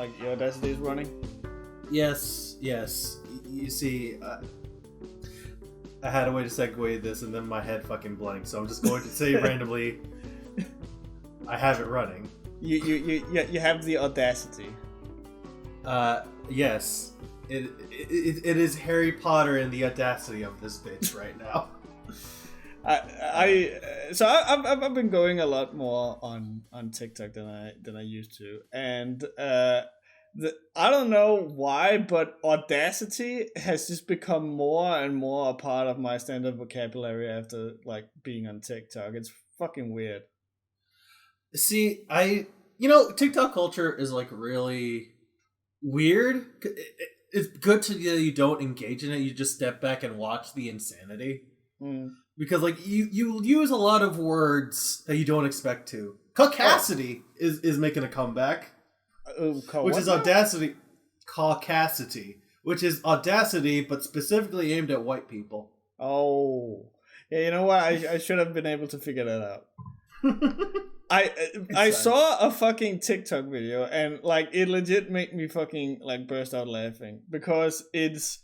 like your Audacity is running? Yes. You see, I had a way to segue this, and then my head fucking blanked. So I'm just going to say randomly, I have it running. You have the Audacity. Yes. It is Harry Potter and the audacity of this bitch right now. I've been going a lot more on TikTok than I used to, and I don't know why, but Audacity has just become more and more a part of my standard vocabulary after like being on TikTok. It's fucking weird. See, TikTok culture is like really weird. It's good to you don't engage in it. You just step back and watch the insanity. Because like you use a lot of words that you don't expect to. Caucasity is making a comeback. Which is audacity. Caucasity. Which is audacity, but specifically aimed at white people. Oh. Yeah, you know what? I should have been able to figure that out. I saw a fucking TikTok video, and like it legit made me fucking like burst out laughing, because it's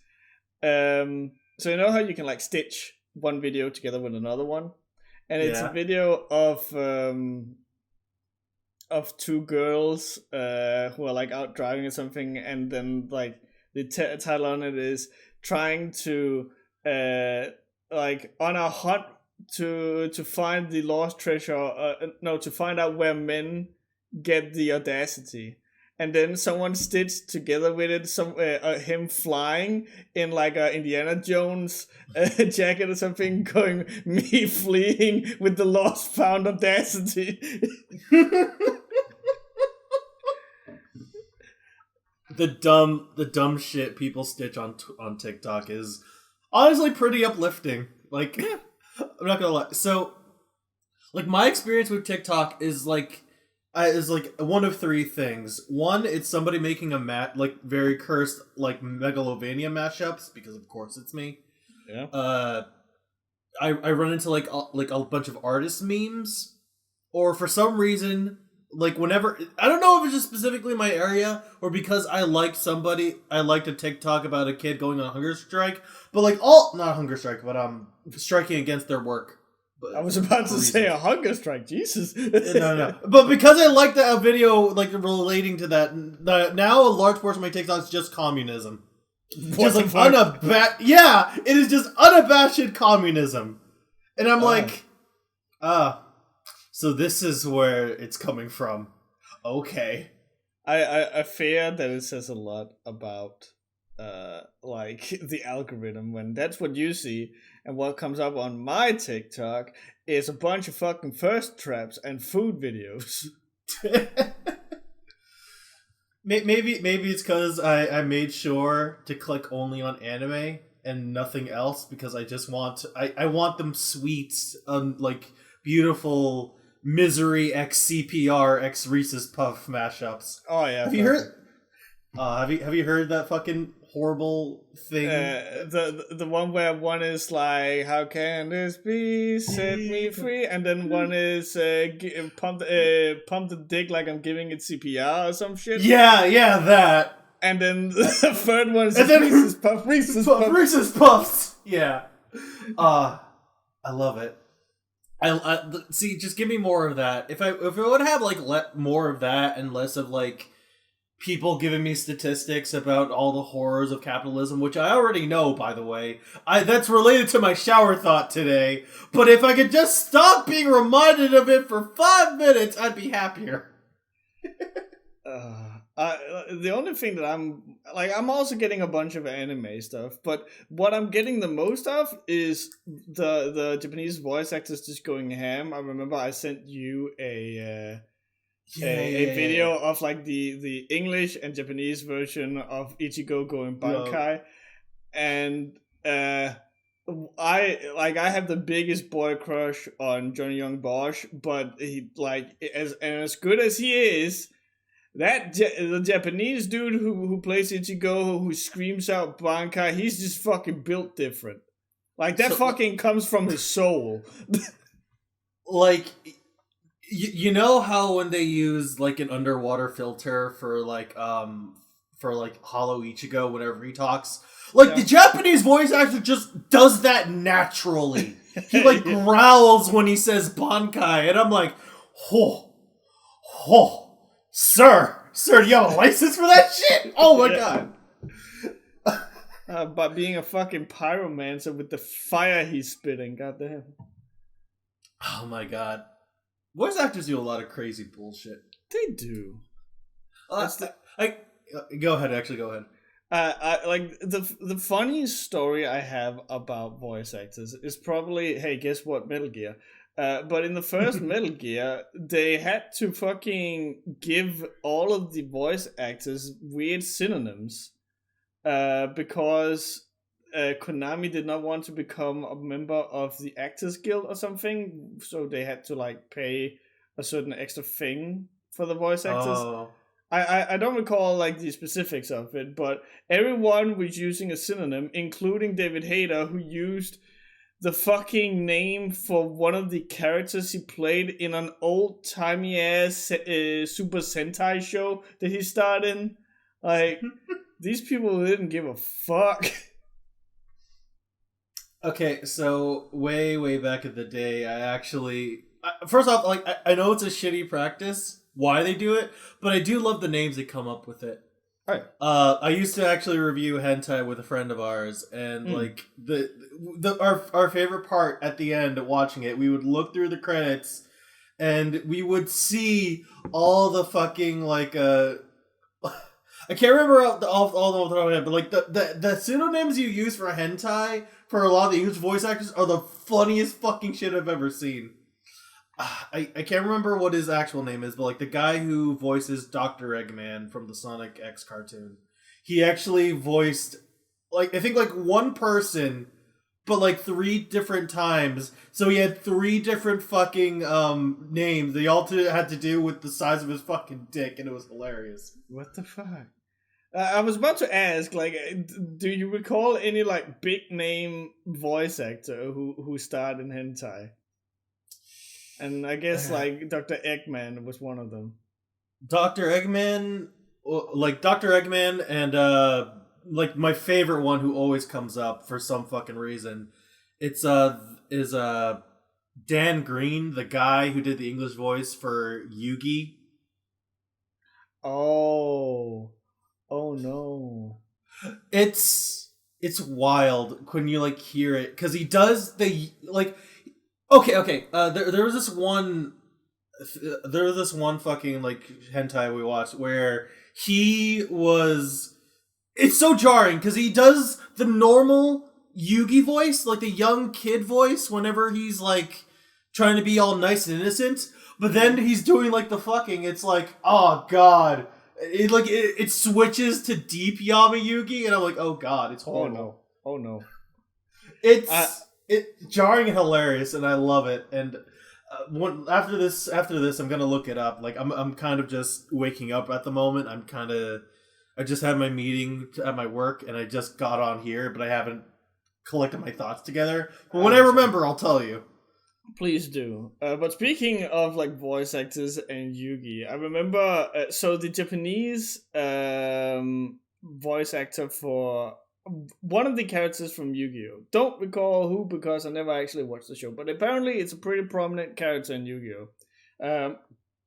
so you know how you can like stitch one video together with another one, and it's a video of two girls who are like out driving or something, and then like the title on it is trying to like on a hunt to find the lost treasure, to find out where men get the audacity, and then someone stitched together with it him flying in like a Indiana Jones jacket or something, going, me fleeing with the lost found audacity. The dumb shit people stitch on TikTok is honestly pretty uplifting. Like, I'm not gonna lie. So, like, my experience with TikTok is like one of three things. One, it's somebody making a very cursed like Megalovania mashups, because of course it's me. Yeah. I run into like a bunch of artist memes, or for some reason, like whenever, I don't know if it's just specifically my area or because I liked a TikTok about a kid going on a hunger strike, but like not hunger strike, but striking against their work. I was about to say a hunger strike, Jesus. No. But because I liked that video, like relating to that, now a large portion of my TikTok is just communism. What just like yeah, it is just unabashed communism, and I'm like, so this is where it's coming from. Okay. I fear that it says a lot about like the algorithm when that's what you see, and what comes up on my TikTok is a bunch of fucking thirst traps and food videos. Maybe it's because I made sure to click only on anime and nothing else, because I just I want them sweet, like beautiful Misery x CPR x Reese's Puff mashups. Oh yeah. Have you heard? Have you heard that fucking horrible thing? The one where one is like, "How can this be? Set me free," and then one is pump the dick like I'm giving it CPR or some shit. Yeah, that. And then the third one is Reese's Puffs. Yeah. I love it. I see. Just give me more of that. If I would have like more of that and less of like people giving me statistics about all the horrors of capitalism, which I already know, by the way. That's related to my shower thought today. But if I could just stop being reminded of it for 5 minutes, I'd be happier. The only thing that I'm also getting a bunch of anime stuff, but what I'm getting the most of is the Japanese voice actors just going ham. I remember I sent you a video of like the English and Japanese version of Ichigo going Bankai, and I have the biggest boy crush on Johnny Young Bosch, but he as good as he is. The Japanese dude who plays Ichigo, who screams out Bankai, he's just fucking built different. Like, that fucking comes from his soul. Like, You know how when they use like an underwater filter for like Hollow Ichigo whenever he talks, like the Japanese voice actor just does that naturally. He like growls when he says Bankai, and I'm like, oh, sir, do you have a license for that shit? Oh my god. But being a fucking pyromancer with the fire he's spitting, goddamn. Oh my god. Voice actors do a lot of crazy bullshit. They do. Go ahead. Actually, go ahead. Like the funniest story I have about voice actors is probably, hey, guess what, Metal Gear. But in the first Metal Gear, they had to fucking give all of the voice actors weird synonyms, because Konami did not want to become a member of the Actors Guild or something, so they had to like pay a certain extra thing for the voice actors. Oh. I don't recall like the specifics of it, but everyone was using a synonym, including David Hayter, who used the fucking name for one of the characters he played in an old-timey ass Super Sentai show that he starred in. Like, these people didn't give a fuck. Okay, so way back in the day, first off, like I know it's a shitty practice why they do it, but I do love the names they come up with it. Right. I used to actually review hentai with a friend of ours, and like our favorite part at the end of watching it, we would look through the credits, and we would see all the fucking like I can't remember all the top of my head, but like the pseudonyms you use for hentai for a lot of the English voice actors are the funniest fucking shit I've ever seen. I can't remember what his actual name is, but like the guy who voices Dr. Eggman from the Sonic X cartoon, he actually voiced like I think like one person, but like 3 different times. So he had 3 different fucking names. They all had to do with the size of his fucking dick, and it was hilarious. What the fuck? I was about to ask, like, do you recall any like big name voice actor who starred in hentai? And I guess like Dr. Eggman was one of them. Dr. Eggman, and like my favorite one who always comes up for some fucking reason, it's is Dan Green, the guy who did the English voice for Yugi. Oh no! It's wild when you like hear it, because he does the like. Okay. There was this one fucking like hentai we watched where he was. It's so jarring because he does the normal Yugi voice, like the young kid voice, whenever he's like trying to be all nice and innocent. But then he's doing like the fucking. It's like, oh god, it switches to deep Yama Yugi, and I'm like, oh god, it's horrible. Oh no. It's jarring and hilarious, and I love it. And after this, I'm gonna look it up. Like I'm kind of just waking up at the moment. I just had my meeting at my work, and I just got on here, but I haven't collected my thoughts together. But when I remember, I'll tell you. Please do. But speaking of like voice actors and Yugi, I remember. So the Japanese voice actor for one of the characters from Yu-Gi-Oh! Don't recall who because I never actually watched the show, but apparently it's a pretty prominent character in Yu-Gi-Oh!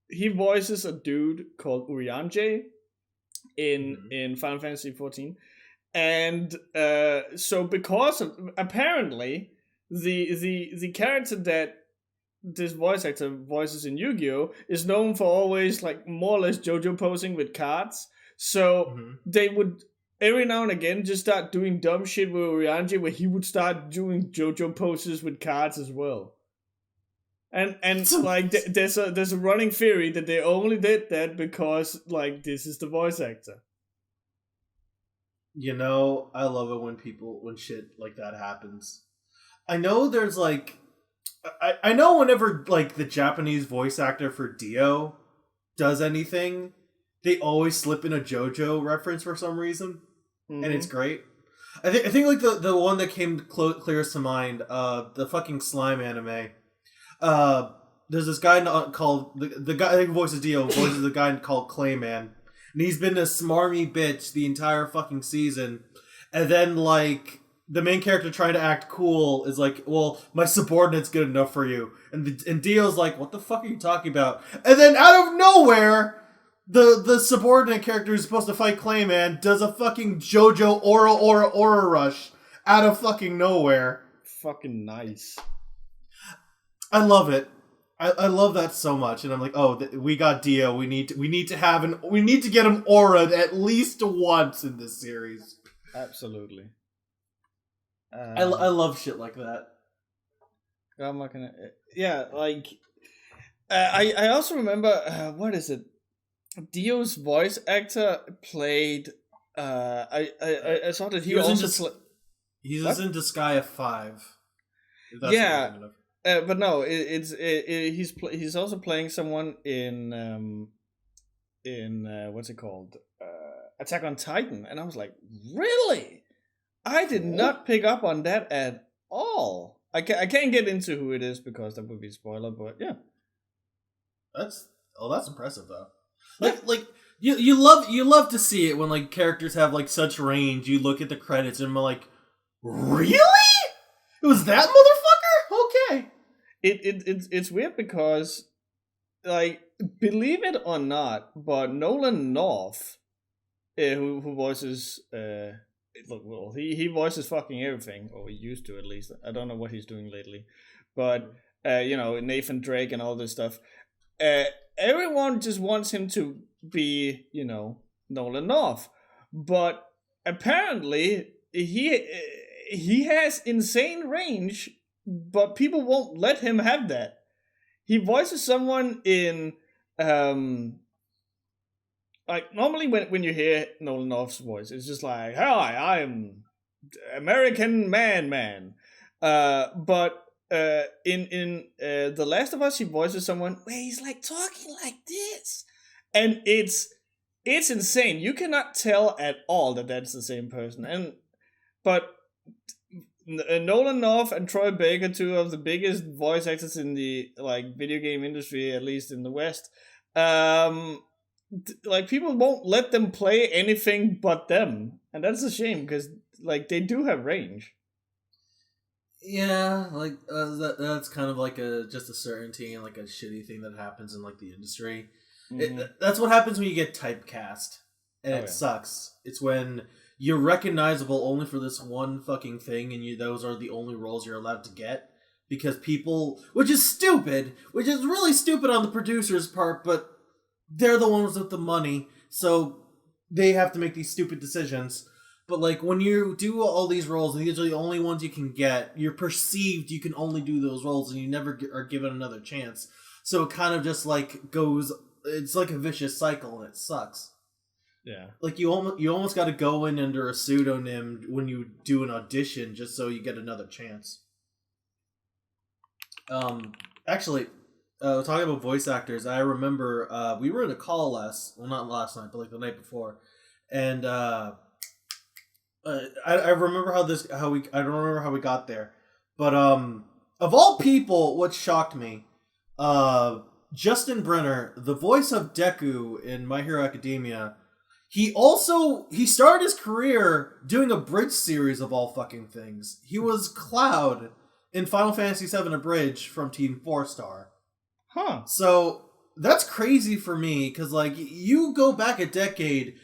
He voices a dude called Urianger in Final Fantasy XIV, and so because of apparently the character that this voice actor voices in Yu-Gi-Oh! Is known for always like more or less JoJo posing with cards, so they would every now and again just start doing dumb shit with Urianger where he would start doing JoJo poses with cards as well. And like there's a running theory that they only did that because like this is the voice actor. You know, I love it when shit like that happens. I know there's like I know whenever like the Japanese voice actor for Dio does anything, they always slip in a JoJo reference for some reason. And it's great. I think like the one that came clearest to mind, the fucking slime anime. there's this guy called the guy who voices Dio voices a guy called Clayman, and he's been a smarmy bitch the entire fucking season, and then like the main character trying to act cool is like, well, my subordinate's good enough for you, and Dio's like, what the fuck are you talking about? And then out of nowhere, the subordinate character who's supposed to fight Clayman does a fucking JoJo aura rush out of fucking nowhere. Fucking nice. I love it. I love that so much, and I'm like, oh, we got Dio. We need to get him aura'd at least once in this series. Absolutely. I love shit like that. I'm not gonna. Yeah, like I also remember what is it? Dio's voice actor played. I saw that he was also. He was in Disgaea 5. Yeah, but no, he's also playing someone in what's it called? Attack on Titan, and I was like, really? I did not pick up on that at all. I can't get into who it is because that would be a spoiler, but yeah. That's impressive though. Like you love to see it when like characters have like such range. You look at the credits and we're like, really? It was that motherfucker? Okay. It's weird because, like, believe it or not, but Nolan North, who voices well, he voices fucking everything, or he used to at least. I don't know what he's doing lately, but Nathan Drake and all this stuff. Everyone just wants him to be, Nolan North, but apparently he has insane range, but people won't let him have that. He voices someone in like normally when you hear Nolan North's voice, it's just like, hi, I am American man. But in The Last of Us, he voices someone where he's like talking like this, and it's insane. You cannot tell at all that that's the same person. But Nolan North and Troy Baker, two of the biggest voice actors in the like video game industry, at least in the West, like people won't let them play anything but them, and that's a shame because like they do have range. Yeah, like that's kind of like just a certainty and like a shitty thing that happens in like the industry. Mm-hmm. That's what happens when you get typecast, and it sucks. It's when you're recognizable only for this one fucking thing, and those are the only roles you're allowed to get because people, which is really stupid on the producer's part, but they're the ones with the money, so they have to make these stupid decisions. But like when you do all these roles, and these are the only ones you can get, you're perceived you can only do those roles, and you never are given another chance. So it kind of just like goes. It's like a vicious cycle, and it sucks. Yeah, like you almost got to go in under a pseudonym when you do an audition, just so you get another chance. Actually. Talking about voice actors, I remember we were in a call not last night, but like the night before, and I remember I don't remember how we got there, but of all people, what shocked me, Justin Brenner, the voice of Deku in My Hero Academia, he started his career doing a bridge series of all fucking things. He was Cloud in Final Fantasy VII Abridged from Team 4-Star. Huh. So that's crazy for me because, like, you go back a decade,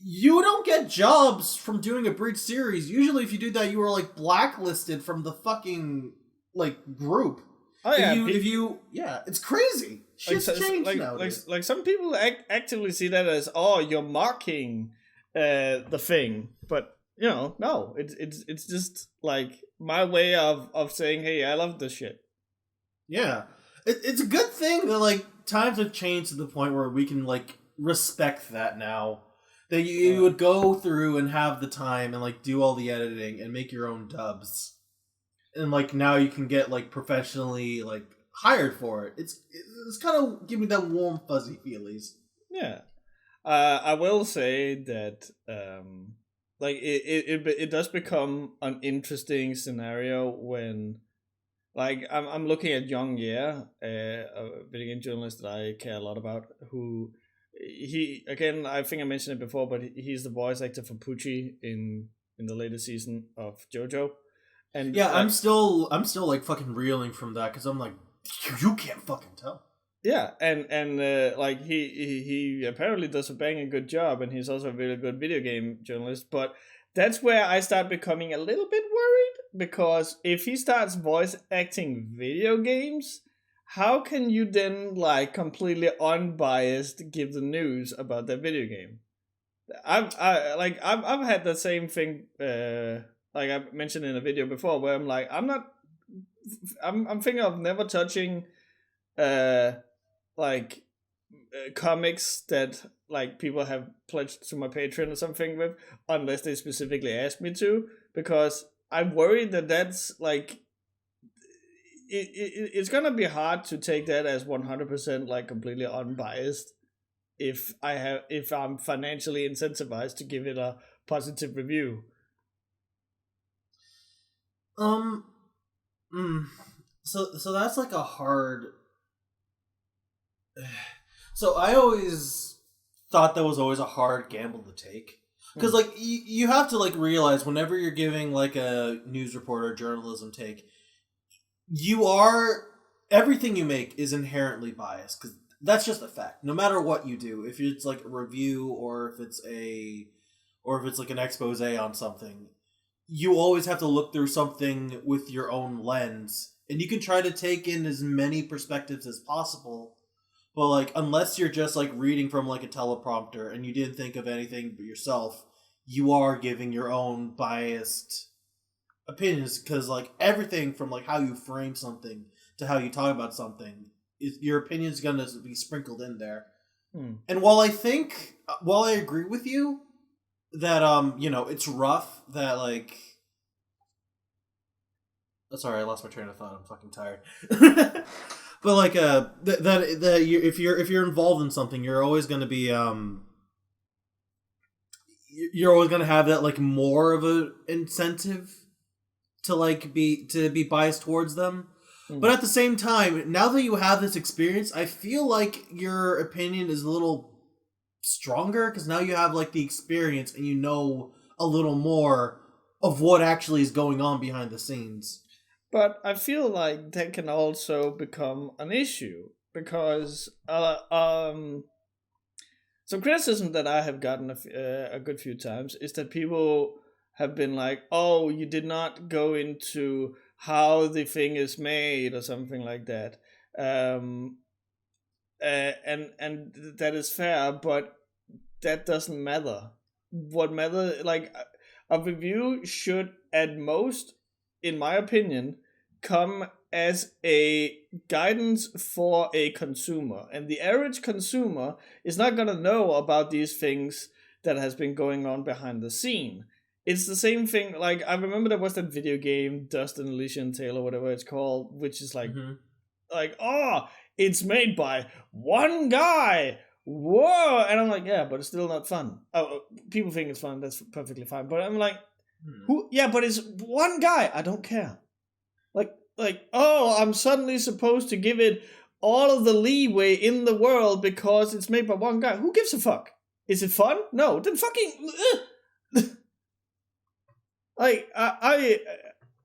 you don't get jobs from doing a bridge series. Usually, if you do that, you are like blacklisted from the fucking like group. Oh yeah, it's crazy. Shit's changed nowadays. Like some people actively see that as you're marking the thing, but no, it's just like my way of saying, hey, I love this shit. Yeah. It's a good thing that, like, times have changed to the point where we can, like, respect that now. That you would go through and have the time and, like, do all the editing and make your own dubs. And, like, now you can get, like, professionally, like, hired for it. It's kind of giving me that warm, fuzzy feelies. Yeah. I will say that, like, it does become an interesting scenario when... Like I'm looking at Young Ye, a video game journalist that I care a lot about. Who he again? I think I mentioned it before, but he's the voice actor for Pucci in the latest season of JoJo, and Yeah, like I'm still like fucking reeling from that because I'm like, you can't fucking tell. yeah, and like he apparently does a banging good job, and he's also a really good video game journalist. But that's where I start becoming a little bit worried because if he starts voice acting video games, how can you then like completely unbiased give the news about that video game? I've had the same thing. Like I mentioned in a video before, where I'm like I'm thinking of never touching uh like comics that like people have pledged to my Patreon or something with, unless they specifically ask me to, because I'm worried that that's like it's gonna be hard to take that as 100% like completely unbiased if I'm financially incentivized to give it a positive review. Um, so that's like a hard. So I always thought that was always a hard gamble to take because like you have to like realize whenever you're giving like a news report or journalism take, you are everything you make is inherently biased because that's just a fact. No matter what you do, if it's like a review or if it's like an expose on something, you always have to look through something with your own lens, and you can try to take in as many perspectives as possible. But like, unless you're just like reading from like a teleprompter and you didn't think of anything but yourself, you are giving your own biased opinions because like everything from like how you frame something to how you talk about something, your opinion is gonna be sprinkled in there. And while I agree with you that it's rough that like. Oh, sorry, I lost my train of thought. I'm fucking tired. But like if you're involved in something, you're always going to be you're always going to have that like more of a incentive to like be biased towards them. But at the same time, now that you have this experience, I feel like your opinion is a little stronger because now you have like the experience and you know a little more of what actually is going on behind the scenes. But I feel like that can also become an issue because some criticism that I have gotten a good few times is that people have been like, "Oh, you did not go into how the thing is made" or something like that, and that is fair, but that doesn't matter. What matter like a review should at most, in my opinion, come as a guidance for a consumer, and the average consumer is not going to know about these things that has been going on behind the scene. It's the same thing. Like I remember there was that video game Dust and Elysian Tale or whatever it's called, which is like oh, it's made by one guy. Whoa, and I'm like, yeah, but it's still not fun. Oh, people think it's fun. That's perfectly fine. But I'm like, who? Yeah, but it's one guy. I don't care. Oh, I'm suddenly supposed to give it all of the leeway in the world because it's made by one guy. Who gives a fuck? Is it fun? No, then fucking. Like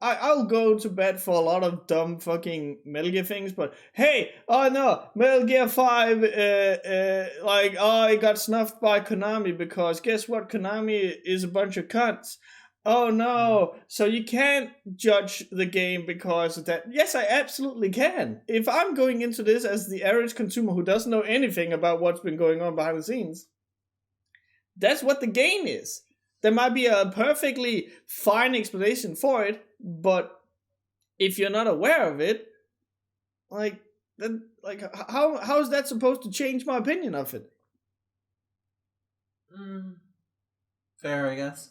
I'll go to bed for a lot of dumb fucking Metal Gear things, but hey, oh no, Metal Gear 5, it got snuffed by Konami because guess what? Konami is a bunch of cunts. Oh no, so you can't judge the game because of that. Yes, I absolutely can. If I'm going into this as the average consumer who doesn't know anything about what's been going on behind the scenes, that's what the game is. There might be a perfectly fine explanation for it, but if you're not aware of it, how is that supposed to change my opinion of it? Fair, I guess.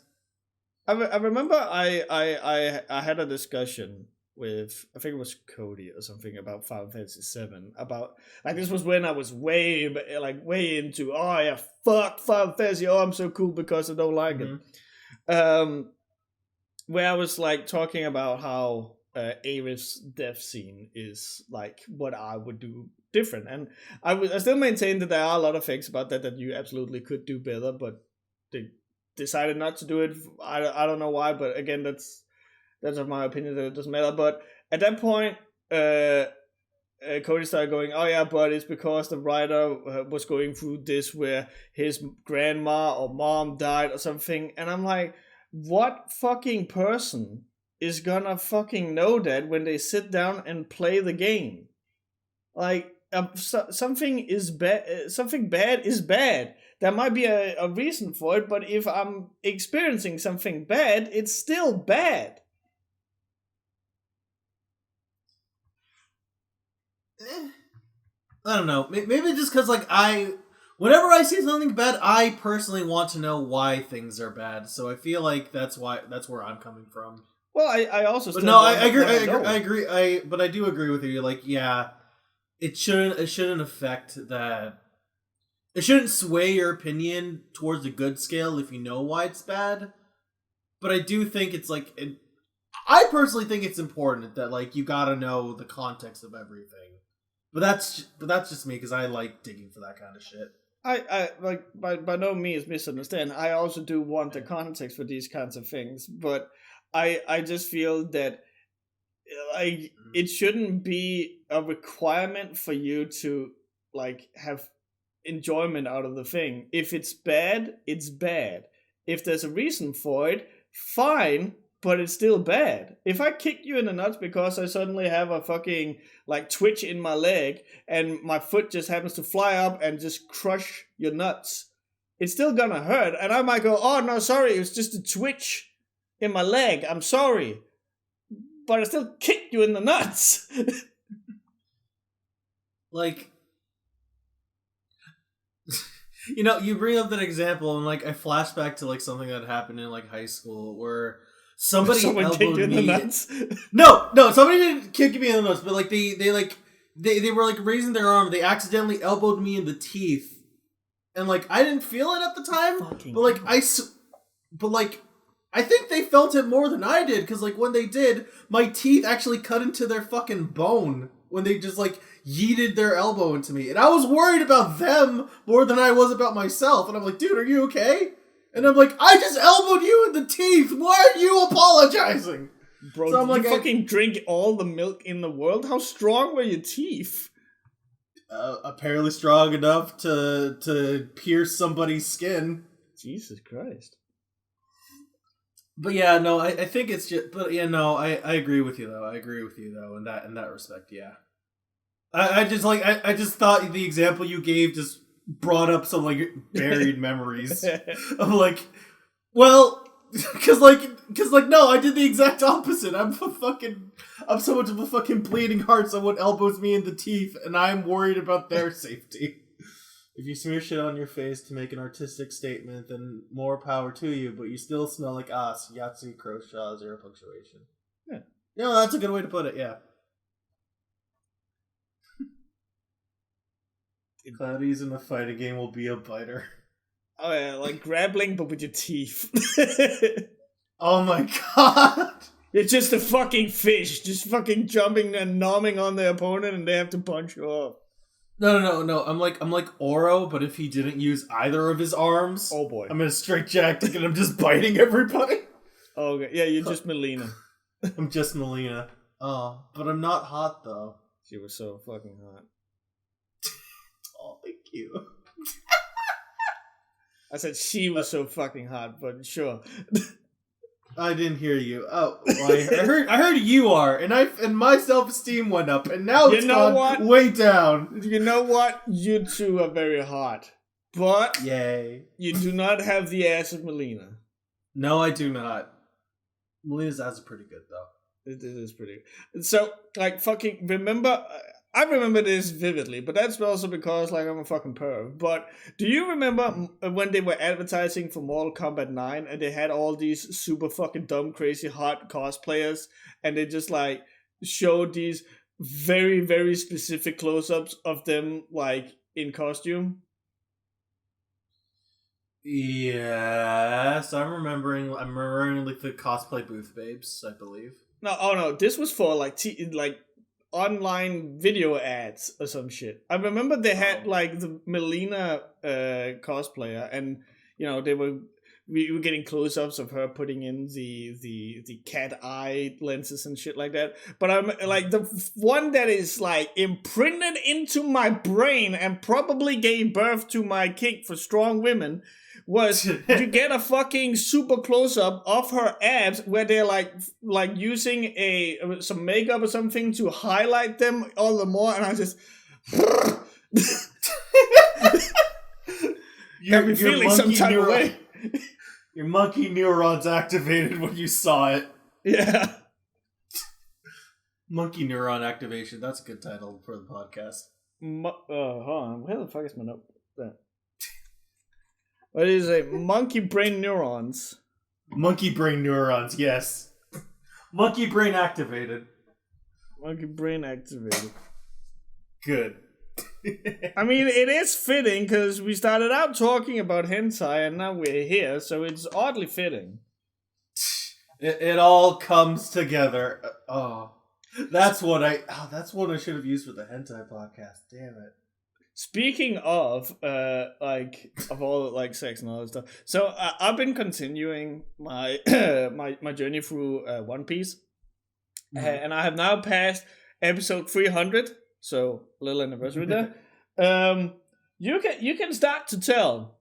I remember I had a discussion with, I think it was Cody or something, about Final Fantasy VII. About like this was when I was way into, oh yeah, fuck Final Fantasy, oh I'm so cool because I don't like it. Where I was like talking about how Aerith's death scene is like what I would do different, and I still maintain that there are a lot of things about that you absolutely could do better, but they decided not to do it. I don't know why, but again, that's my opinion, that it doesn't matter. But at that point, Cody started going, "Oh yeah, but it's because the writer was going through this where his grandma or mom died or something," and I'm like, what fucking person is gonna fucking know that when they sit down and play the game? Like, something is bad. Something bad is bad. There might be a reason for it, but if I'm experiencing something bad, it's still bad. I don't know. Maybe just because, like, whenever I see something bad, I personally want to know why things are bad. So I feel like that's where I'm coming from. Well, I also but still no, I agree. I agree. But I do agree with you. Like, yeah, it shouldn't affect that. It shouldn't sway your opinion towards the good scale if you know why it's bad. But I do think it's like, I personally think it's important that, like, you gotta know the context of everything. But that's just me, because I like digging for that kind of shit. I like by no means misunderstand. I also do want the context for these kinds of things, but I just feel that, like, it shouldn't be a requirement for you to, like, have enjoyment out of the thing. If it's bad, it's bad. If there's a reason for it, fine, but it's still bad. If I kick you in the nuts because I suddenly have a fucking, like, twitch in my leg and my foot just happens to fly up and just crush your nuts, it's still gonna hurt. And I might go, "Oh no, sorry, it was just a twitch in my leg. I'm sorry." But I still kick you in the nuts. Like, you bring up that example, and, like, I flash back to, like, something that happened in, like, high school where someone kicked you in the nuts. No, somebody didn't kick me in the nuts, but, like, they were, like, raising their arm. They accidentally elbowed me in the teeth, and, like, I didn't feel it at the time. But I think they felt it more than I did, because, like, when they did, my teeth actually cut into their fucking bone when they just, like, yeeted their elbow into me. And I was worried about them more than I was about myself. And I'm like, "Dude, are you okay?" And I'm like, "I just elbowed you in the teeth. Why are you apologizing?" Bro, so I'm like, fucking drink all the milk in the world? How strong were your teeth? Apparently strong enough to pierce somebody's skin. Jesus Christ. But yeah, no, I think it's just, but yeah, no, I agree with you though. I agree with you though in that respect. Yeah, I just thought the example you gave just brought up some, like, buried memories of, like, well, because no, I did the exact opposite. I'm so much of a fucking bleeding heart. Someone elbows me in the teeth, and I'm worried about their safety. If you smear shit on your face to make an artistic statement, then more power to you, but you still smell like ass. Yahtzee, Croshaw, zero punctuation. Yeah. No, that's a good way to put it, yeah. Cloudies in a fighting game will be a biter. Oh yeah, like grappling, but with your teeth. Oh my god! It's just a fucking fish, just fucking jumping and nomming on the opponent, and they have to punch you off. No. I'm like Oro, but if he didn't use either of his arms, oh boy, I'm in a straitjacket and I'm just biting everybody. Oh, okay, yeah, you're just Melina. I'm just Melina. Oh, but I'm not hot though. She was so fucking hot. Oh, thank you. I said she was so fucking hot, but sure. I didn't hear you. Oh, well, I heard you are, and my self-esteem went up, and now it's gone way down. You know what? You two are very hot, but yay, you do not have the ass of Melina. No, I do not. Melina's ass is pretty good though. It is pretty good. So, like, fucking remember. I remember this vividly, but that's also because, like, I'm a fucking perv. But do you remember when they were advertising for Mortal Kombat 9 and they had all these super fucking dumb, crazy, hot cosplayers, and they just, like, showed these very, very specific close-ups of them, like, in costume? Yes, I'm remembering like the cosplay booth babes, I believe. No, oh no, this was for like online video ads or some shit. I remember they had like the Melina cosplayer, and they we were getting close-ups of her putting in the cat eye lenses and shit like that. But I'm like the one that is like imprinted into my brain and probably gave birth to my kink for strong women was to get a fucking super close-up of her abs where they're like using some makeup or something to highlight them all the more, and I just got me feeling some type of way. Your monkey neurons activated when you saw it. Yeah. Monkey neuron activation. That's a good title for the podcast. Hold on. Where the fuck is my note? What is it? Monkey brain neurons. Monkey brain neurons, yes. Monkey brain activated. Monkey brain activated. Good. I mean, it is fitting because we started out talking about hentai and now we're here, so it's oddly fitting. It all comes together. That's what I should have used for the hentai podcast. Damn it. Speaking of of all like sex and all that stuff, so I've been continuing my my journey through One Piece, and I have now passed episode 300. So a little anniversary there. You can start to tell.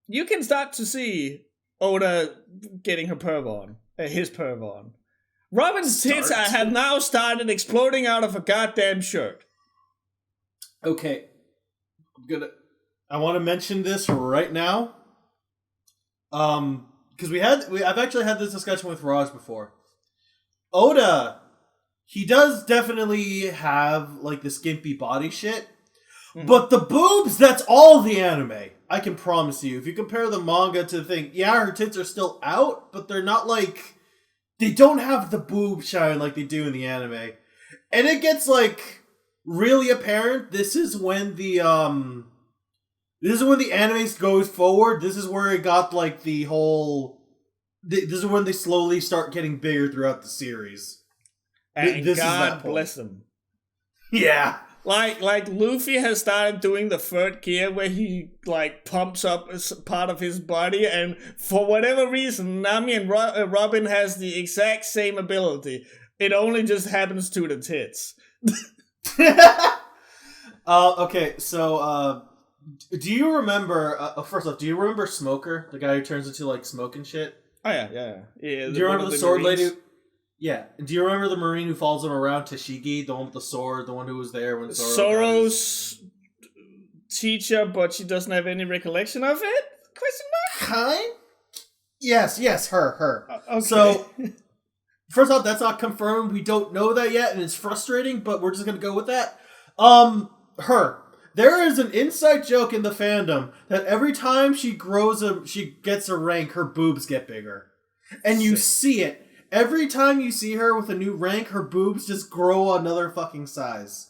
You can start to see Oda getting her perv on, his perv on. Robin's tits have now started exploding out of a goddamn shirt. Okay, I want to mention this right now. Because I've actually had this discussion with Raj before. Oda, he does definitely have like the skimpy body shit, but the boobs, that's all the anime. I can promise you. If you compare the manga to the thing, yeah, her tits are still out, but they're not like, they don't have the boob shine like they do in the anime. And it gets like really apparent. This is when the anime goes forward. This is where it got like the whole. This is when they slowly start getting bigger throughout the series. And this God bless him. Yeah. Like Luffy has started doing the third gear where he like pumps up part of his body, and for whatever reason, Nami and Robin has the exact same ability. It only just happens to the tits. Okay, so do you remember? First off, do you remember Smoker, the guy who turns into like smoke and shit? Oh yeah. Do you remember the sword Marines lady? Yeah. Do you remember the Marine who follows him around, Tashigi, the one with the sword, the one who was there when Zoro's teacher, but she doesn't have any recollection of it? Question mark? Kind? Yes, her. Okay. So, first off, that's not confirmed. We don't know that yet, and it's frustrating, but we're just gonna go with that. Her. There is an inside joke in the fandom that every time she gets a rank, her boobs get bigger. And you see it. Every time you see her with a new rank, her boobs just grow another fucking size.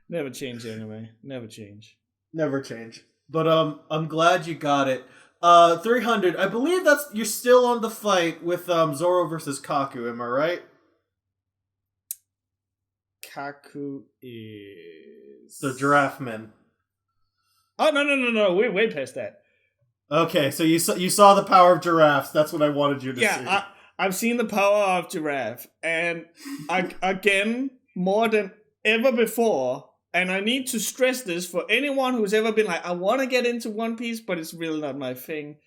Never change anyway. Never change. But I'm glad you got it. 300. I believe you're still on the fight with Zoro versus Kaku, am I right? Kaku is the giraffe man. Oh no. We're way past that. Okay, so you saw the power of giraffes. That's what I wanted you to see. Yeah, I've seen the power of giraffe, and again, more than ever before, and I need to stress this for anyone who's ever been like, I want to get into One Piece, but it's really not my thing.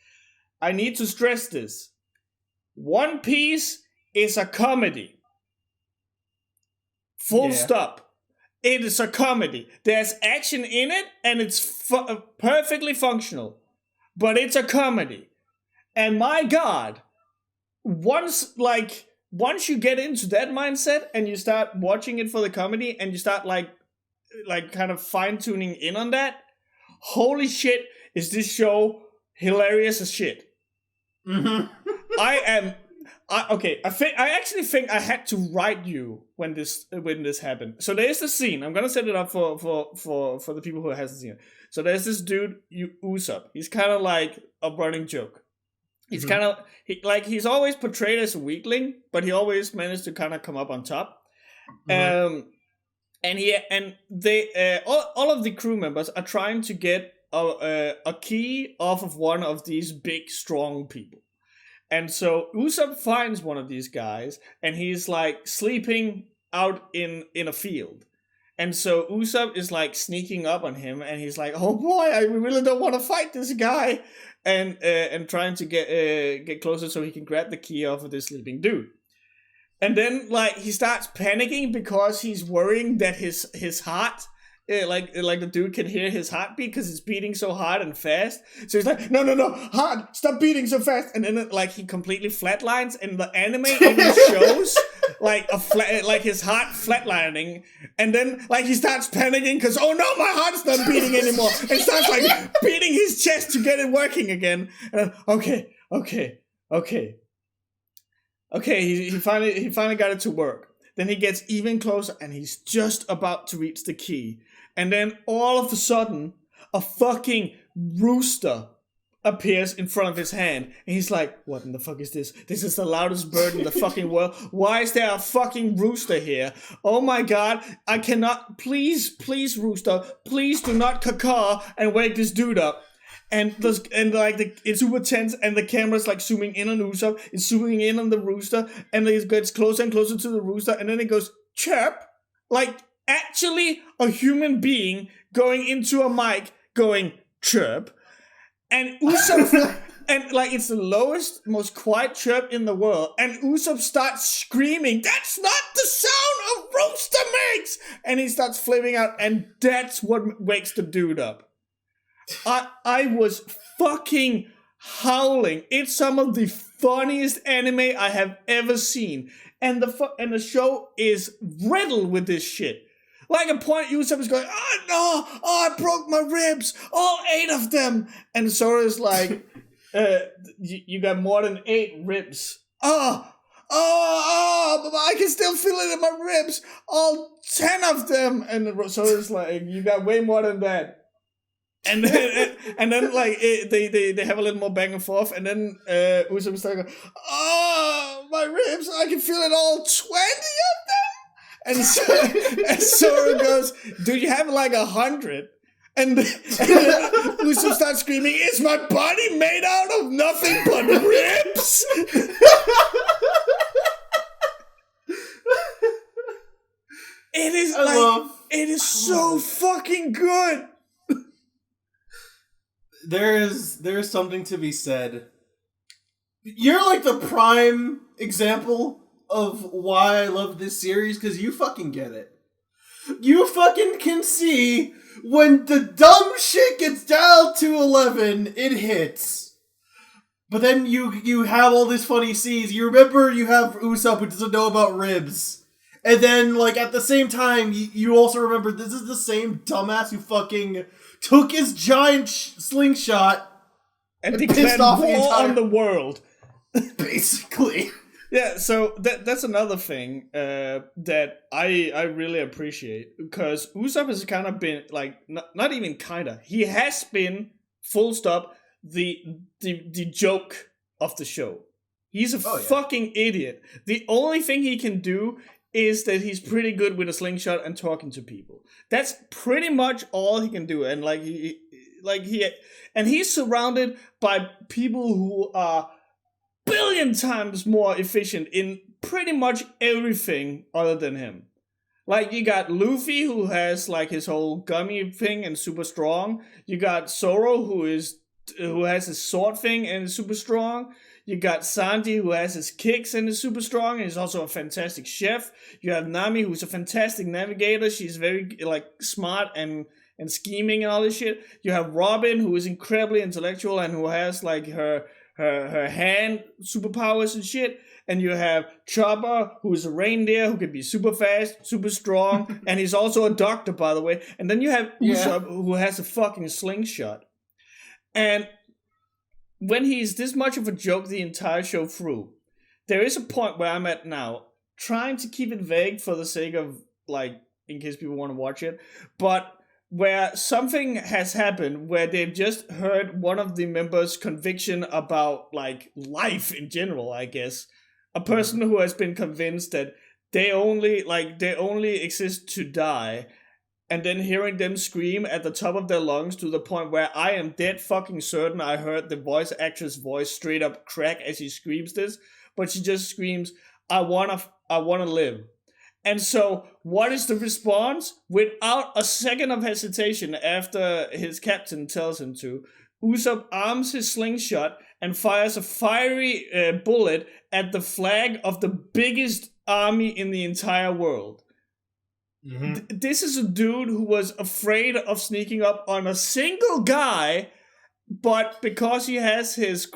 I need to stress this. One Piece is a comedy. Full stop. It is a comedy. There's action in it, and it's perfectly functional. But it's a comedy. And my God, once you get into that mindset and you start watching it for the comedy and you start like kind of fine-tuning in on that, holy shit, is this show hilarious as shit. Mm-hmm. I actually think I had to write you when this happened. So there's the scene. I'm gonna set it up for the people who hasn't seen it. So there's this dude, Usopp. He's kind of like a running joke. He's kind of he's always portrayed as a weakling, but he always managed to kind of come up on top. And they all of the crew members are trying to get a key off of one of these big strong people. And so Usopp finds one of these guys, and he's like sleeping out in a field. And so Usopp is like sneaking up on him, and he's like, "Oh boy, I really don't want to fight this guy," and trying to get closer so he can grab the key off of this sleeping dude. And then like he starts panicking because he's worrying that his heart, like the dude can hear his heartbeat because it's beating so hard and fast. So he's like, no, heart, stop beating so fast. And then like he completely flatlines, and the anime even shows like his heart flatlining. And then like he starts panicking because, oh no, my heart's not beating anymore. And starts like beating his chest to get it working again. And then, okay. He finally got it to work. Then he gets even closer, and he's just about to reach the key. And then all of a sudden, a fucking rooster appears in front of his hand. And he's like, what in the fuck is this? This is the loudest bird in the fucking world. Why is there a fucking rooster here? Oh my god, I cannot. Please, rooster, please do not caw and wake this dude up. And it's super tense, and the camera's like zooming in on Usopp, it's zooming in on the rooster, and it gets closer and closer to the rooster, and then it goes chirp, like actually a human being going into a mic going chirp, and Usopp, and like it's the lowest, most quiet chirp in the world, and Usopp starts screaming, "That's not the sound a rooster makes!" And he starts flipping out, and that's what wakes the dude up. I was fucking howling. It's some of the funniest anime I have ever seen, and the show is riddled with this shit. Like a point, Usopp is going, "Oh no! Oh, I broke my ribs, all 8 of them." And Sora's like, "You got more than 8 ribs. Oh, but I can still feel it in my ribs, all 10 of them." And Sora's like, "You got way more than that." And then like they have a little more back and forth, and then Usopp is like, "Oh, my ribs! I can feel it all 20 of them." And Sora goes, "Do you have like 100?" And Usopp starts screaming, "Is my body made out of nothing but ribs?" It is so fucking good. There is something to be said. You're like the prime example of why I love this series, because you fucking get it. You fucking can see when the dumb shit gets dialed to 11, it hits. But then you have all these funny scenes. You remember you have Usopp who doesn't know about ribs. And then, like, at the same time, you also remember this is the same dumbass who fucking took his giant slingshot and pissed off on the world. Basically. Yeah, so that's another thing that I really appreciate, because Usopp has kind of been, like, not even kinda, he has been, full stop, the joke of the show. He's a fucking idiot. The only thing he can do is that he's pretty good with a slingshot and talking to people. That's pretty much all he can do. And he's surrounded by people who are billion times more efficient in pretty much everything other than him. Like, you got Luffy, who has like his whole gummy thing and super strong. You got Zoro, who has his sword thing and is super strong. You got Sanji, who has his kicks and is super strong, and he's also a fantastic chef. You have Nami, who's a fantastic navigator. She's very, like, smart and scheming and all this shit. You have Robin, who is incredibly intellectual and who has, like, her hand superpowers and shit. And you have Chopper, who is a reindeer, who can be super fast, super strong, and he's also a doctor, by the way. And then you have Usopp, who has a fucking slingshot. And when he's this much of a joke the entire show through, there is a point where I'm at now, trying to keep it vague for the sake of, like, in case people want to watch it, but where something has happened where they've just heard one of the members' conviction about like life in general, I guess. A person who has been convinced that they only exist to die, and then hearing them scream at the top of their lungs to the point where I am dead fucking certain I heard the voice actress voice straight up crack as she screams this, but she just screams, I wanna live. And so, what is the response? Without a second of hesitation, after his captain tells him to, Usopp arms his slingshot and fires a fiery bullet at the flag of the biggest army in the entire world. This is a dude who was afraid of sneaking up on a single guy, but because he has his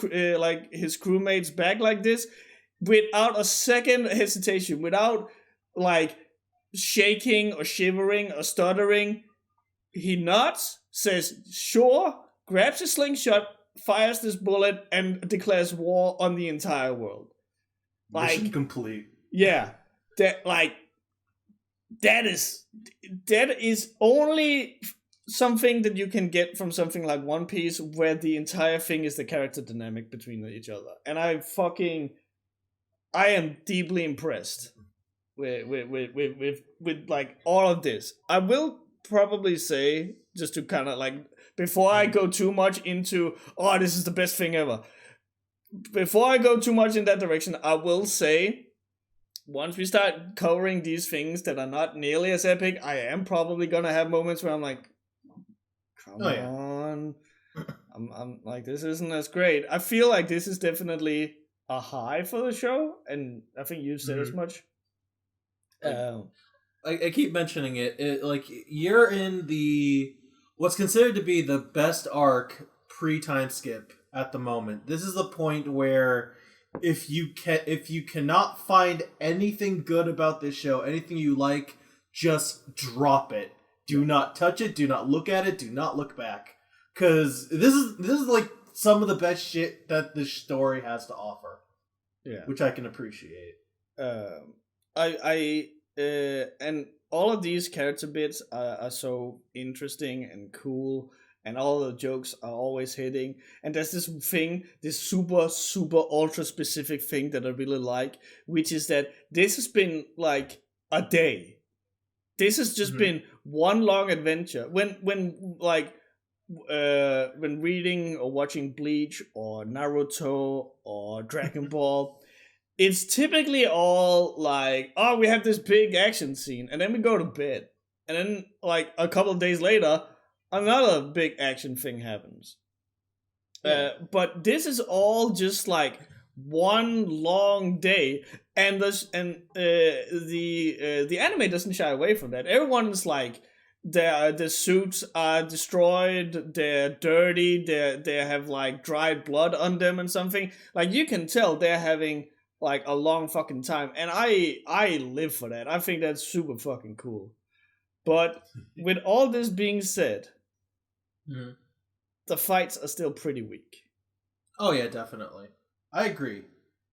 his crewmates back like this, without a second hesitation, without like shaking or shivering or stuttering, he nods, says sure, grabs his slingshot, fires this bullet, and declares war on the entire world. Like, mission complete. Yeah, that is only something that you can get from something like One Piece, where the entire thing is the character dynamic between each other, and I am deeply impressed with like all of this. I will probably say, just to kind of like, before I go too much into, oh, this is the best thing ever, before I go too much in that direction, I will say, once we start covering these things that are not nearly as epic, I am probably gonna have moments where I'm like, come on. I'm like, this isn't as great. I feel like this is definitely a high for the show, and I think you said as much. I keep mentioning it. Like, you're in what's considered to be the best arc pre-time skip at the moment. This is the point where if you cannot find anything good about this show, anything you like, just drop it. Do not touch it. Do not look at it. Do not look back. Because this is like some of the best shit that this story has to offer. Yeah, which I can appreciate. And all of these character bits are so interesting and cool, and all the jokes are always hitting. And there's this thing, this super, super ultra specific thing that I really like, which is that this has been like a day. This has just been one long adventure. When reading or watching Bleach or Naruto or Dragon Ball, it's typically all like, oh, we have this big action scene, and then we go to bed. And then, like, a couple of days later, another big action thing happens. But this is all just like one long day, and the anime doesn't shy away from that. Everyone's like, their suits are destroyed, they're dirty, they have like dried blood on them and something. Like, you can tell they're having like a long fucking time, and I live for that. I think that's super fucking cool. But with all this being said, the fights are still pretty weak. Oh yeah, definitely. I agree.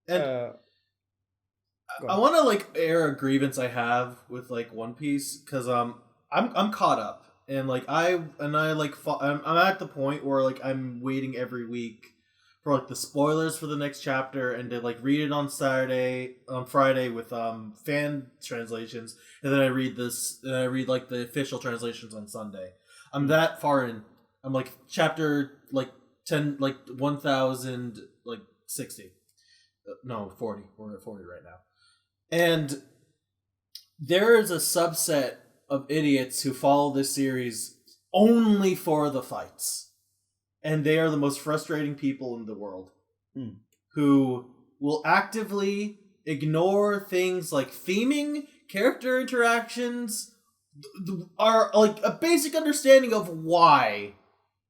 And I want to like air a grievance I have with like One Piece, because I'm caught up, and like I'm at the point where like I'm waiting every week for like the spoilers for the next chapter, and to like read it on Friday with fan translations, and then I read like the official translations on Sunday. I'm that far in. I'm like chapter like 10, like 1000, like 60. No, 40. We're at 40 right now. And there is a subset of idiots who follow this series only for the fights. And they are the most frustrating people in the world. Who will actively ignore things like theming, character interactions, are like a basic understanding of why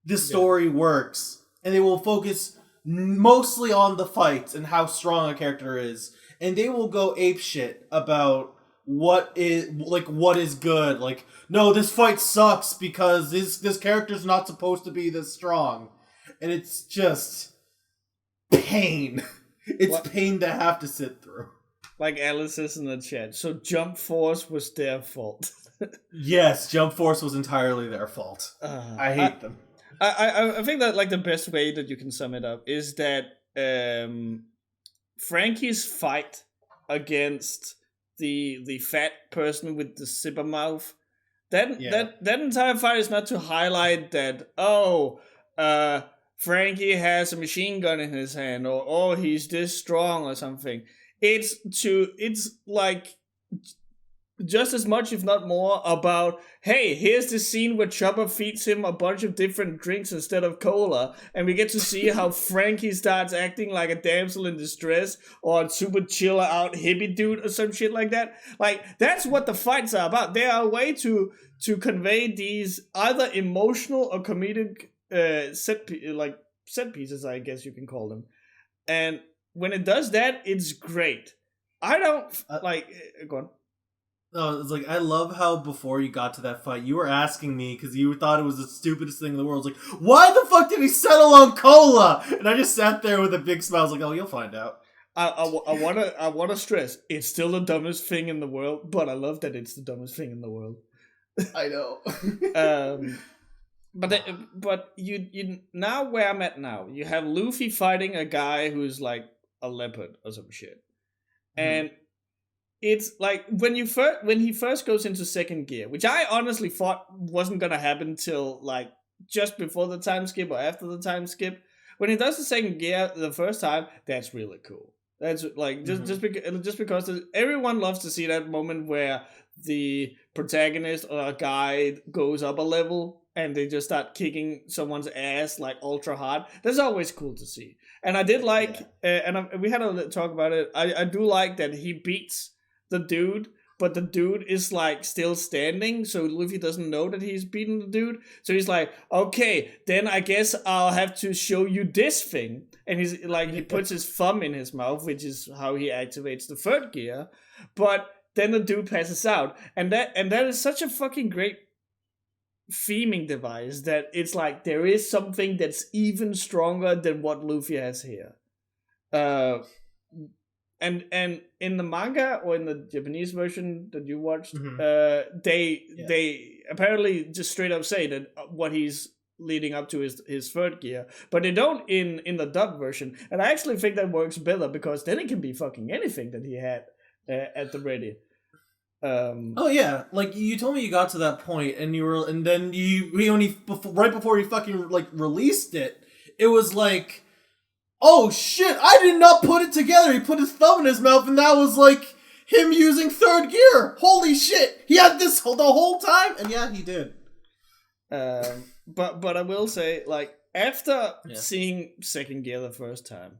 this story works. And they will focus mostly on the fights and how strong a character is. And they will go apeshit about what is good. Like, no, this fight sucks because this character's not supposed to be this strong. And it's just pain. It's pain to have to sit through. Like Alice says in the chat, so Jump Force was their fault. Yes, Jump Force was entirely their fault. I hate them. I think that like the best way that you can sum it up is that Frankie's fight against the fat person with the zipper mouth, that entire fight is not to highlight that Frankie has a machine gun in his hand, or he's this strong or something. It's like just as much, if not more, about, hey, here's the scene where Chopper feeds him a bunch of different drinks instead of cola, and we get to see how Frankie starts acting like a damsel in distress, or a super chiller out hippie dude, or some shit like that. Like, that's what the fights are about. They are a way to convey these either emotional or comedic set pieces, I guess you can call them. And when it does that, it's great. I don't, go on. No, it's like, I love how before you got to that fight, you were asking me, because you thought it was the stupidest thing in the world. It's like, why the fuck did he settle on cola? And I just sat there with a big smile. I was like, oh, you'll find out. I wanna stress, it's still the dumbest thing in the world, but I love that it's the dumbest thing in the world. I know. But you now where I'm at now, you have Luffy fighting a guy who's like a leopard or some shit, and it's like when he first goes into second gear, which I honestly thought wasn't gonna happen till like just before the time skip or after the time skip. When he does the second gear the first time, that's really cool. That's like just because everyone loves to see that moment where the protagonist or a guy goes up a level and they just start kicking someone's ass like ultra hard. That's always cool to see. And I did like, we had a talk about it. I do like that he beats the dude, but the dude is like still standing, so Luffy doesn't know that he's beaten the dude. So he's like, okay, then I guess I'll have to show you this thing. And he's like, he puts his thumb in his mouth, which is how he activates the third gear. But then the dude passes out, and that is such a fucking great theming device that it's like there is something that's even stronger than what Luffy has here. And in the manga or in the Japanese version that you watched, they apparently just straight up say that what he's leading up to is his third gear, but they don't in the dub version. And I actually think that works better, because then it can be fucking anything that he had at the ready. Oh yeah, like you told me you got to that point, and then he only right before he fucking like released it, it was like, oh shit, I did not put it together. He put his thumb in his mouth, and that was like him using third gear. Holy shit, he had this the whole time, and yeah, he did. But I will say, like, after seeing second gear the first time,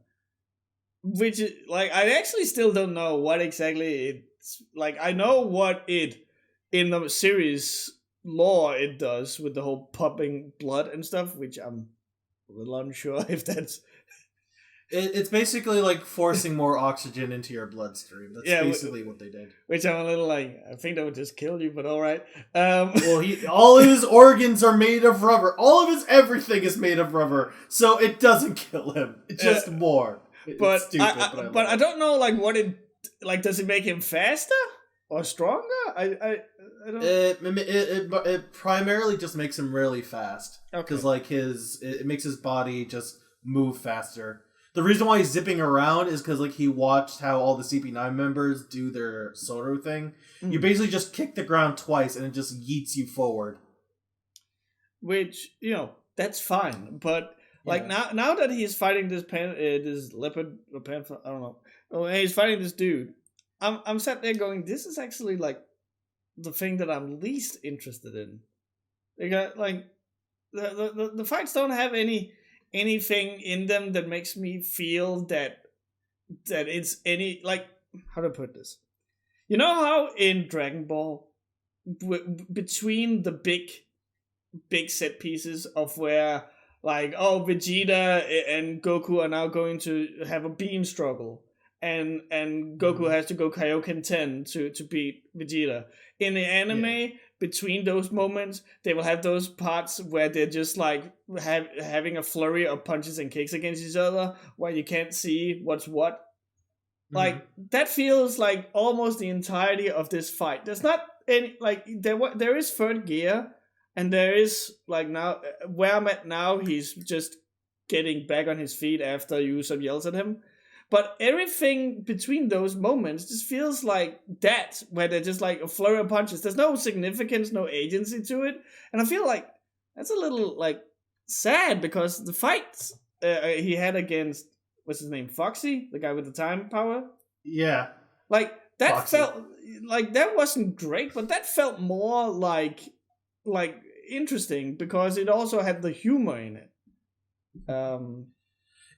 which is like, I actually still don't know what exactly it's like. I know what it in the series lore it does with the whole popping blood and stuff, which I'm a little unsure if that's. It's basically like forcing more oxygen into your bloodstream. That's basically what they did. Which I'm a little like, I think that would just kill you, but alright. Well, all of his organs are made of rubber. All of his everything is made of rubber, so it doesn't kill him. It's just more. But it's stupid, but I don't know, like, what it, like, does it make him faster or stronger? I don't. It primarily just makes him really fast, because like it makes his body just move faster. The reason why he's zipping around is because like he watched how all the CP9 members do their Soto thing. You basically just kick the ground twice and it just yeets you forward. Which, that's fine. But like now that he's fighting this leopard or panther, I don't know. Oh, he's fighting this dude. I'm sat there going, this is actually like the thing that I'm least interested in. Like the fights don't have anything in them that makes me feel that it's any, like, how to put this? You know how in Dragon Ball, between the big set pieces of where, like, Vegeta and Goku are now going to have a beam struggle, and Goku has to go Kaioken 10 to beat Vegeta. In the anime, between those moments, they will have those parts where they're just like having a flurry of punches and kicks against each other, where you can't see what's what. Like, that feels like almost the entirety of this fight. There's not any like there is third gear, and there is like now where I'm at now. He's just getting back on his feet after Usopp yells at him. But everything between those moments just feels like that, where they're just like a flurry of punches. There's no significance, no agency to it, and I feel like that's a little like sad because the fights he had against what's his name, Foxy, the guy with the time power. Yeah, like that Foxy. felt like that wasn't great, but that felt more like interesting because it also had the humor in it.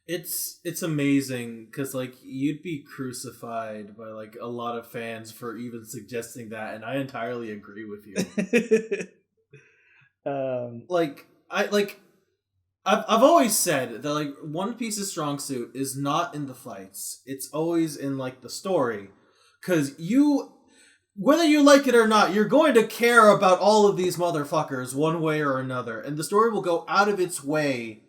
It's amazing because like you'd be crucified by like a lot of fans for even suggesting that, and I entirely agree with you. I've always said that like One Piece's strong suit is not in the fights; it's always in like the story, because whether you like it or not, you're going to care about all of these motherfuckers one way or another, and the story will go out of its way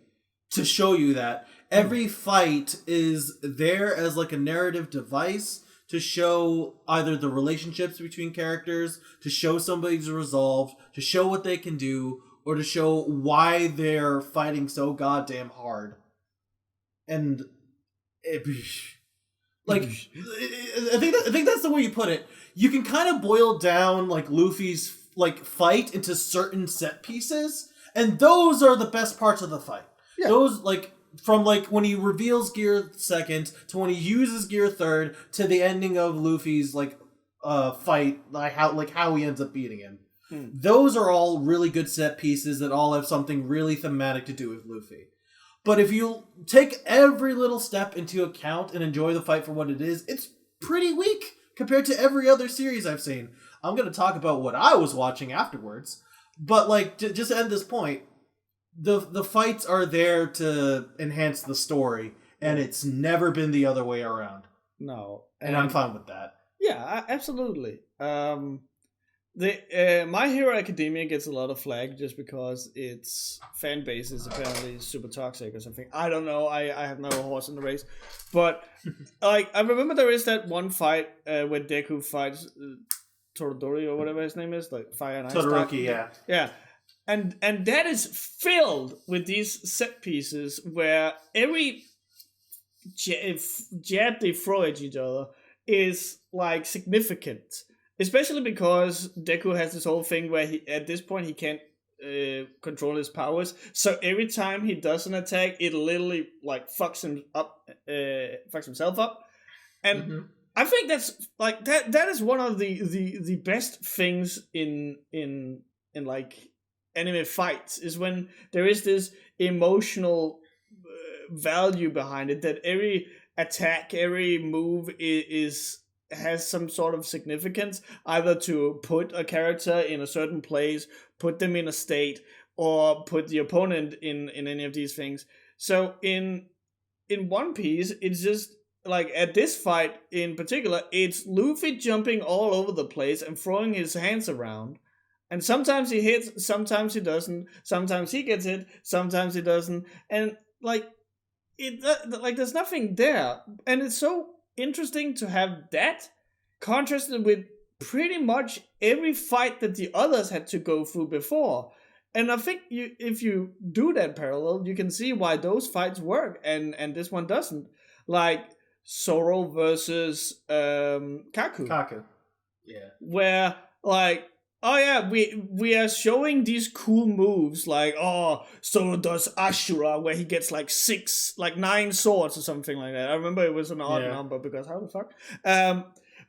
to show you that. Every fight is there as like a narrative device to show either the relationships between characters, to show somebody's resolve, to show what they can do, or to show why they're fighting so goddamn hard. And I think that's the way you put it. You can kind of boil down like Luffy's like fight into certain set pieces, and those are the best parts of the fight. Yeah. Those like from like when he reveals gear second to when he uses gear third to the ending of Luffy's like fight, like how he ends up beating him. Those are all really good set pieces that all have something really thematic to do with Luffy. But if you take every little step into account and enjoy the fight for what it is, it's pretty weak compared to every other series I've seen. I'm going to talk about what I was watching afterwards, but like just to end this point, the fights are there to enhance the story, and it's never been the other way around. No, and I'm fine with that. Yeah, absolutely. My Hero Academia gets a lot of flack just because its fan base is apparently super toxic or something. I don't know. I have no horse in the race, but like I remember there is that one fight where Deku fights Torodori or whatever his name is, like Fire and Ice. Todoroki, yeah. Yeah. And that is filled with these set pieces where every jab they throw at each other is like significant, especially because Deku has this whole thing where at this point he can't control his powers. So every time he does an attack, it literally like fucks himself up, and I think that's like that is one of the best things in like anime fights is when there is this emotional value behind it, that every attack, every move has some sort of significance, either to put a character in a certain place, put them in a state, or put the opponent in any of these things. So in One Piece, it's just like at this fight in particular, it's Luffy jumping all over the place and throwing his hands around. And sometimes he hits, sometimes he doesn't. Sometimes he gets hit, sometimes he doesn't. And like there's nothing there. And it's so interesting to have that contrasted with pretty much every fight that the others had to go through before. And I think if you do that parallel, you can see why those fights work and this one doesn't. Like Zoro versus Kaku. Yeah. Where like, oh yeah, we are showing these cool moves like, oh, Zoro does Ashura where he gets like 9 swords or something like that. I remember it was an odd number because how the fuck?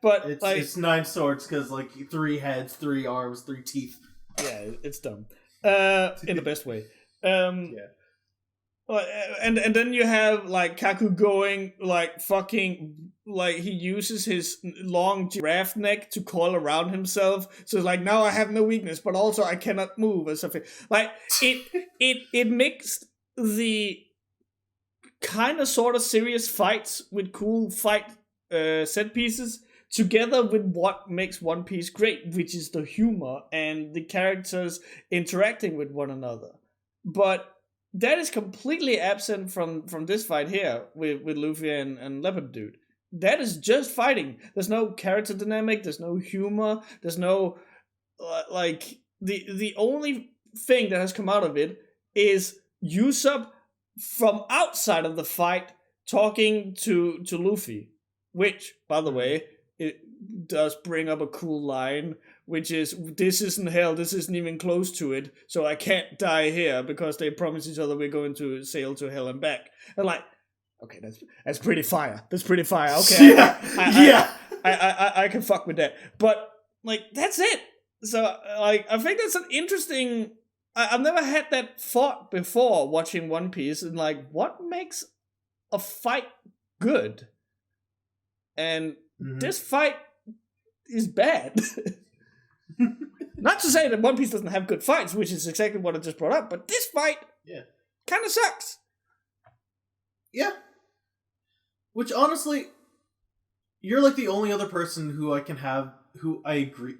But it's 9 swords because like 3 heads, 3 arms, 3 teeth. Yeah, it's dumb. In the best way. Yeah. And then you have like Kaku going like fucking like he uses his long giraffe neck to coil around himself. So it's like now I have no weakness, but also I cannot move or something. Like it mixed the kind of sort of serious fights with cool fight set pieces together with what makes One Piece great, which is the humor and the characters interacting with one another. But that is completely absent from this fight here with Luffy and Leopard Dude. That is just fighting. There's no character dynamic, there's no humor, there's no like the only thing that has come out of it is Usopp from outside of the fight talking to Luffy, which, by the way, it does bring up a cool line, which is, "This isn't hell, this isn't even close to it, so I can't die here," because they promise each other we're going to sail to hell and back. And like, okay, that's pretty fire. That's pretty fire. Okay, I can fuck with that. But like, that's it. So like, I think that's an interesting. I've never had that thought before watching One Piece, and like, what makes a fight good? And this fight is bad. Not to say that One Piece doesn't have good fights, which is exactly what I just brought up, but this fight kind of sucks. Yeah. Which, honestly, you're like the only other person who I can have, who I agree,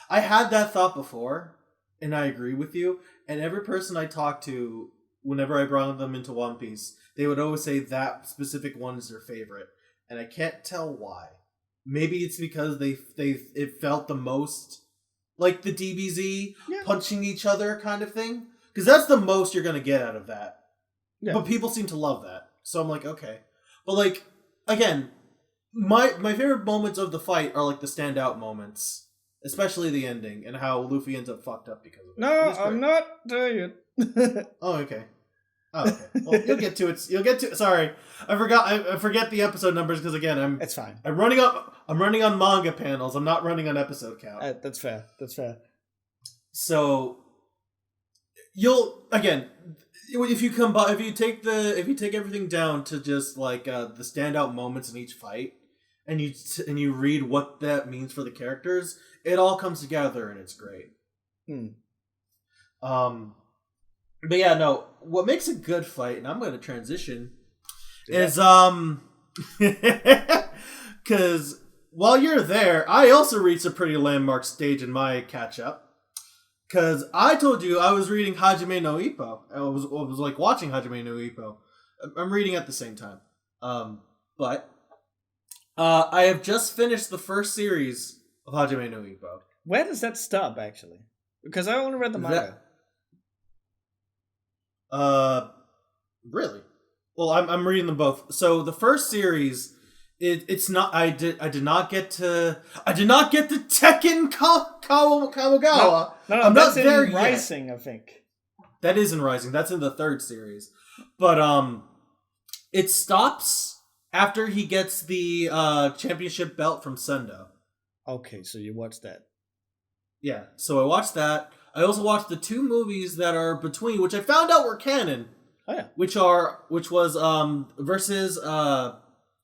I had that thought before, and I agree with you, and every person I talk to, whenever I brought them into One Piece, they would always say that specific one is their favorite, and I can't tell why. Maybe it's because it felt the most like the DBZ punching each other kind of thing, because that's the most you're gonna get out of that. Yeah. But people seem to love that, so I'm like, okay. But like, again, my favorite moments of the fight are like the standout moments, especially the ending and how Luffy ends up fucked up because of it. No, I'm not doing it. Oh, okay. Oh, okay. Well, you'll get to it. You'll get to. Sorry, I forgot. I forget the episode numbers because again, It's fine. I'm running on manga panels. I'm not running on episode count. That's fair. That's fair. So you'll again, if you take everything down to just like the standout moments in each fight, and you read what that means for the characters, it all comes together and it's great. But yeah, no. What makes a good fight, and I'm going to transition, is because while you're there, I also reached a pretty landmark stage in my catch up. Because I told you I was reading Hajime no Ippo. I was like watching Hajime no Ippo. I'm reading at the same time. But I have just finished the first series of Hajime no Ippo. Where does that stop, actually? Because I only read the manga. Really? Well, I'm reading them both. So the first series, it's not. I did not get to Tekken Kamogawa. No, I'm that's not there in Rising, I think. That is in Rising. That's in the third series, but it stops after he gets the championship belt from Sendo. Okay, so you watched that. Yeah, so I watched that. I also watched the two movies that are between, which I found out were canon. Oh yeah. Which was versus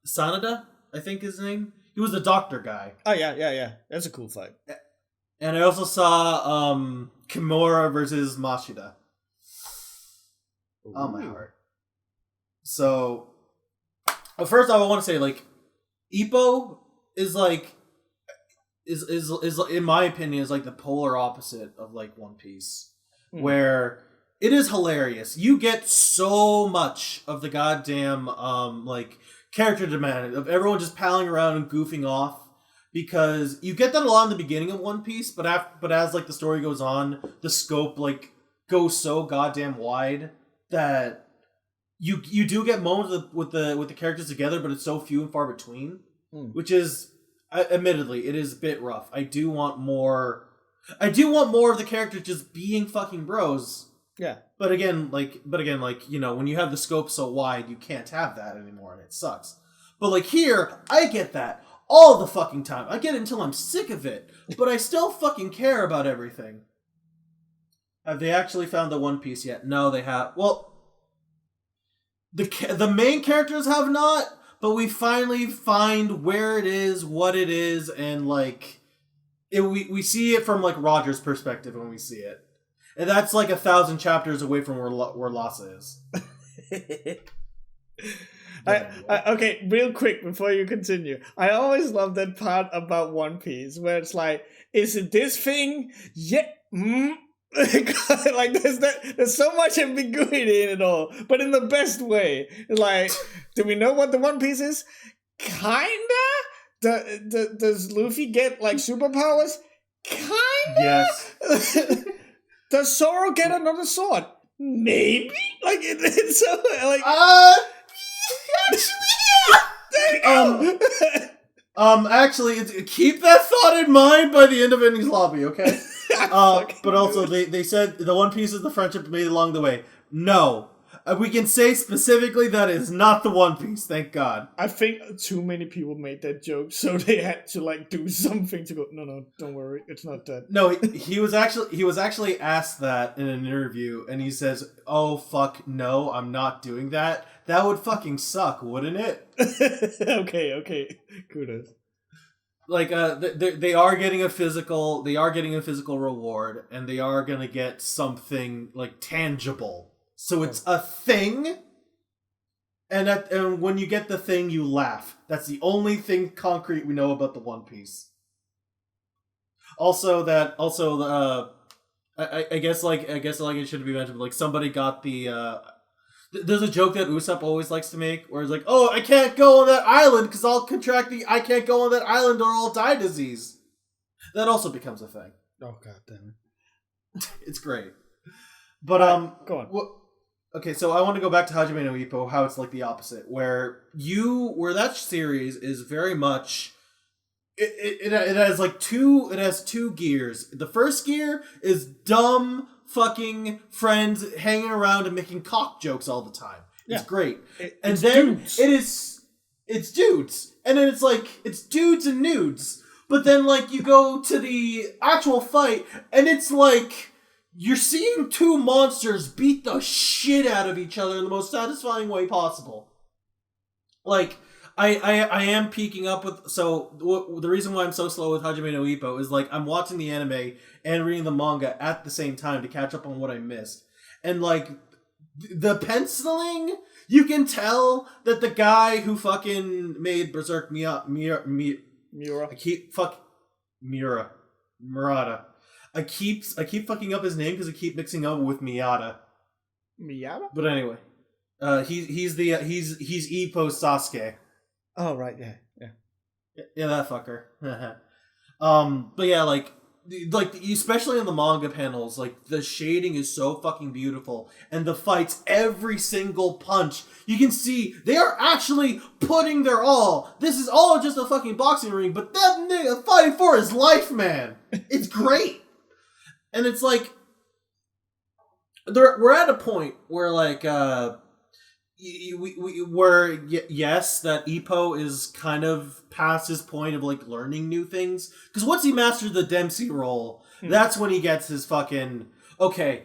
Sanada, I think his name. He was the doctor guy. Oh yeah. That's a cool fight. And I also saw Kimura versus Mashida. Ooh. Oh my heart. So first I want to say, like, Ippo is like is in my opinion is like the polar opposite of like One Piece, where it is hilarious. You get so much of the goddamn like character demand of everyone just palling around and goofing off, because you get that a lot in the beginning of One Piece, but as like the story goes on, the scope like goes so goddamn wide that you do get moments with the characters together, but it's so few and far between, which is. Admittedly, it is a bit rough. I do want more of the characters just being fucking bros. Yeah. But again, like, you know, when you have the scope so wide, you can't have that anymore, and it sucks. But like here, I get that all the fucking time. I get it until I'm sick of it, but I still fucking care about everything. Have they actually found the One Piece yet? No, they have. Well, the main characters have not. But we finally find where it is, what it is, and like we see it from like Roger's perspective when we see it, and that's like 1,000 chapters away from where Lhasa is. Okay, real quick before you continue, I always love that part about One Piece where it's like, is it this thing? Yeah. Like there's so much ambiguity in it all, but in the best way. Like, do we know what the One Piece is? Kinda. Does Luffy get like superpowers? Kinda? Yes. Does Zoro get another sword? Maybe? Like, it's so, like... Actually, keep that thought in mind by the end of Enies Lobby, okay? But also, they said the One Piece is the friendship made along the way. No. We can say specifically that is not the One Piece, thank God. I think too many people made that joke, so they had to, like, do something to go, no, don't worry, it's not that. No, he was actually asked that in an interview, and he says, "Oh, fuck, no, I'm not doing that. That would fucking suck, wouldn't it?" Okay, kudos. Like, they are getting a physical reward, and they are gonna get something, like, tangible. So it's a thing, and when you get the thing, you laugh. That's the only thing concrete we know about the One Piece. Also, I guess it should be mentioned. Like, somebody got the. There's a joke that Usopp always likes to make, where it's like, "Oh, I can't go on that island because I'll contract the I can't go on that island or I'll die disease." That also becomes a thing. Oh, god damn it! It's great, but go on. Okay, so I want to go back to Hajime no Ippo, how it's like the opposite, where that series is very much, it has two gears. The first gear is dumb fucking friends hanging around and making cock jokes all the time. Yeah. It's great. It's dudes. And then it's dudes and nudes. But then, like, you go to the actual fight, and it's like, you're seeing two monsters beat the shit out of each other in the most satisfying way possible. Like, I am peaking up with... So, the reason why I'm so slow with Hajime no Ippo is, like, I'm watching the anime and reading the manga at the same time to catch up on what I missed. And, like, the penciling... You can tell that the guy who fucking made Berserk Murata. I keep fucking up his name because I keep mixing up with Miyata. Miyata? But anyway, he's Ippo Sasuke. Oh right, yeah, that fucker. But yeah, like especially in the manga panels, like the shading is so fucking beautiful, and the fights, every single punch, you can see they are actually putting their all. This is all just a fucking boxing ring, but that nigga fighting for his life, man. It's great. And it's like, we're at a point where, like, yes, that Ippo is kind of past his point of, like, learning new things. Because once he mastered the Dempsey role, that's when he gets his fucking, okay,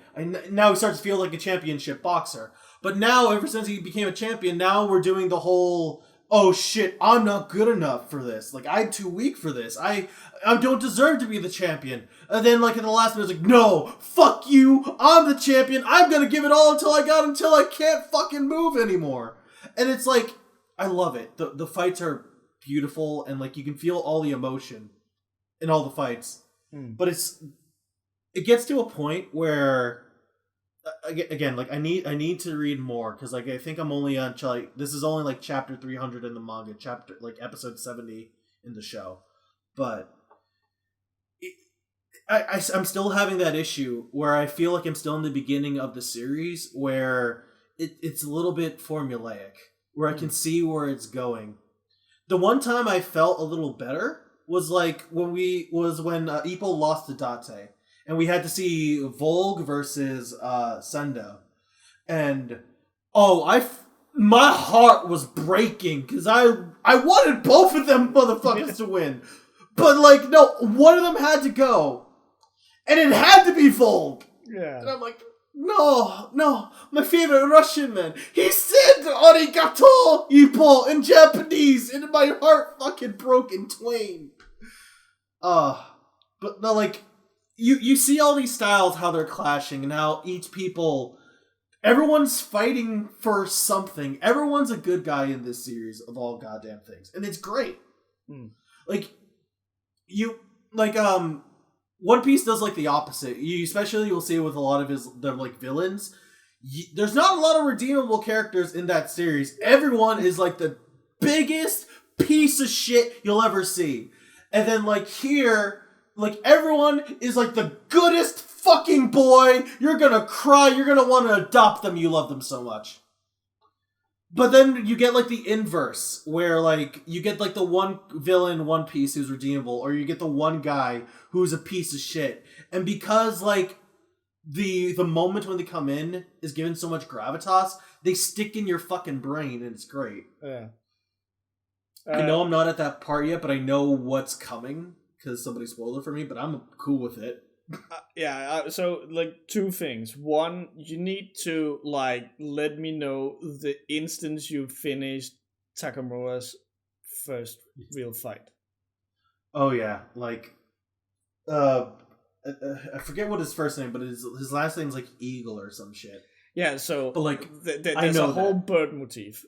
now he starts to feel like a championship boxer. But now, ever since he became a champion, now we're doing the whole, oh shit, I'm not good enough for this. Like, I'm too weak for this. I don't deserve to be the champion. And then, like, in the last minute, it's like, no, fuck you, I'm the champion, I'm gonna give it all until I can't fucking move anymore. And it's like, I love it. The fights are beautiful, and, like, you can feel all the emotion in all the fights. But it gets to a point where, again, like, I need to read more, because, like, I think I'm only on, like, this is only, like, chapter 300 in the manga, episode 70 in the show. But I'm still having that issue where I feel like I'm still in the beginning of the series, where it's a little bit formulaic, where I can see where it's going. The one time I felt a little better was like when Ippo lost to Date, and we had to see Volg versus Sendo, and my heart was breaking because I wanted both of them motherfuckers to win, but, like, no, one of them had to go. And it had to be Volg. Yeah. And I'm like, no, my favorite Russian man. He said arigato, Ippo, in Japanese, and my heart fucking broke in twain. But no, like, you see all these styles, how they're clashing, and how everyone's fighting for something. Everyone's a good guy in this series of all goddamn things. And it's great. Like, One Piece does, like, the opposite. You'll see it with a lot of their villains. There's not a lot of redeemable characters in that series. Everyone is, like, the biggest piece of shit you'll ever see. And then, like, here, like everyone is like the goodest fucking boy. You're gonna cry. You're gonna want to adopt them. You love them so much. But then you get like the inverse, where like you get like the one villain, One Piece who's redeemable, or you get the one guy who's a piece of shit. And because like the moment when they come in is given so much gravitas, they stick in your fucking brain, and it's great. Yeah. I know I'm not at that part yet, but I know what's coming because somebody spoiled it for me. But I'm cool with it. So like two things. One, you need to like let me know the instance you finished Takamura's first real fight. Oh yeah, like I forget what his first name, but his last name's like Eagle or some shit. Yeah, so but like there's a whole bird motif.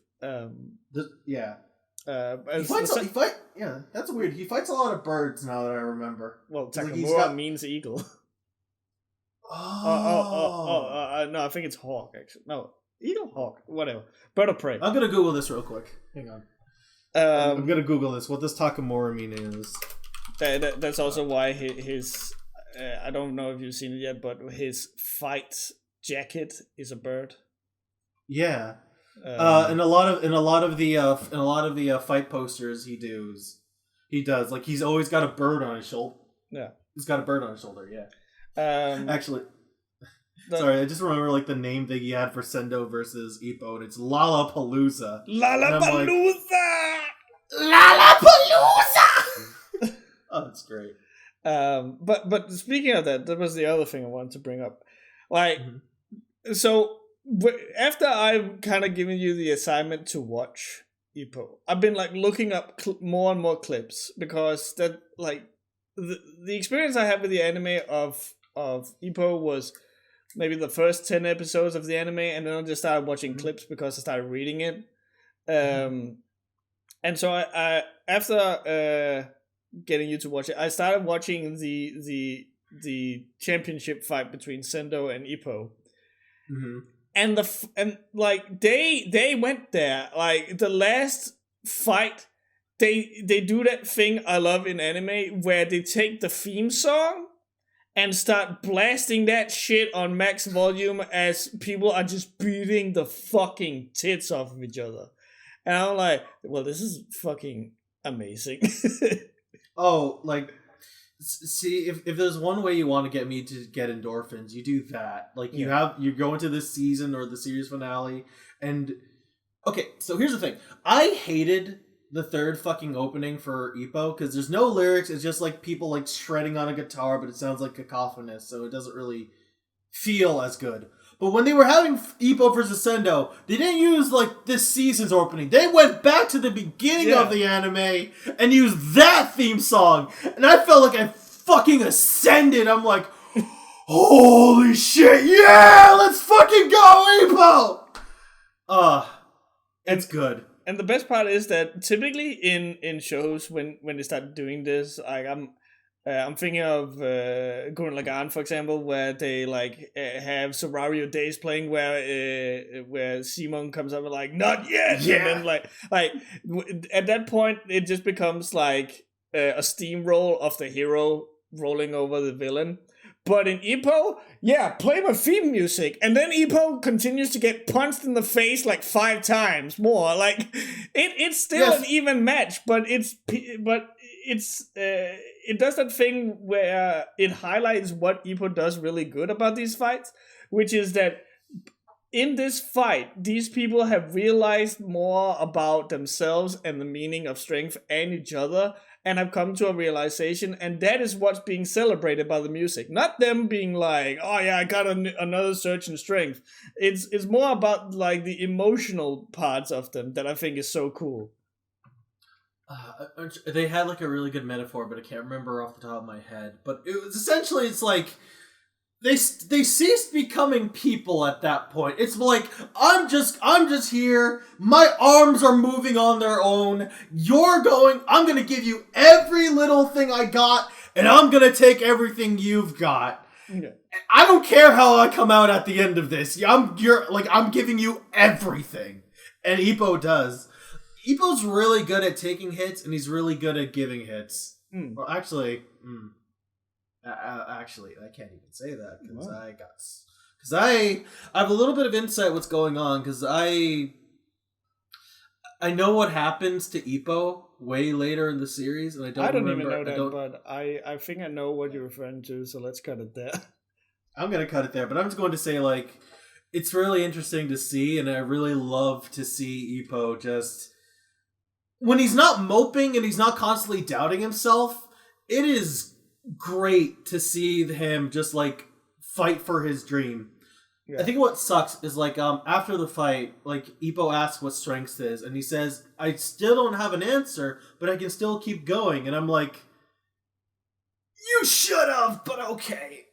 Yeah. Yeah, that's weird. He fights a lot of birds now that I remember. Well, Takamura means eagle. No, I think it's hawk, actually. No, eagle, hawk, whatever. Bird of prey. I'm gonna Google this real quick. Hang on. I'm gonna Google this. What does Takamura mean is... That's also why his I don't know if you've seen it yet, but his fight jacket is a bird. Yeah. In a lot of the fight posters he does like he's always got a bird on his shoulder. Yeah, he's got a bird on his shoulder. Yeah. Actually, sorry, I just remember like the name that he had for Sendo versus Ippo, and it's Lollapalooza. Lollapalooza. Oh, that's great. But speaking of that was the other thing I wanted to bring up. Like, so after I've kind of given you the assignment to watch Ippo, I've been like looking up more and more clips because that like the experience I had with the anime of Ippo was maybe the first 10 episodes of the anime, and then I just started watching clips because I started reading it. And so I after getting you to watch it, I started watching the championship fight between Sendo and Ippo. And they went there. Like the last fight, they do that thing I love in anime where they take the theme song and start blasting that shit on max volume as people are just beating the fucking tits off of each other. And I'm like, well, this is fucking amazing. Oh, like, see, if there's one way you want to get me to get endorphins, you do that. Like, you go into this season or the series finale, and okay, so here's the thing. I hated the third fucking opening for Ippo because there's no lyrics. It's just like people like shredding on a guitar, but it sounds like cacophonous, so it doesn't really feel as good. But when they were having Ippo versus Sendo, they didn't use like this season's opening. They went back to the beginning of the anime and used that theme song. And I felt like I fucking ascended. I'm like, holy shit, yeah, let's fucking go, Ippo! It's good. And the best part is that typically in shows when they start doing this, like I'm thinking of Gurren Lagann, for example, where they like have Solario Days playing, where Simon comes up and like, not yet, and then like at that point it just becomes like a steamroll of the hero rolling over the villain. But in Ippo, play my theme music, and then Ippo continues to get punched in the face like 5 times more. Like it's still an even match, but it does that thing where it highlights what Ippo does really good about these fights, which is that in this fight, these people have realized more about themselves and the meaning of strength and each other, and have come to a realization, and that is what's being celebrated by the music. Not them being like, oh yeah, I got another surge in strength. It's more about like the emotional parts of them that I think is so cool. They had like a really good metaphor, but I can't remember off the top of my head. But it was essentially, it's like they ceased becoming people at that point. It's like I'm just here. My arms are moving on their own. I'm gonna give you every little thing I got, and I'm gonna take everything you've got. Okay. I don't care how I come out at the end of this. I'm giving you everything, and Ippo does. Ippo's really good at taking hits, and he's really good at giving hits. Well, actually, Actually, I can't even say that because Wow. I have a little bit of insight what's going on because I know what happens to Ippo way later in the series, and I I don't don't even remember. know that, but I think I know what you're referring to, so let's cut it there. I'm gonna cut it there, but I'm just going to say like it's really interesting to see, and I really love to see Ippo just when he's not moping and he's not constantly doubting himself. It is great to see him just like fight for his dream. Yeah. I think what sucks is like after the fight, like Ippo asks what strength is, and he says, "I still don't have an answer, but I can still keep going." And I'm like, "You should have, but okay."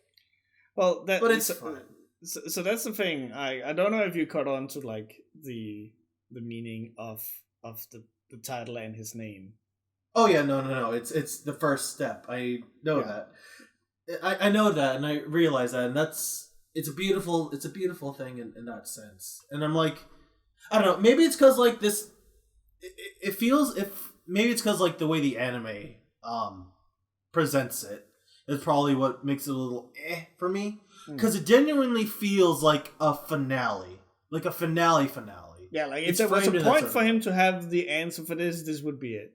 Well, But it's fine. So that's the thing. I don't know if you caught on to like the meaning of the title and his name. Oh yeah, no. It's the first step. I know that. I know that, and I realize that, and it's a beautiful thing in that sense. And I'm like, I don't know. Maybe it's because like this, it feels if maybe it's because like the way the anime presents it is probably what makes it a little for me because it genuinely feels like a finale, like a finale. Yeah, like if there was a point for him to have the answer for this would be it.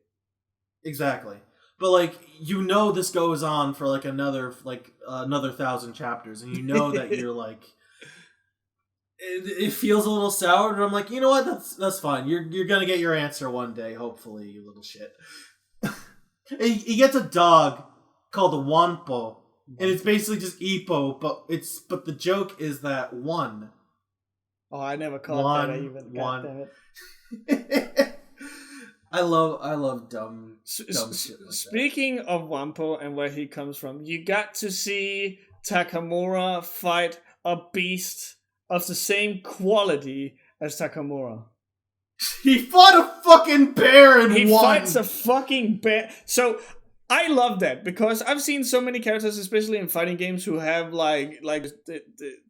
Exactly. But like this goes on for like another 1,000 chapters, and you know that you're like it feels a little sour, but I'm like, you know what, that's fine. You're gonna get your answer one day, hopefully, you little shit. He gets a dog called a Wanpo, and it's basically just Ippo, but the joke is that one. Oh, I never caught that even. God damn it. I love dumb shit like Speaking that. of Wampo and where he comes from, you got to see Takamura fight a beast of the same quality as Takamura. He fought a fucking bear and won! He fights a fucking bear. So, I love that because I've seen so many characters, especially in fighting games, who have like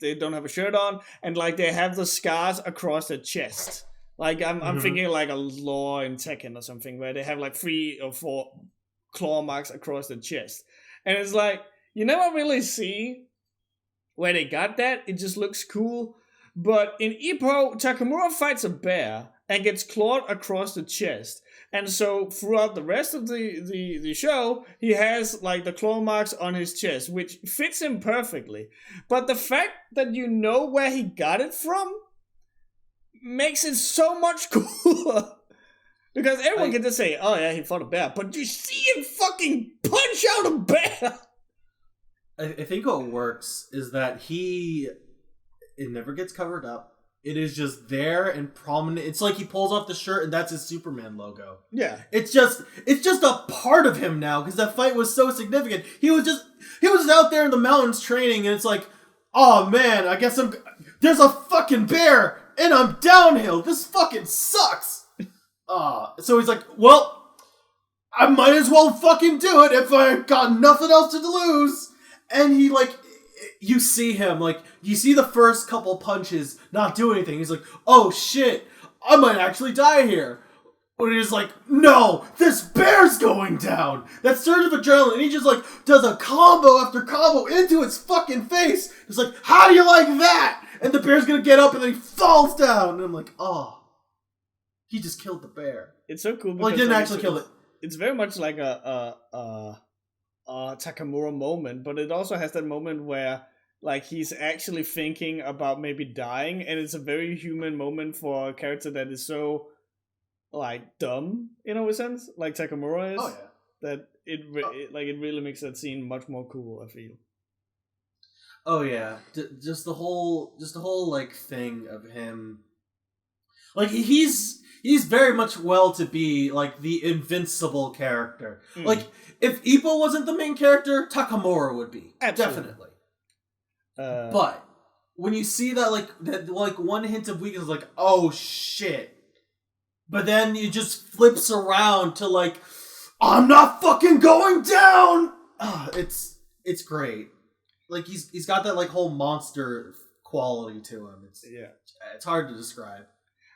they don't have a shirt on and like they have the scars across their chest. Like I'm thinking like a law in Tekken or something where they have like 3 or 4 claw marks across the chest, and it's like you never really see where they got that. It just looks cool. But in Ippo, Takamura fights a bear and gets clawed across the chest. And so throughout the rest of the show, he has like the claw marks on his chest, which fits him perfectly. But the fact that you know where he got it from makes it so much cooler. Because everyone can just say, oh yeah, he fought a bear. But you see him fucking punch out a bear! I think what works is that it never gets covered up. It is just there and prominent. It's like he pulls off the shirt and that's his Superman logo. Yeah. It's just a part of him now because that fight was so significant. He was out there in the mountains training and it's like, oh man, I guess there's a fucking bear and I'm downhill. This fucking sucks. So he's like, well, I might as well fucking do it if I got nothing else to lose. And he like, you see him, like, you see the first couple punches not do anything. He's like, oh shit, I might actually die here. But he's like, no, this bear's going down. That surge of adrenaline, and he just like does a combo after combo into its fucking face. It's like, how do you like that? And the bear's gonna get up and then he falls down. And I'm like, oh, he just killed the bear. It's so cool. Well, he didn't actually kill it. It's very much like a Takamura moment, but it also has that moment where like he's actually thinking about maybe dying, and it's a very human moment for a character that is so like dumb in a sense, like Takamura is. Oh yeah. That it really makes that scene much more cool, I feel. Oh yeah, just the whole like thing of him, like he's very much well to be like the invincible character. Like if Ippo wasn't the main character, Takamura would be. Absolutely. Definitely. But when you see that like one hint of weakness, like oh shit, but then it just flips around to like I'm not fucking going down. It's great. Like he's got that like whole monster quality to him. It's hard to describe.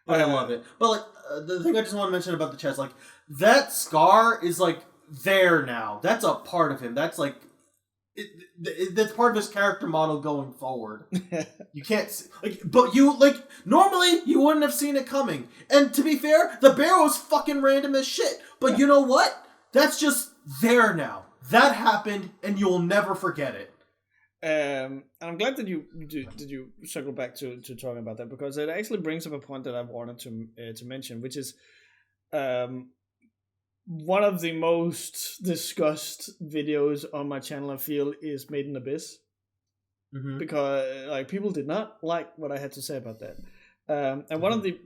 But I love it. But like the thing I just want to mention about the chest, like that scar is like there now. That's a part of him. That's like That's part of his character model going forward. You can't but you normally you wouldn't have seen it coming. And to be fair, the bear was fucking random as shit. But you know what? That's just there now. That happened, and you'll never forget it. And I'm glad that you circle back to talking about that, because it actually brings up a point that I've wanted to mention, which is one of the most discussed videos on my channel, I feel, is Made in Abyss. Mm-hmm. Because people did not like what I had to say about that. And one of the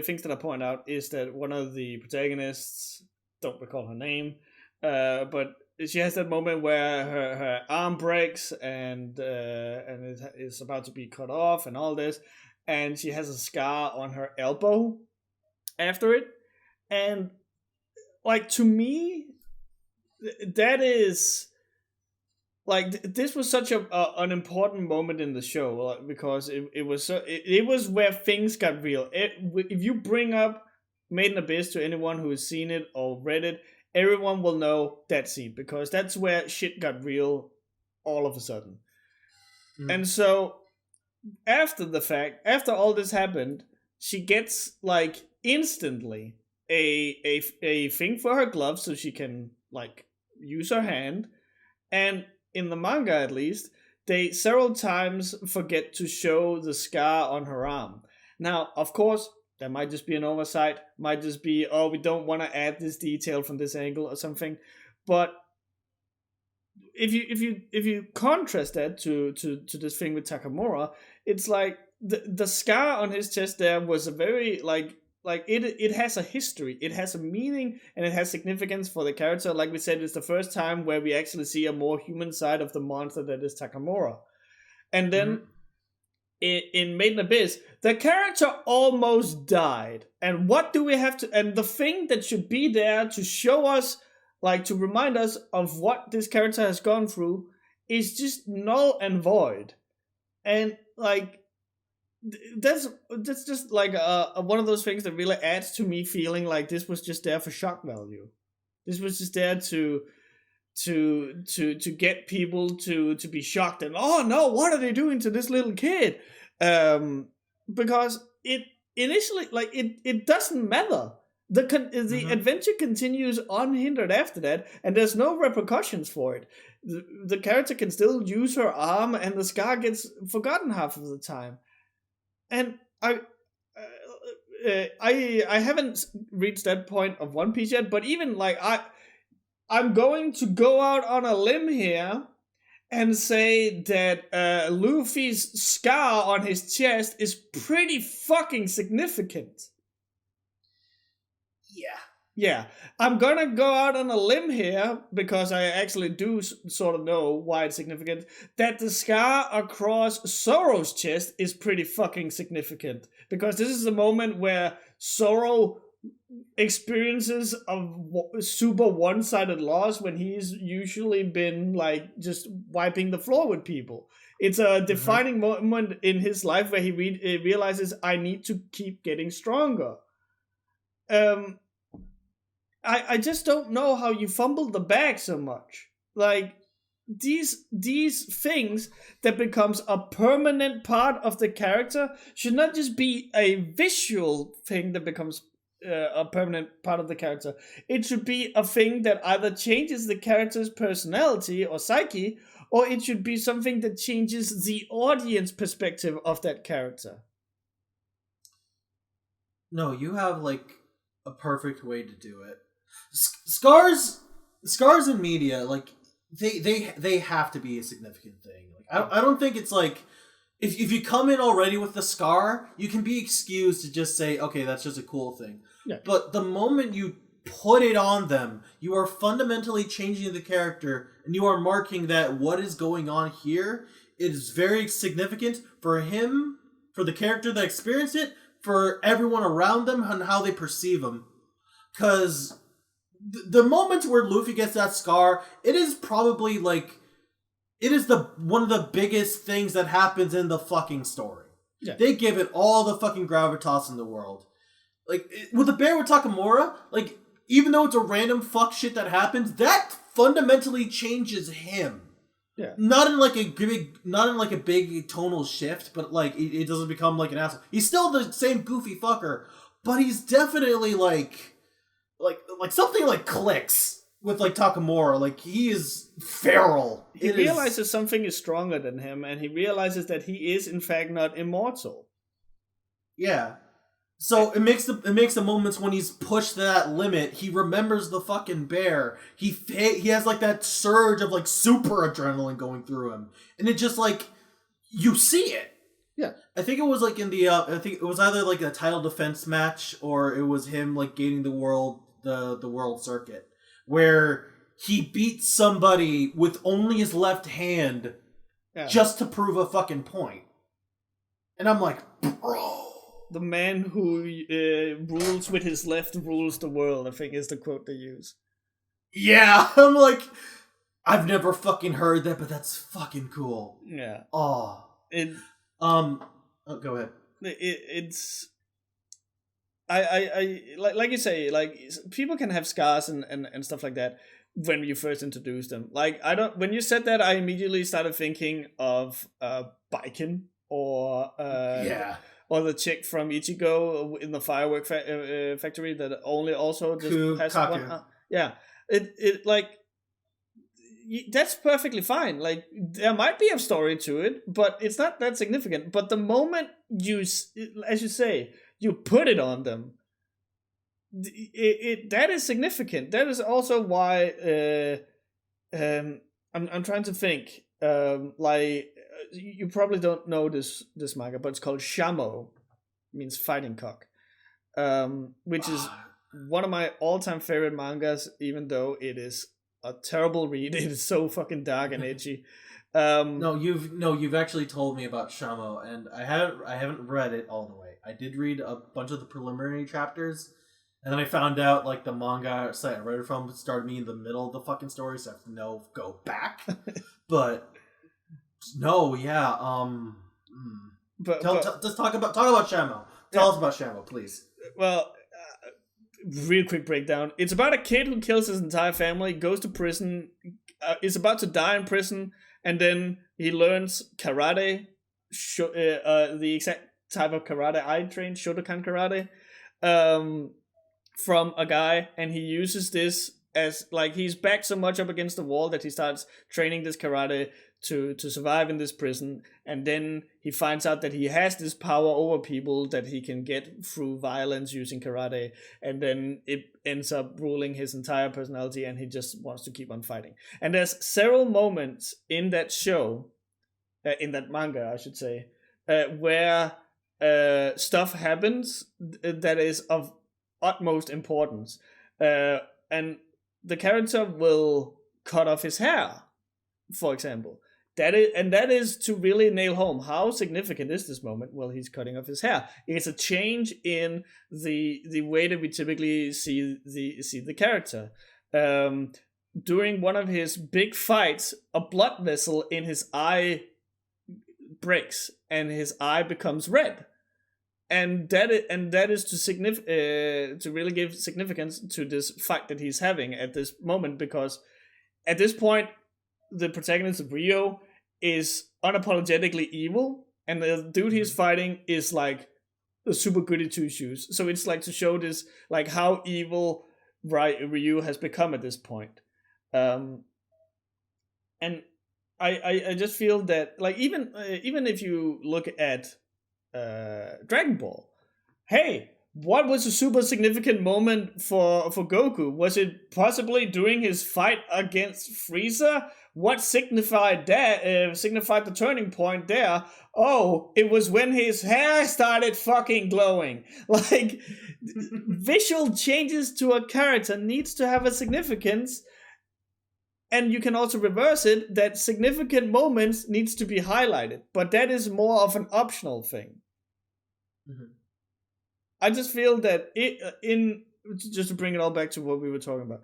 things that I point out is that one of the protagonists, don't recall her name, but she has that moment where her arm breaks and it is about to be cut off and all this, and she has a scar on her elbow after it. And to me, that is this was such an important moment in the show, because it was where things got real. If you bring up Made in Abyss to anyone who has seen it or read it, everyone will know that scene, because that's where shit got real all of a sudden. And so after the fact, after all this happened, she gets instantly a thing for her glove so she can use her hand. And in the manga, at least, they several times forget to show the scar on her arm. Now, of course, that might just be an oversight, might just be, oh, we don't want to add this detail from this angle or something. But if you contrast that to this thing with Takamura, it's the scar on his chest there was a very it has a history, it has a meaning, and it has significance for the character. Like we said, it's the first time where we actually see a more human side of the monster that is Takamura. And then in Made in Abyss, the character almost died. And what do we have to... And the thing that should be there to show us, to remind us of what this character has gone through, is just null and void. And, that's just one of those things that really adds to me feeling like this was just there for shock value. This was just there to get people to be shocked and, oh no, what are they doing to this little kid? Because it initially it doesn't matter. The adventure continues unhindered after that, and there's no repercussions for it. The character can still use her arm, and the scar gets forgotten half of the time. And I haven't reached that point of One Piece yet, but even I'm going to go out on a limb here and say that Luffy's scar on his chest is pretty fucking significant. Yeah, I'm gonna go out on a limb here, because I actually do sort of know why it's significant, that the scar across Zoro's chest is pretty fucking significant. Because this is the moment where Zoro experiences a super one-sided loss, when he's usually been just wiping the floor with people. It's a defining moment in his life where he realizes, I need to keep getting stronger. I just don't know how you fumbled the bag so much. These things that becomes a permanent part of the character should not just be a visual thing that becomes a permanent part of the character. It should be a thing that either changes the character's personality or psyche, or it should be something that changes the audience perspective of that character. No, you have a perfect way to do it. Scars in media, they have to be a significant thing. I don't think it's if you come in already with the scar, you can be excused to just say, okay, that's just a cool thing. Yeah. But the moment you put it on them, you are fundamentally changing the character, and you are marking that what is going on here is very significant for him, for the character that experienced it, for everyone around them, and how they perceive him. Because the moments where Luffy gets that scar, it is probably it is one of the biggest things that happens in the fucking story. Yeah. They give it all the fucking gravitas in the world. With the bear with Takamura, even though it's a random fuck shit that happens, that fundamentally changes him. Yeah. Not in like a big tonal shift, but like it doesn't become like an asshole. He's still the same goofy fucker, but he's definitely like something like clicks with like Takamura. Like he is feral. He realizes something is stronger than him, and he realizes that he is in fact not immortal. Yeah. So it makes the moments when he's pushed to that limit, he remembers the fucking bear. He has like that surge of like super adrenaline going through him, and it just like you see it. Yeah, I think it was like in the I think it was either like a title defense match or it was him like gaining the world circuit where he beats somebody with only his left hand just to prove a fucking point, and I'm like, bro. The man who rules with his left rules the world, I think is the quote they use. Yeah, I'm like, I've never fucking heard that, but that's fucking cool. Yeah. Oh. Go ahead. It's... I like you say, like, people can have scars and stuff like that when you first introduce them. Like, when you said that, I immediately started thinking of Baiken or... yeah. Or the chick from Ichigo in the firework factory that only also just has one. Yeah, it like that's perfectly fine. Like there might be a story to it, but it's not that significant. But the moment you, as you say, you put it on them, that is significant. That is also why I'm trying to think. Like you probably don't know this manga, but it's called Shamo. It means fighting cock, which is one of my all-time favorite mangas. Even though it is a terrible read, it is so fucking dark and edgy. You've actually told me about Shamo, and I haven't read it all the way. I did read a bunch of the preliminary chapters. And then I found out, like, the manga site I read it from started me in the middle of the fucking story, so I have to go back. But, no, yeah, just talk about Shamo. Tell us about Shamo, please. Well, real quick breakdown. It's about a kid who kills his entire family, goes to prison, is about to die in prison, and then he learns karate, the exact type of karate I trained, Shotokan karate, from a guy, and he uses this as like he's backed so much up against the wall that he starts training this karate to survive in this prison, and then he finds out that he has this power over people that he can get through violence using karate, and then it ends up ruling his entire personality, and he just wants to keep on fighting. And there's several moments in that show, in that manga I should say, where stuff happens that is of utmost importance, and the character will cut off his hair, for example. That is to really nail home how significant is this moment. Well, he's cutting off his hair. It's a change in the way that we typically see the character. During one of his big fights, a blood vessel in his eye breaks, and his eye becomes red. And that is to really give significance to this fight that he's having at this moment, because at this point the protagonist of Rio is unapologetically evil, and the dude he's fighting is like a super goody two shoes. So it's like to show this like how evil Ryu has become at this point. And I just feel that like even if you look at Dragon Ball, hey, what was a super significant moment for Goku? Was it possibly during his fight against Frieza? What signified that? Signified the turning point there? Oh, it was when his hair started fucking glowing. Like, visual changes to a character needs to have a significance, and you can also reverse it. That significant moments needs to be highlighted, but that is more of an optional thing. Mm-hmm. I just feel that just to bring it all back to what we were talking about,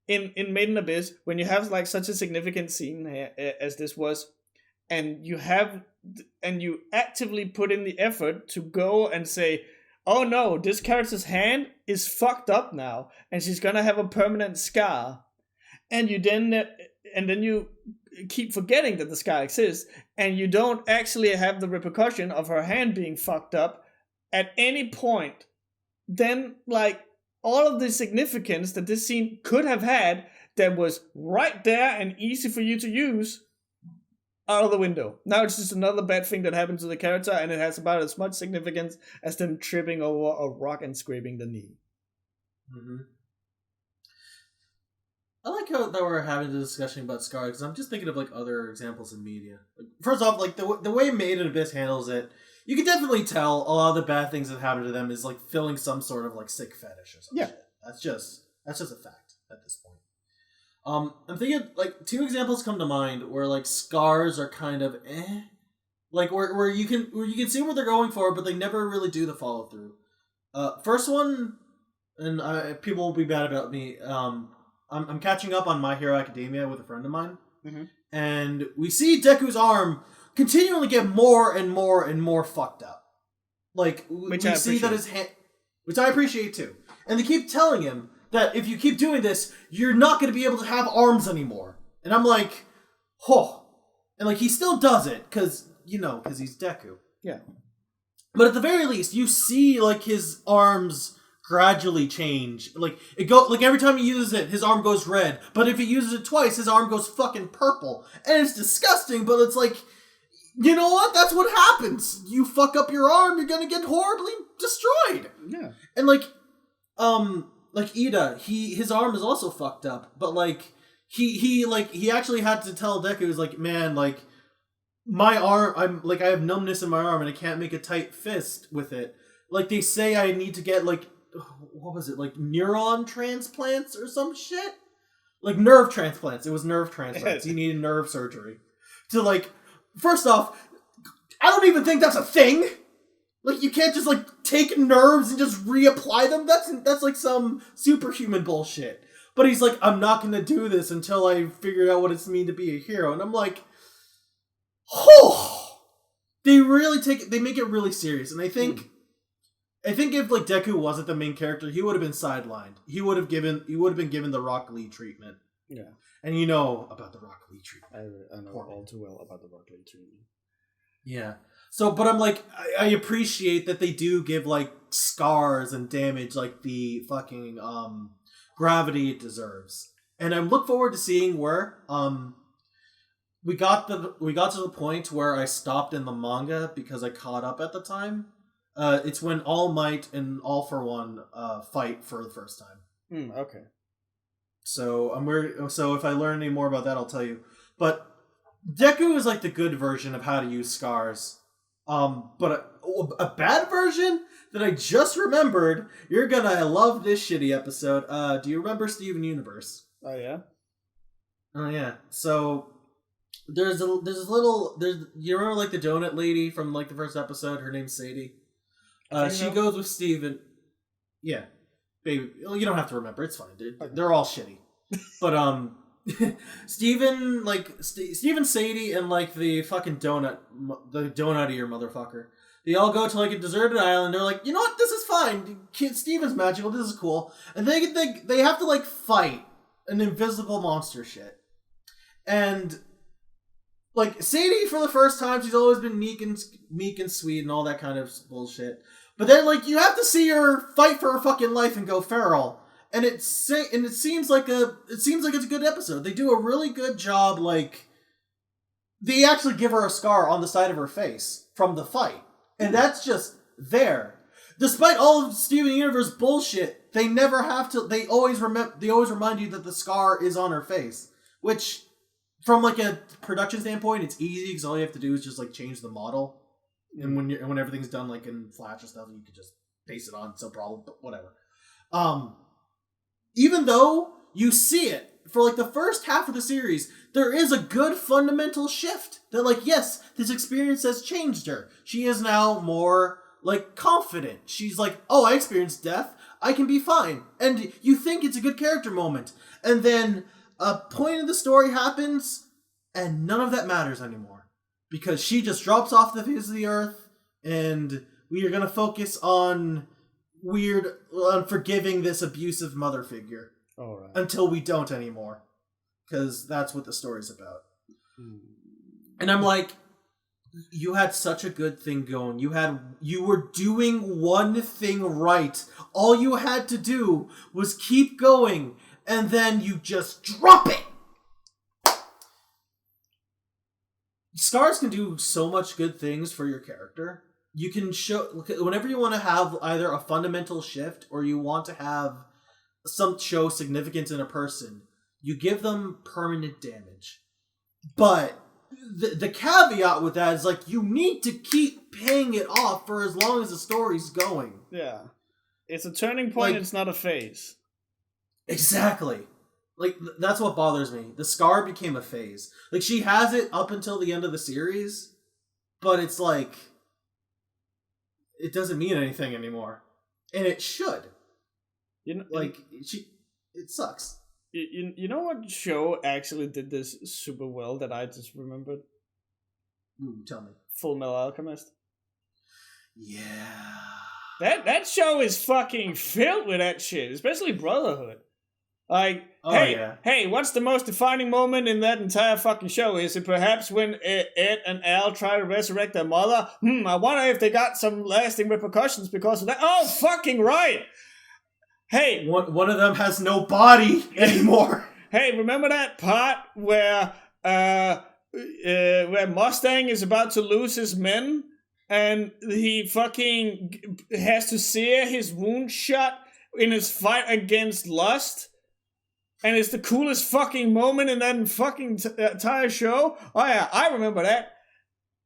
in Made in Abyss, when you have like such a significant scene as this was, and you actively put in the effort to go and say, oh no, this character's hand is fucked up now, and she's gonna have a permanent scar, and then you keep forgetting that the scar exists, and you don't actually have the repercussion of her hand being fucked up at any point, then like all of the significance that this scene could have had that was right there and easy for you to use, out of the window. Now it's just another bad thing that happened to the character, and it has about as much significance as them tripping over a rock and scraping the knee. Mm-hmm. I like how that we're having the discussion about Scar, because I'm just thinking of like other examples in media. Like, first off, like the way Made in Abyss handles it, you can definitely tell a lot of the bad things that happen to them is like filling some sort of like sick fetish or something. Yeah, that's just a fact at this point. I'm thinking like 2 examples come to mind where like scars are kind of like where you can see what they're going for, but they never really do the follow through. First one, and people will be bad about me. I'm catching up on My Hero Academia with a friend of mine, and we see Deku's arm continually get more and more and more fucked up. Like we see that his hand, which I appreciate too, and they keep telling him that if you keep doing this, you're not going to be able to have arms anymore. And I'm like, oh, and like he still does it because he's Deku. Yeah, but at the very least, you see like his arms gradually change. Like like every time he uses it, his arm goes red. But if he uses it twice, his arm goes fucking purple. And it's disgusting, but it's like, you know what? That's what happens. You fuck up your arm, you're gonna get horribly destroyed. Yeah. And like Ida, his arm is also fucked up, but like he actually had to tell Deku, he was like, man, like my arm, I have numbness in my arm and I can't make a tight fist with it. Like they say I need to get like, what was it, like neuron transplants or some shit? Like nerve transplants. It was nerve transplants. He needed nerve surgery. To like, first off, I don't even think that's a thing. Like you can't just like take nerves and just reapply them. That's like some superhuman bullshit. But he's like, I'm not gonna do this until I figured out what it's mean to be a hero. And I'm like, oh, they make it really serious. And I think if like Deku wasn't the main character, he would have been sidelined. He would have been given the Rock Lee treatment. Yeah. And you know about the Rock Lee treatment. I know all too well about the Rock Lee treatment. Yeah. So, but I'm like, I appreciate that they do give like scars and damage like the fucking gravity it deserves. And I look forward to seeing where we got to the point where I stopped in the manga because I caught up at the time. It's when All Might and All For One fight for the first time. Okay. So if I learn any more about that, I'll tell you. But Deku is like the good version of how to use scars. But a bad version that I just remembered. You're gonna love this shitty episode. Do you remember Steven Universe? Oh yeah. Oh yeah. So you remember like the donut lady from like the first episode? Her name's Sadie. She goes with Steven. Yeah, baby. You don't have to remember. It's fine, dude. Okay. They're all shitty. But Steven, Sadie, and like the fucking donut eater motherfucker. They all go to like a deserted island. They're like, you know what? This is fine. Steven's magical. This is cool. And they have to like fight an invisible monster shit. And like Sadie, for the first time, she's always been meek and sweet and all that kind of bullshit. But then like you have to see her fight for her fucking life and go feral. And it seems like it's a good episode. They do a really good job. Like they actually give her a scar on the side of her face from the fight, and that's just there. Despite all of Steven Universe bullshit, they never have to. They always remind you that the scar is on her face, which, from like a production standpoint, it's easy because all you have to do is just like change the model, and when everything's done like in Flash or stuff, you can just paste it on. It's no problem. But whatever. Even though you see it for like the first half of the series, there is a good fundamental shift that like, yes, this experience has changed her. She is now more like confident. She's like, oh, I experienced death. I can be fine. And you think it's a good character moment. And then a point in the story happens and none of that matters anymore. Because she just drops off the face of the earth and we are going to focus on forgiving this abusive mother figure. All right. Until we don't anymore. Because that's what the story's about. And I'm like, you had such a good thing going. You were doing one thing right. All you had to do was keep going, and then you just drop it. Scars can do so much good things for your character. You can show, whenever you want to have either a fundamental shift or you want to have some show significance in a person, you give them permanent damage. But the caveat with that is, like, you need to keep paying it off for as long as the story's going. Yeah. It's a turning point, Like, it's not a phase. Exactly. Like, that's what bothers me. The scar became a phase. Like, she has it up until the end of the series, but it's like, it doesn't mean anything anymore. And it should. You know, Like, it sucks. You know what show actually did this super well that I just remembered? Ooh, tell me. Full Metal Alchemist. Yeah. That show is fucking filled with that shit, especially Brotherhood. Like, hey, what's the most defining moment in that entire fucking show? Is it perhaps when Ed and Al try to resurrect their mother? I wonder if they got some lasting repercussions because of that. Oh, fucking right! Hey, one of them has no body anymore. Hey, remember that part where Mustang is about to lose his men and he fucking has to sear his wound shut in his fight against Lust? And it's the coolest fucking moment in that fucking entire show. Oh yeah, I remember that.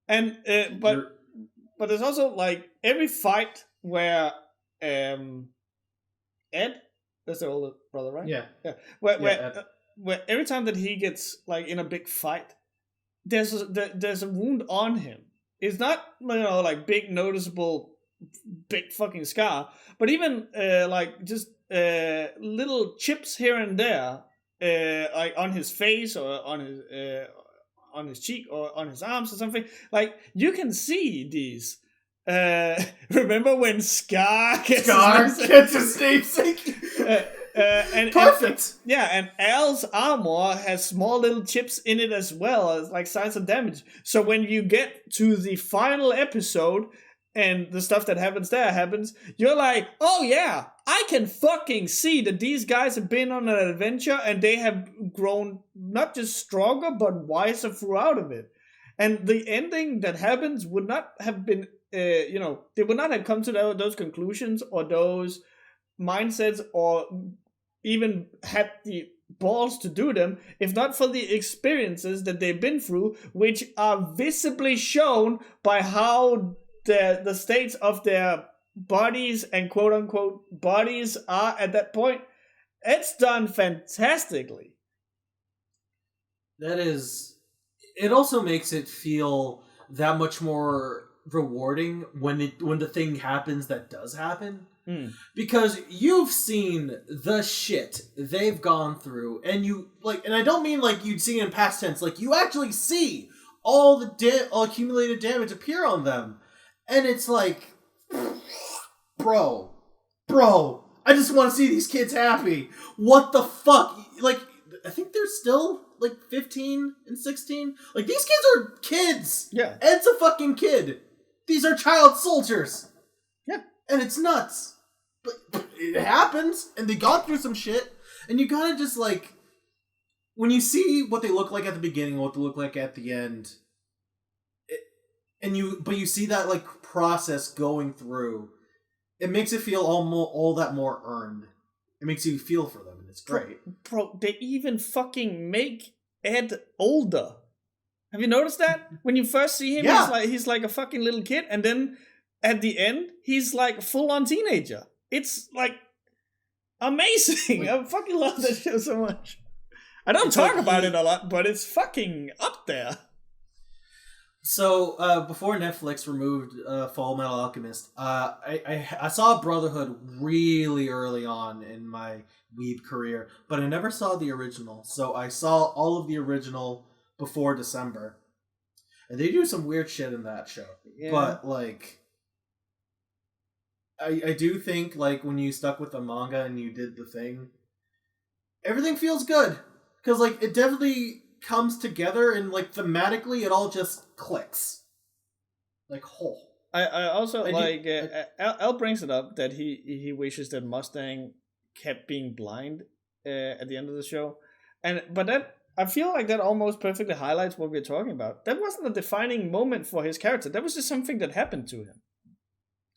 And but there's also, like, every fight where Ed, that's the older brother, right? Yeah. Where every time that he gets, like, in a big fight, there's a wound on him. It's not, like, big noticeable, big fucking scar, but even like just little chips here and there, like on his face or on his cheek or on his arms or something. Like, you can see these. Remember when Scar gets his namesake? Perfect. And Al's armor has small little chips in it as well as, like, signs of damage. So when you get to the final episode and the stuff that happens there happens, you're like, oh yeah, I can fucking see that these guys have been on an adventure and they have grown not just stronger but wiser throughout of it. And the ending that happens would not have been, they would not have come to those conclusions or those mindsets or even had the balls to do them if not for the experiences that they've been through, which are visibly shown by how the states of their bodies and quote-unquote bodies are at that point. It's done fantastically. That is... It also makes it feel that much more rewarding when the thing happens that does happen. Because you've seen the shit they've gone through, and you, like, and I don't mean like you'd seen in past tense, like, you actually see all the accumulated damage appear on them. And it's like, bro, I just want to see these kids happy. What the fuck? Like, I think they're still, like, 15 and 16. Like, these kids are kids. Yeah. Ed's a fucking kid. These are child soldiers. Yeah. And it's nuts. But it happens, and they got through some shit, and you gotta just, like, when you see what they look like at the beginning and what they look like at the end, but you see that, like, process going through, it makes it feel all that more earned. It makes you feel for them, and it's great. Bro, they even fucking make Ed older. Have you noticed that? When you first see him, he's like a fucking little kid, and then at the end, he's like a full-on teenager. It's, like, amazing. I fucking love that show so much. I don't talk about it a lot, but it's fucking up there. So, before Netflix removed Full Metal Alchemist, I saw Brotherhood really early on in my weeb career, but I never saw the original. So I saw all of the original before December. And they do some weird shit in that show. Yeah. But, like, I do think, like, when you stuck with the manga and you did the thing, everything feels good. Because, like, it definitely comes together and like thematically it all just clicks. Like whole. I also Al brings it up that he wishes that Mustang kept being blind at the end of the show, but that I feel like that almost perfectly highlights what we're talking about. That wasn't a defining moment for his character. That was just something that happened to him.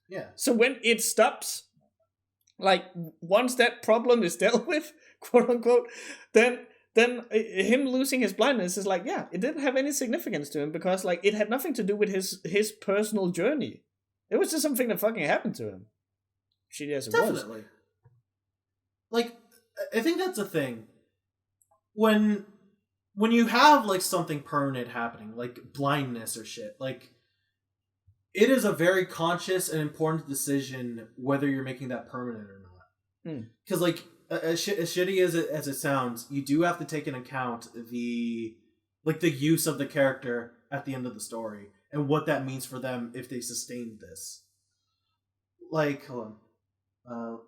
Yeah. So when it stops, like once that problem is dealt with, quote unquote, then him losing his blindness is like, yeah, it didn't have any significance to him because like it had nothing to do with his personal journey. It was just something that fucking happened to him. Shitty as it was. Definitely. Like, I think that's the thing. When you have like something permanent happening, like blindness or shit, like it is a very conscious and important decision whether you're making that permanent or not. Because like as shitty as it sounds, you do have to take into account the use of the character at the end of the story and what that means for them if they sustained this. Like, hold on,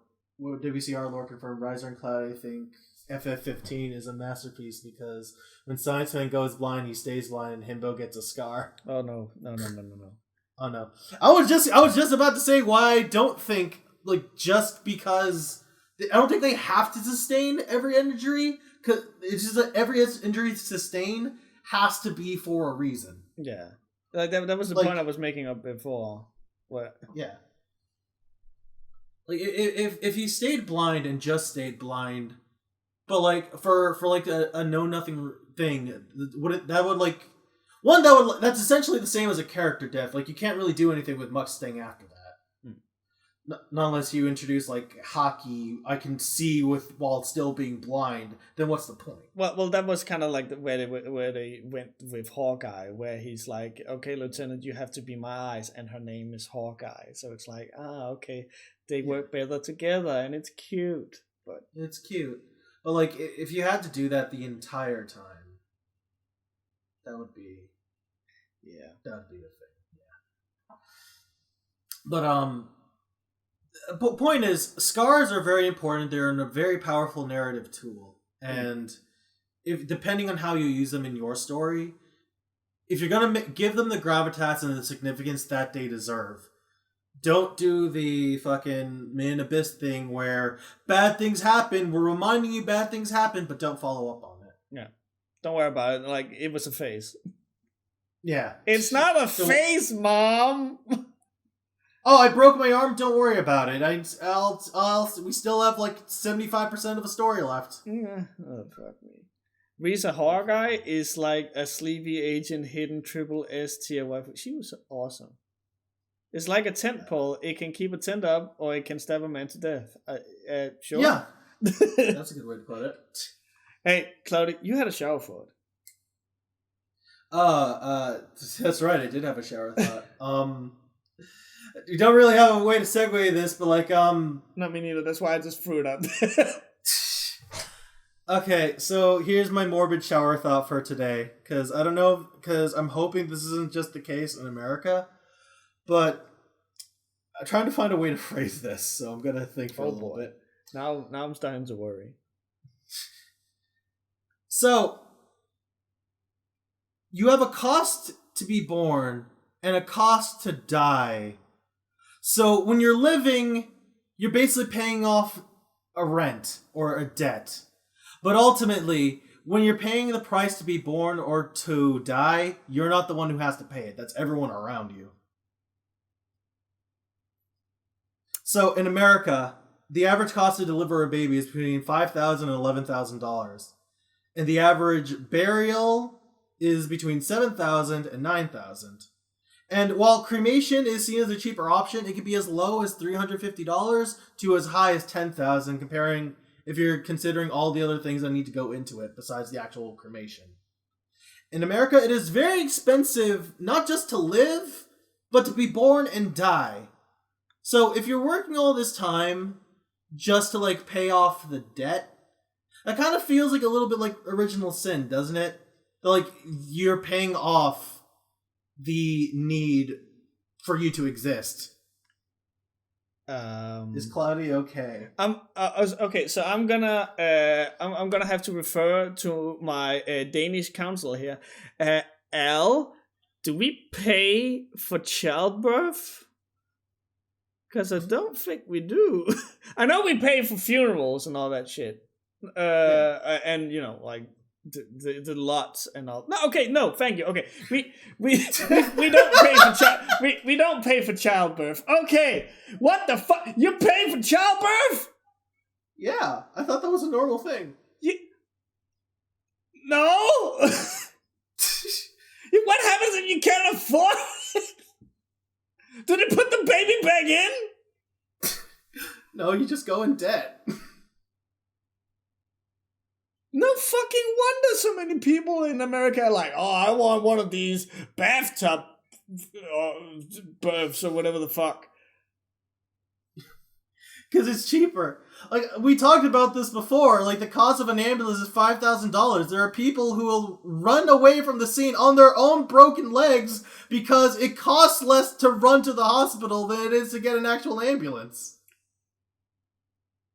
WCR lore confirmed Riser and Cloud. I think FF15 is a masterpiece because when Science Man goes blind, he stays blind, and Himbo gets a scar. Oh no. Oh no! I was just about to say why I don't think like just because I don't think they have to sustain every injury because it's just that every injury sustained has to be for a reason. Yeah, like that was the point I was making up before. What? Yeah. Like if he stayed blind and just stayed blind, but like for like a know nothing thing, that's essentially the same as a character death. Like you can't really do anything with Mustang after that. Not unless you introduce like hockey, I can see while still being blind. Then what's the point? Well, that was kind of like where they went with Hawkeye, where he's like, "Okay, Lieutenant, you have to be my eyes," and her name is Hawkeye. So it's like, okay, they work better together, and it's cute. But it's cute. But like, if you had to do that the entire time, that would be a thing. Yeah. But point is, scars are very important. They're a very powerful narrative tool, and if depending on how you use them in your story, if you're gonna give them the gravitas and the significance that they deserve, don't do the fucking Min Abyss thing where bad things happen. We're reminding you bad things happen, but don't follow up on it. Yeah, don't worry about it. Like it was a phase. Yeah, it's not a phase, Mom. Oh, I broke my arm. Don't worry about it. We still have like 75% of a story left. Oh, fuck me. Risa Hawkeye is like a sleepy agent hidden triple S tier wife. She was awesome. It's like a tent pole. It can keep a tent up or it can stab a man to death. Sure? Yeah. That's a good way to put it. Hey, Claudia, you had a shower thought. That's right. I did have a shower thought. You don't really have a way to segue this, but like, Not me neither. That's why I just threw it out there. Okay, so here's my morbid shower thought for today. Because I don't know, because I'm hoping this isn't just the case in America, but I'm trying to find a way to phrase this, so I'm gonna think for a little bit. Now I'm starting to worry. So, you have a cost to be born and a cost to die. So when you're living, you're basically paying off a rent or a debt. But ultimately, when you're paying the price to be born or to die, you're not the one who has to pay it. That's everyone around you. So in America, the average cost to deliver a baby is between $5,000 and $11,000. And the average burial is between $7,000 and $9,000. And while cremation is seen as a cheaper option, it can be as low as $350 to as high as $10,000, comparing if you're considering all the other things that need to go into it besides the actual cremation. In America, it is very expensive not just to live, but to be born and die. So if you're working all this time just to like pay off the debt, that kind of feels like a little bit like Original Sin, doesn't it? Like you're paying off the need for you to exist. Is Cloudy okay? Okay. So I'm gonna have to refer to my Danish counsel here. Al, do we pay for childbirth? Because I don't think we do. I know we pay for funerals and all that shit. And like the lots and all. No, okay, no, thank you. Okay, we don't pay for we don't pay for childbirth. Okay, what the fuck? You pay for childbirth? Yeah, I thought that was a normal thing. No. What happens if you can't afford it? Do they put the baby back in? No, you just go in debt. No fucking wonder so many people in America are like, oh, I want one of these bathtub births or whatever the fuck. Because it's cheaper. Like, we talked about this before. Like, the cost of an ambulance is $5,000. There are people who will run away from the scene on their own broken legs because it costs less to run to the hospital than it is to get an actual ambulance.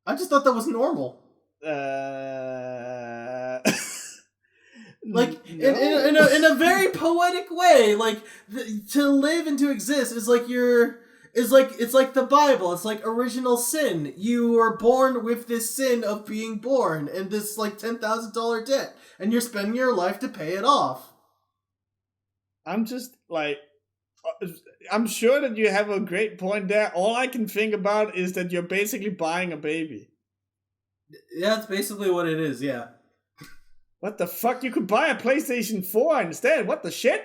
I just thought that was normal. Like, no. in a very poetic way, like, to live and to exist is like it's like the Bible. It's like original sin. You are born with this sin of being born and this like $10,000 debt, and you're spending your life to pay it off. I'm just like, I'm sure that you have a great point there. All I can think about is that you're basically buying a baby. Yeah, that's basically what it is, yeah. What the fuck? You could buy a PlayStation 4 instead. What the shit?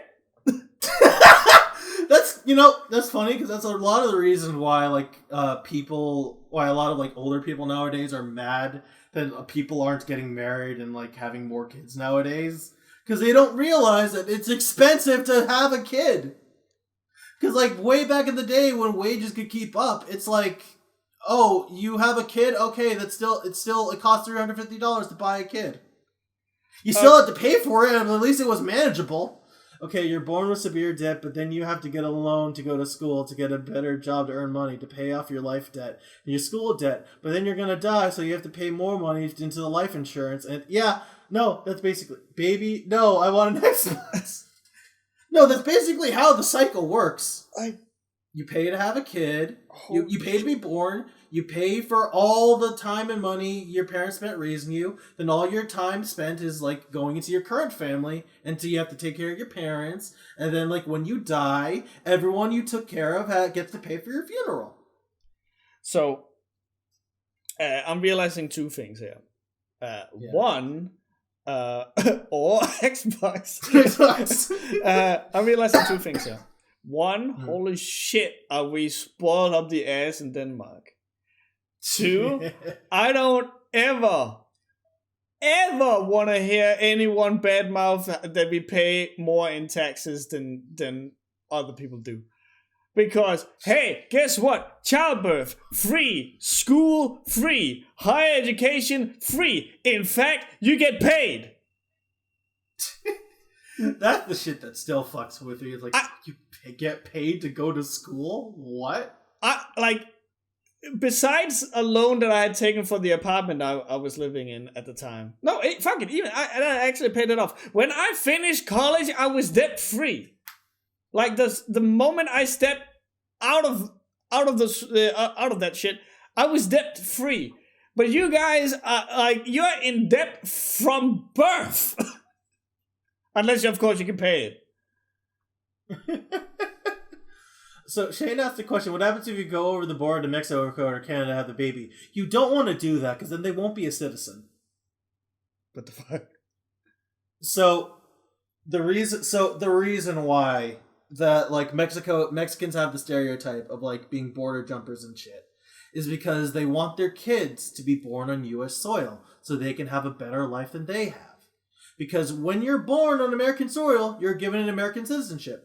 That's funny because that's a lot of the reason why, like, why a lot of, like, older people nowadays are mad that people aren't getting married and, like, having more kids nowadays. Because they don't realize that it's expensive to have a kid. Because, like, way back in the day when wages could keep up, it's like, oh, you have a kid? Okay, it costs $350 to buy a kid. You still have to pay for it, and at least it was manageable. Okay, you're born with severe debt, but then you have to get a loan to go to school, to get a better job, to earn money, to pay off your life debt, and your school debt. But then you're going to die, so you have to pay more money into the life insurance. And yeah, no, that's basically, baby, no, I want an Xbox. No, that's basically how the cycle works. You pay to have a kid, you pay to be born, you pay for all the time and money your parents spent raising you, then all your time spent is like going into your current family until you have to take care of your parents, and then like when you die, everyone you took care of gets to pay for your funeral. So, I'm realizing two things here. One, or Xbox. I'm realizing two things here. One, holy shit, are we spoiled up the ass in Denmark? Two, I don't ever want to hear anyone badmouth that we pay more in taxes than other people do. Because, hey, guess what? Childbirth, free. School, free. Higher education, free. In fact, you get paid. That's the shit that still fucks with me. It's like, you get paid to go to school? What? Besides a loan that I had taken for the apartment I was living in at the time. No, fuck it. Even I actually paid it off. When I finished college, I was debt free. Like the moment I stepped out of that shit, I was debt free. But you guys are like, you're in debt from birth. Unless, of course, you can pay it. So Shane asked the question, what happens if you go over the border to Mexico or Canada to have the baby? You don't want to do that because then they won't be a citizen. What the fuck? So the reason why that like Mexicans have the stereotype of like being border jumpers and shit is because they want their kids to be born on US soil so they can have a better life than they have. Because when you're born on American soil, you're given an American citizenship.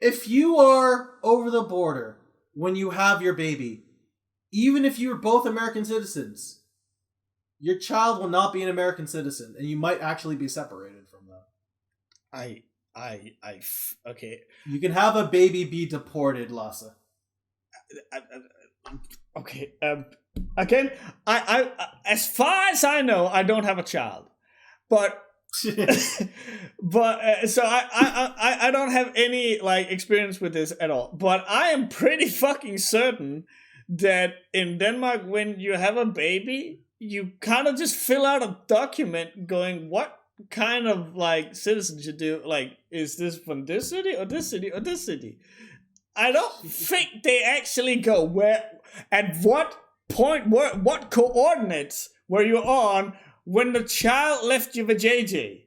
If you are over the border when you have your baby, even if you are both American citizens, your child will not be an American citizen, and you might actually be separated from them. Okay. You can have a baby be deported, Lasse. Okay. Again, as far as I know, I don't have a child, but so I don't have any like experience with this at all. But I am pretty fucking certain that in Denmark, when you have a baby, you kind of just fill out a document going, what kind of like citizenship do, like, is this from this city or this city or this city? I don't think they actually go where, at what point, what coordinates were you on when the child left you with JJ.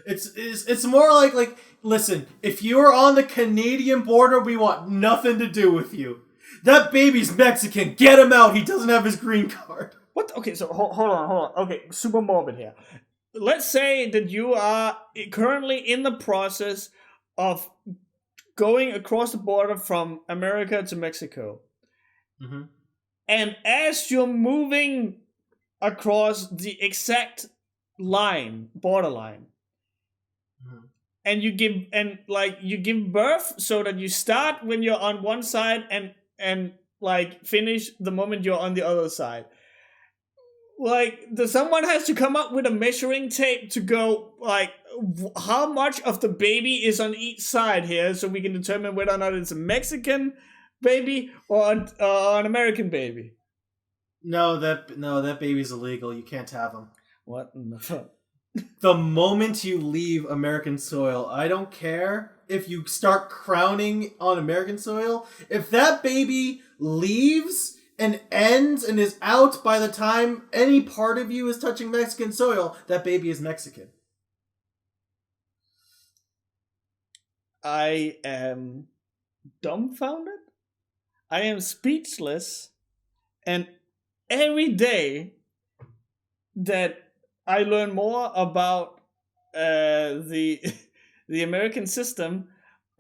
It's more like listen, if you are on the Canadian border, we want nothing to do with you. That baby's Mexican. Get him out. He doesn't have his green card. What? Okay, so hold on. Okay, super morbid here. Let's say that you are currently in the process of going across the border from America to Mexico. Mm-hmm. And as you're moving across the exact borderline, mm-hmm. and you give birth so that you start when you're on one side and like finish the moment you're on the other side. Like, someone has to come up with a measuring tape to go, like, how much of the baby is on each side here, so we can determine whether or not it's a Mexican baby or an American baby. No, that baby's illegal. You can't have him. What in the fuck? The moment you leave American soil, I don't care if you start crowning on American soil. If that baby leaves and ends and is out by the time any part of you is touching Mexican soil, that baby is Mexican. I am dumbfounded. I am speechless. And every day that I learn more about the American system,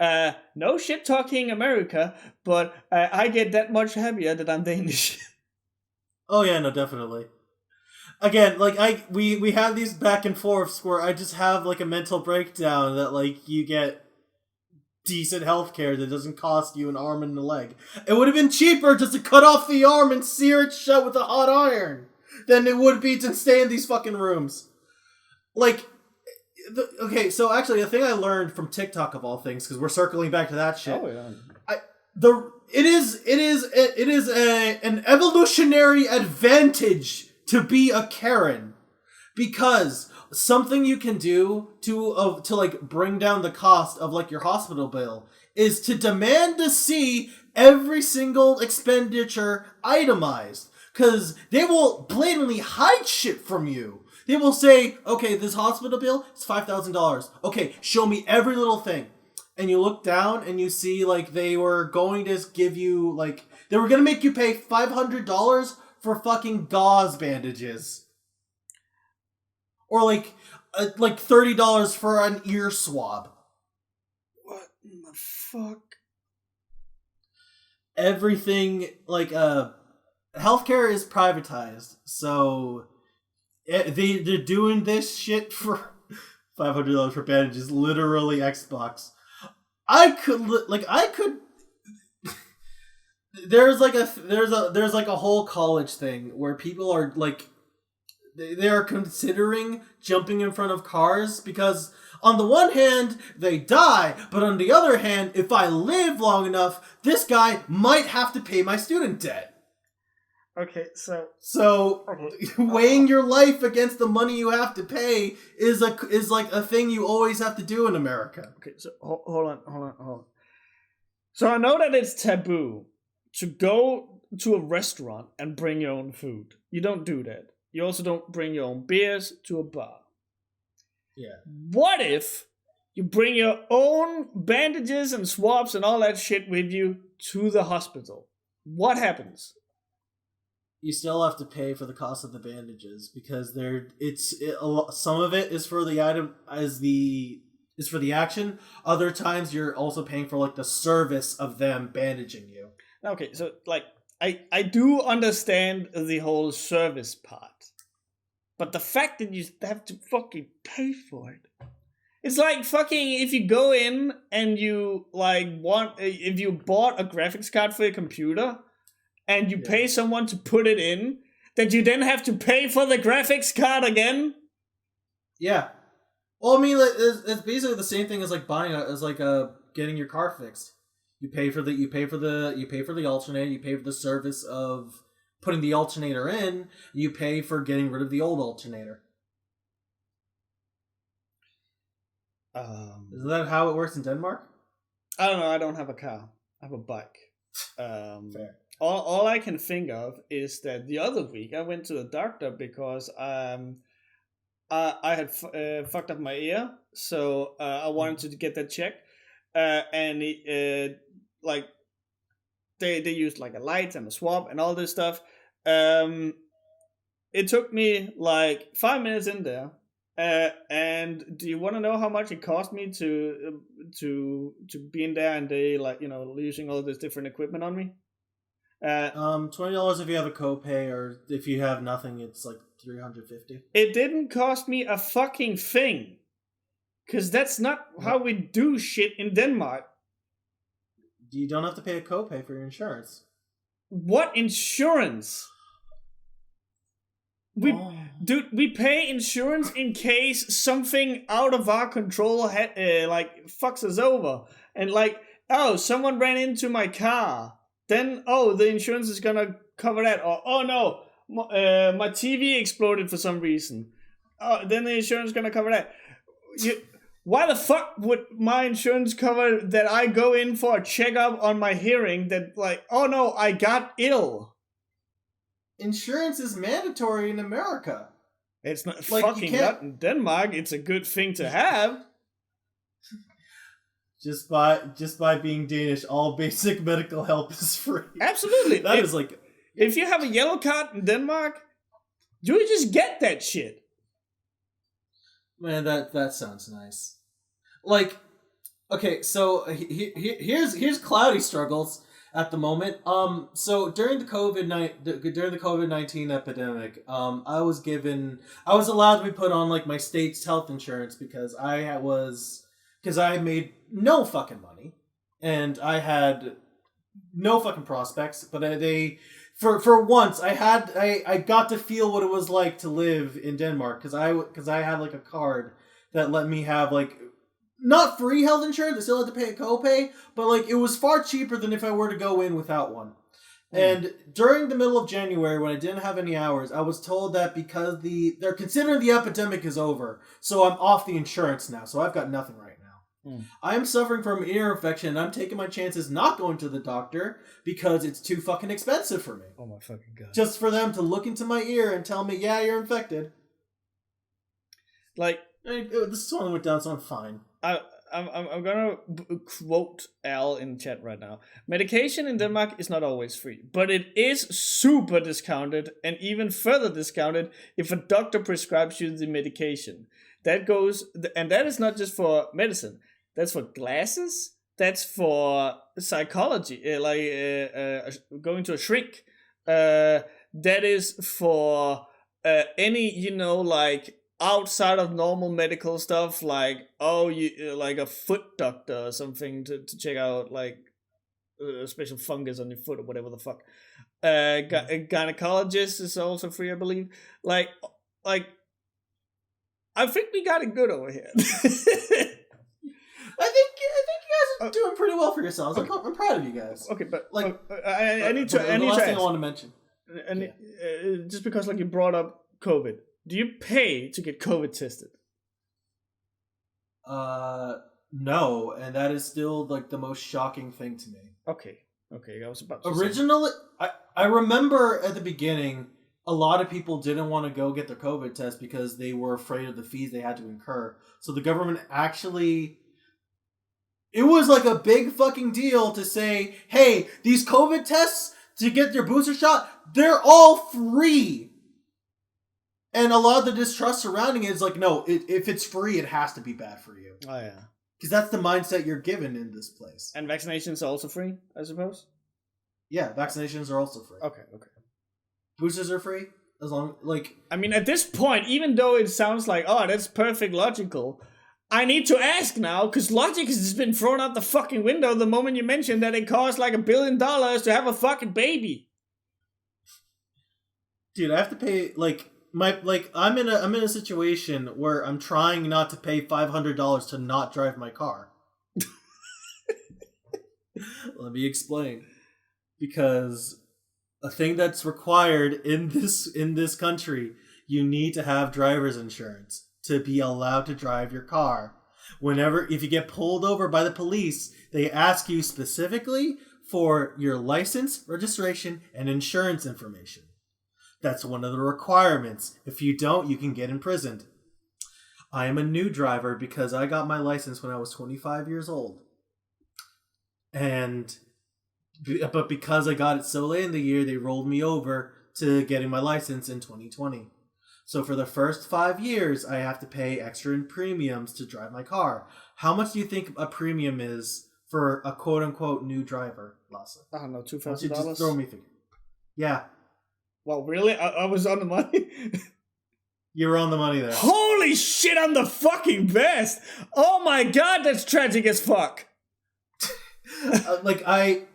no shit talking America, but I get that much happier that I'm Danish. Oh yeah, no, definitely. Again, like we have these back and forths where I just have like a mental breakdown that like you get decent healthcare that doesn't cost you an arm and a leg. It would have been cheaper just to cut off the arm and sear it shut with a hot iron than it would be to stay in these fucking rooms. Like, okay, so actually, a thing I learned from TikTok of all things, because we're circling back to that shit. Oh yeah. It is an evolutionary advantage to be a Karen, because something you can do to like bring down the cost of like your hospital bill is to demand to see every single expenditure itemized, because they will blatantly hide shit from you. They will say, okay, this hospital bill is $5,000. Okay, show me every little thing. And you look down and you see like they were going to give you like they were going to make you pay $500 for fucking gauze bandages. Or like $30 for an ear swab. What in the fuck? Everything like healthcare is privatized, so they're doing this shit for $500 for bandages. Literally Xbox. I could. There's like a whole college thing where people are like. They are considering jumping in front of cars because on the one hand, they die, but on the other hand, if I live long enough, this guy might have to pay my student debt. Okay, weighing your life against the money you have to pay is like a thing you always have to do in America. Okay, so hold on. So I know that it's taboo to go to a restaurant and bring your own food. You don't do that. You also don't bring your own beers to a bar. Yeah. What if you bring your own bandages and swabs and all that shit with you to the hospital? What happens? You still have to pay for the cost of the bandages because some of it is for the item is for the action. Other times you're also paying for like the service of them bandaging you. Okay, so like I do understand the whole service part. But the fact that you have to fucking pay for it. It's like fucking if you go in and you if you bought a graphics card for your computer and you pay someone to put it in, that you then have to pay for the graphics card again. Yeah. Well, I mean, it's basically the same thing as like getting your car fixed. You pay for the alternator. You pay for the service of putting the alternator in. You pay for getting rid of the old alternator. Isn't that how it works in Denmark? I don't know. I don't have a car. I have a bike. Fair. All I can think of is that the other week I went to the doctor because I had fucked up my ear, so I wanted to get that checked, and like they used like a light and a swab and all this stuff. It took me like 5 minutes in there. And do you want to know how much it cost me to be in there and they using all this different equipment on me? $20 if you have a copay, or if you have nothing, it's like $350. It didn't cost me a fucking thing, cause that's not how we do shit in Denmark. You don't have to pay a copay for your insurance. What insurance? Dude, we pay insurance in case something out of our control fucks us over, and someone ran into my car, then the insurance is gonna cover that, or my TV exploded for some reason, then the insurance is gonna cover that. Why the fuck would my insurance cover that I go in for a checkup on my hearing that I got ill? Insurance is mandatory in America. It's not fucking not in Denmark. It's a good thing to have. Just by being Danish, all basic medical help is free. Absolutely. If you have a yellow card in Denmark, you just get that shit. Man, that sounds nice. Okay, so here's cloudy struggles at the moment. So during the COVID-19 epidemic, I was allowed to be put on my state's health insurance because I made no fucking money and I had no fucking prospects. But for once I got to feel what it was like to live in Denmark because I had a card that let me have not free health insurance. I still had to pay a copay, but it was far cheaper than if I were to go in without one. And during the middle of January, when I didn't have any hours, I was told that because they're considering the epidemic is over, so I'm off the insurance now. So I've got nothing right now. I'm suffering from an ear infection, and I'm taking my chances not going to the doctor because it's too fucking expensive for me. Oh my fucking god! Just for them to look into my ear and tell me, yeah, you're infected. This one went down, so I'm fine. I'm gonna quote Al in chat right now. Medication in Denmark is not always free, but it is super discounted and even further discounted if a doctor prescribes you the medication. That is not just for medicine. That's for glasses. That's for psychology, going to a shrink. That is for any outside of normal medical stuff, a foot doctor or something to check out a special fungus on your foot or whatever the fuck. A gynecologist is also free, I believe. I think we got it good over here. I think you guys are doing pretty well for yourselves. Okay. I'm proud of you guys. Okay, but I need to. The last thing I want to mention, just because you brought up COVID. Do you pay to get COVID tested? No, and that is still the most shocking thing to me. Okay, I was about to Originally, I remember at the beginning, a lot of people didn't want to go get their COVID test because they were afraid of the fees they had to incur. So the government actually... It was a big fucking deal to say, hey, these COVID tests to get your booster shot, they're all free. And a lot of the distrust surrounding it is no, if it's free, it has to be bad for you. Oh, yeah. Because that's the mindset you're given in this place. And vaccinations are also free, I suppose? Yeah, vaccinations are also free. Okay. Boosters are free? As long, I mean, at this point, even though it sounds that's perfect logical, I need to ask now, because logic has just been thrown out the fucking window the moment you mentioned that it costs like $1 billion to have a fucking baby. Dude, I have to pay I'm in a situation where I'm trying not to pay $500 to not drive my car. Let me explain. Because a thing that's required in this country, you need to have driver's insurance to be allowed to drive your car. If you get pulled over by the police, they ask you specifically for your license, registration, and insurance information. That's one of the requirements. If you don't, you can get imprisoned. I am a new driver because I got my license when I was 25 years old. But because I got it so late in the year, they rolled me over to getting my license in 2020. So for the first 5 years, I have to pay extra in premiums to drive my car. How much do you think a premium is for a quote-unquote new driver, Lasse? I don't know, $2,000? Just throw me a figure. Yeah. Well, really? I was on the money? You were on the money there. Holy shit, I'm the fucking best! Oh my god, that's tragic as fuck!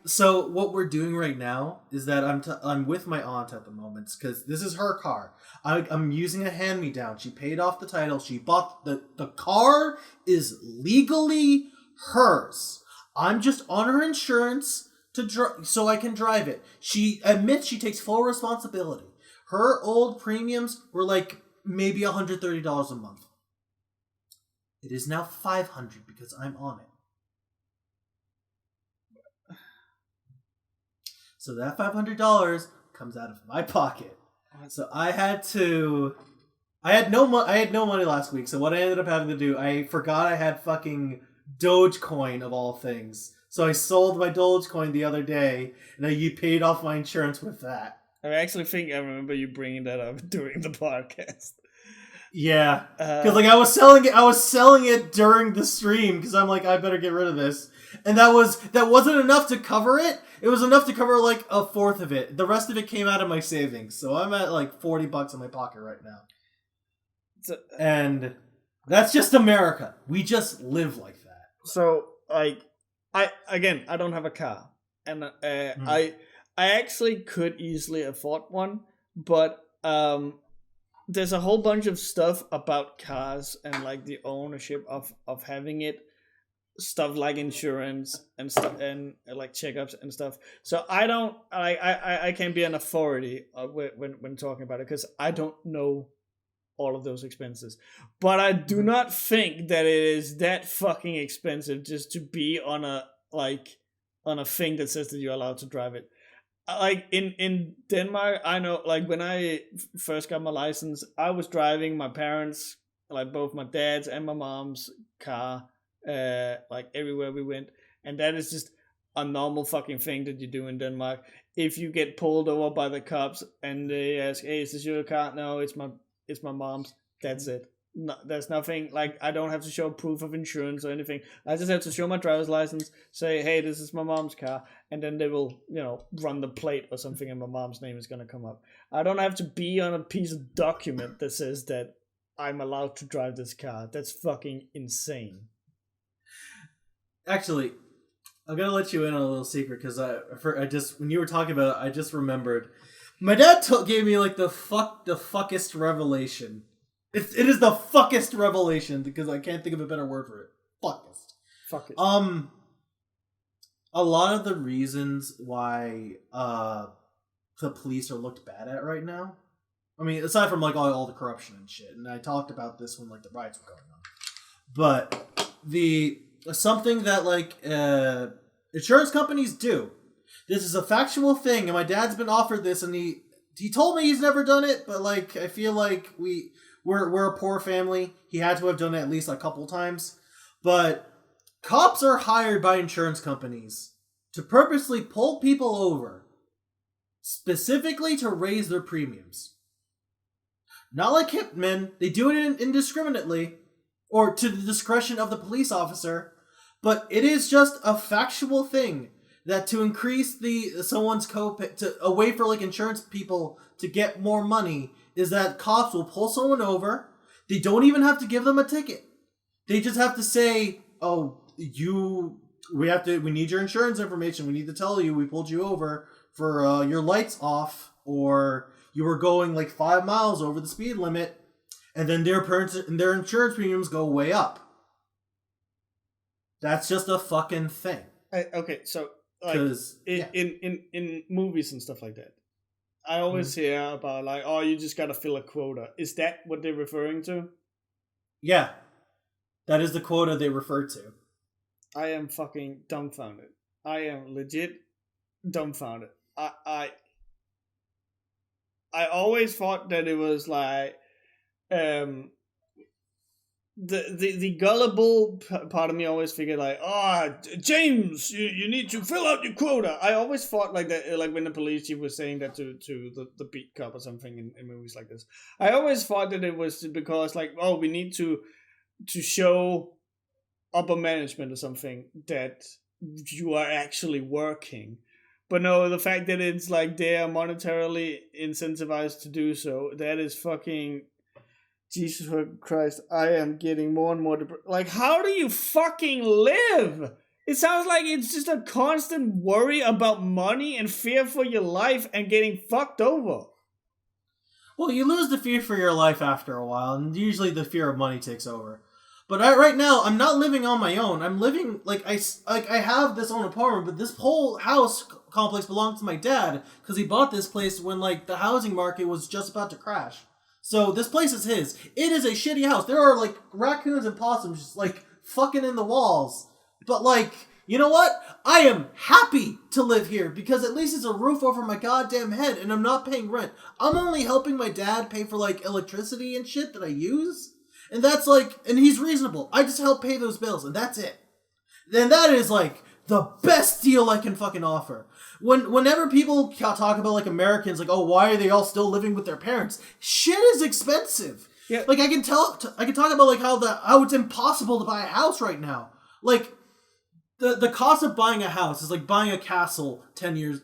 So what we're doing right now is that I'm with my aunt at the moment because this is her car. I'm using a hand-me-down. She paid off the title. She bought the car is legally hers. I'm just on her insurance so I can drive it. She admits she takes full responsibility. Her old premiums were like maybe $130 a month. It is now $500 because I'm on it. So that $500 comes out of my pocket. So I had no money last week. So what I ended up having to do, I forgot I had fucking Dogecoin of all things. So I sold my Dogecoin the other day, and you paid off my insurance with that. I actually think I remember you bringing that up during the podcast. Yeah, because I was selling it during the stream because I'm like, I better get rid of this, and that wasn't enough to cover it. It was enough to cover like a fourth of it. The rest of it came out of my savings, so I'm at like $40 in my pocket right now. And that's just America. We just live like that. So I don't have a car, and I actually could easily afford one, but there's a whole bunch of stuff about cars and like the ownership of having it, stuff like insurance and stuff and like checkups and stuff. So I can't be an authority when talking about it because I don't know all of those expenses. But I do not think that it is that fucking expensive just to be on a thing that says that you're allowed to drive it. Like in Denmark, I know, like when I first got my license, I was driving my parents, like both my dad's and my mom's car, like everywhere we went, and that is just a normal fucking thing that you do in Denmark. If you get pulled over by the cops and they ask, "Hey, is this your car?" No, it's my mom's. That's it. No, there's nothing, like, I don't have to show proof of insurance or anything. I just have to show my driver's license, say, hey, this is my mom's car, and then they will, run the plate or something, and my mom's name is going to come up. I don't have to be on a piece of document that says that I'm allowed to drive this car. That's fucking insane. Actually, I'm going to let you in on a little secret, because when you were talking about it, I just remembered. My dad gave me, like, the fuckest revelation. It is the fuckest revelation because I can't think of a better word for it. Fuckest. Fuck it. A lot of the reasons why the police are looked bad at right now. I mean, aside from like all the corruption and shit, and I talked about this when like the riots were going on. But something that like insurance companies do. This is a factual thing, and my dad's been offered this, and he told me he's never done it, but like I feel like we're a poor family. He had to have done it at least a couple times. But cops are hired by insurance companies to purposely pull people over, specifically to raise their premiums. Not like hitmen. They do it indiscriminately, or to the discretion of the police officer. But it is just a factual thing that to increase someone's copay, a way for like insurance people to get more money, is that cops will pull someone over. They don't even have to give them a ticket. They just have to say, "Oh, we need your insurance information. We need to tell you we pulled you over for your lights off, or you were going like 5 miles over the speed limit," and then their insurance premiums go way up. That's just a fucking thing. Okay, so like in movies and stuff like that, I always hear about like, oh, you just gotta fill a quota. Is that what they're referring to? Yeah, that is the quota they refer to. I am fucking dumbfounded. I am legit dumbfounded. I always thought that it was like the gullible part of me always figured like, oh, James, you need to fill out your quota. I always thought like that, like when the police chief was saying that to the beat cop or something in movies like this. I always thought that it was because like, oh, we need to show upper management or something that you are actually working. But no, the fact that it's like they are monetarily incentivized to do so, that is fucking... Jesus Christ, I am getting more and more like, how do you fucking live? It sounds like it's just a constant worry about money and fear for your life and getting fucked over. Well, you lose the fear for your life after a while, and usually the fear of money takes over. But right now, I'm not living on my own. I'm living, I have this own apartment, but this whole house complex belongs to my dad, because he bought this place when, like, the housing market was just about to crash. So this place is his. It is a shitty house. There are, like, raccoons and possums just, like, fucking in the walls. But, like, you know what? I am happy to live here because at least it's a roof over my goddamn head and I'm not paying rent. I'm only helping my dad pay for, like, electricity and shit that I use. And that's, like, and he's reasonable. I just help pay those bills and that's it. Then that is, like, the best deal I can fucking offer. Whenever people talk about, like, Americans, like, oh, why are they all still living with their parents? Shit is expensive. Yeah. Like, I can talk about, like, how it's impossible to buy a house right now. Like, the cost of buying a house is like buying a castle 20 years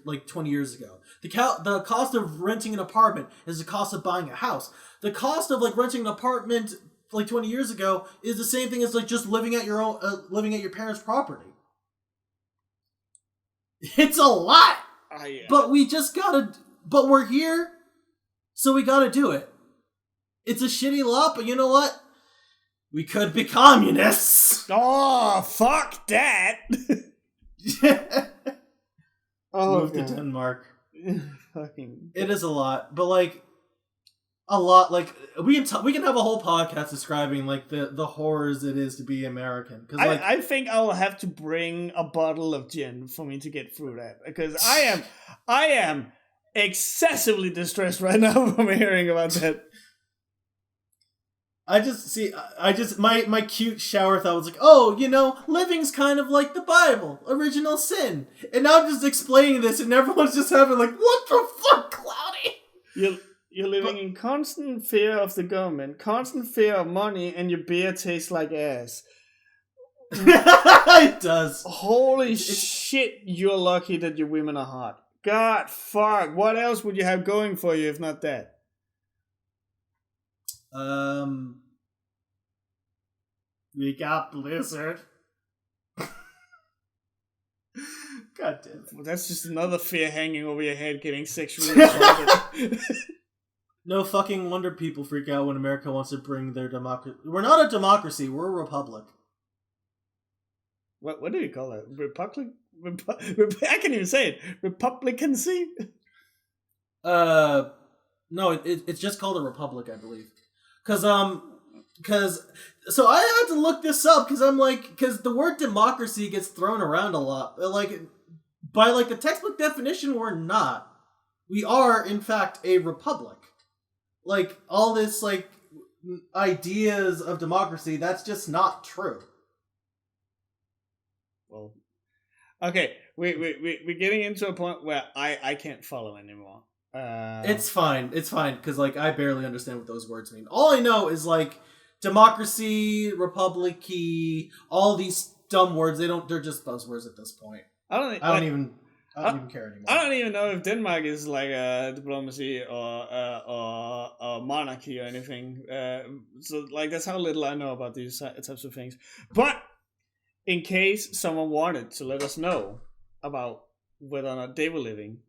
ago. The cost of renting an apartment is the cost of buying a house. The cost of, like, renting an apartment, like, 20 years ago is the same thing as, like, just living at your parents' property. It's a lot. But but we're here, so we gotta do it. It's a shitty lot, but you know what? We could be communists. Oh, fuck that. Move to Denmark. Fucking. It is a lot, but, like, a lot, like, we can have a whole podcast describing, like, the horrors it is to be American. Cause, like, I think I will have to bring a bottle of gin for me to get through that, because I am excessively distressed right now from hearing about that. My cute shower thought was like, oh, you know, living's kind of like the Bible, original sin. And now I'm just explaining this and everyone's just having like, what the fuck, Cloudy? You're living in constant fear of the government, constant fear of money, and your beer tastes like ass. It does. Holy shit, you're lucky that your women are hot. God, fuck. What else would you have going for you if not that? We got Blizzard. God damn it. Well, that's just another fear hanging over your head getting sexually assaulted. No fucking wonder people freak out when America wants to bring their democracy. We're not a democracy, we're a republic. What do you call it? Republic? I can't even say it. Republicancy? No, it's just called a republic, I believe. So I had to look this up because the word democracy gets thrown around a lot. Like, by, like, the textbook definition, we're not. We are, in fact, a republic. Like, all this, like, ideas of democracy, that's just not true. Well, okay, we're getting into a point where I can't follow anymore. It's fine, because, like, I barely understand what those words mean. All I know is, like, democracy, republic-y, all these dumb words, they're just buzzwords at this point. I I don't even care anymore. I don't even know if Denmark is like a diplomacy or monarchy or anything. So like that's how little I know about these types of things. But in case someone wanted to let us know about whether or not they were living.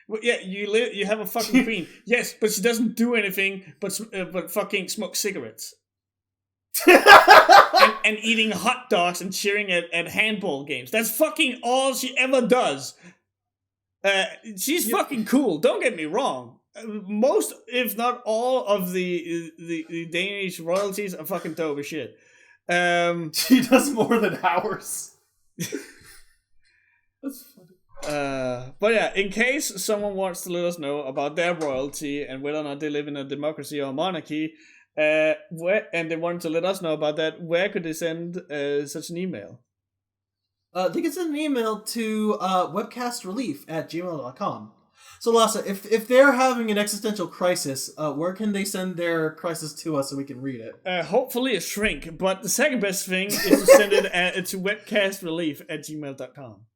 Well, yeah, you have a fucking queen. Yes, but she doesn't do anything but fucking smoke cigarettes. and eating hot dogs and cheering at handball games. That's fucking all she ever does. She's fucking cool. Don't get me wrong. Most, if not all, of the Danish royalties are fucking dope as shit. She does more than ours. That's funny. But yeah, in case someone wants to let us know about their royalty and whether or not they live in a democracy or monarchy, and they want to let us know about that, where could they send such an email? They can send an email to webcastrelief@gmail.com. So Lasse, if they're having an existential crisis, where can they send their crisis to us so we can read it? Hopefully a shrink, but the second best thing is to send it to webcastrelief@gmail.com.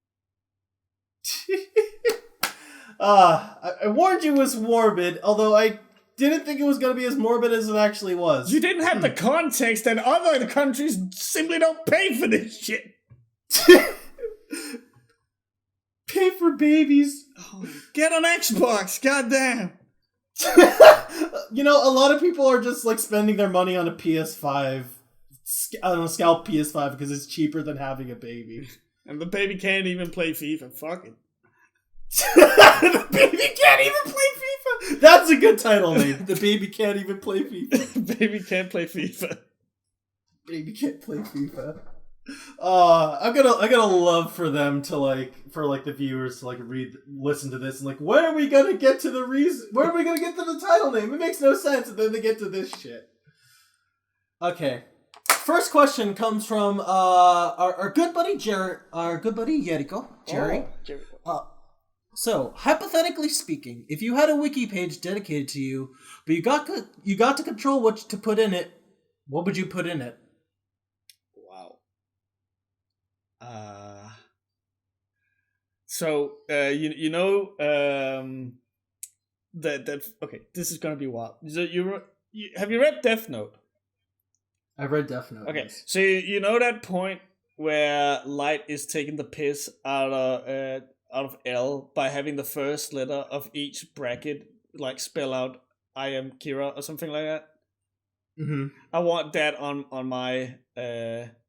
I warned you it was morbid, although I didn't think it was going to be as morbid as it actually was. You didn't have the context that other countries simply don't pay for this shit. Pay for babies. Oh, get on Xbox, goddamn. You know, a lot of people are just like spending their money on a PS5, scalp PS5 because it's cheaper than having a baby. And the baby can't even play FIFA. Fuck it. The baby can't even play FIFA. That's a good title name. The baby can't even play FIFA. Baby can't play FIFA. Baby can't play FIFA. I'm gonna love for them to for the viewers to listen to this and where are we gonna get to the reason? Where are we gonna get to the title name? It makes no sense, and then they get to this shit. Okay. First question comes from our good buddy Jerry, our good buddy Jericho. Jerry. So, hypothetically speaking, if you had a wiki page dedicated to you, but you got to control what to put in it, what would you put in it? Wow. So you know that okay, this is gonna be wild. So have you read Death Note? I've read Death Note. Okay, yes. so you know that point where Light is taking the piss out of L by having the first letter of each bracket spell out "I am Kira" or something like that. Mm-hmm. I want that on my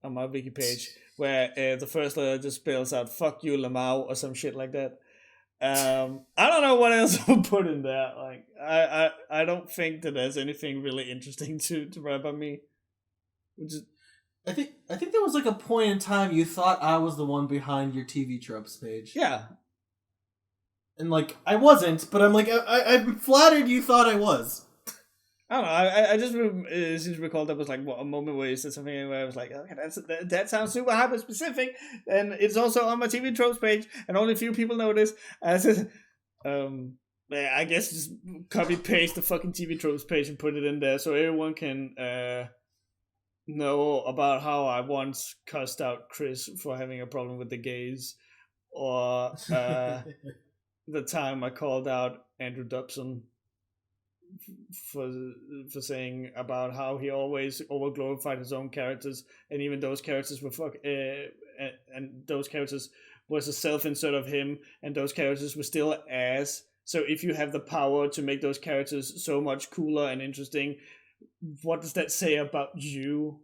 wiki page where the first letter just spells out "fuck you, Lamau" or some shit like that. I don't know what else I would put in there. I don't think that there's anything really interesting to write about me. I think there was a point in time you thought I was the one behind your TV tropes page. Yeah. And I wasn't, but I'm flattered you thought I was. I don't know. I just seem to recall that was a moment where you said something where I was like, okay, that sounds super hyper specific, and it's also on my TV tropes page, and only a few people know this. I said, I guess just copy paste the fucking TV tropes page and put it in there so everyone can know about how I once cussed out Chris for having a problem with the gays, or the time I called out Andrew Dobson for saying about how he always overglorified his own characters, and even those characters were and those characters was a self-insert of him, and those characters were still ass. So if you have the power to make those characters so much cooler and interesting, what does that say about you?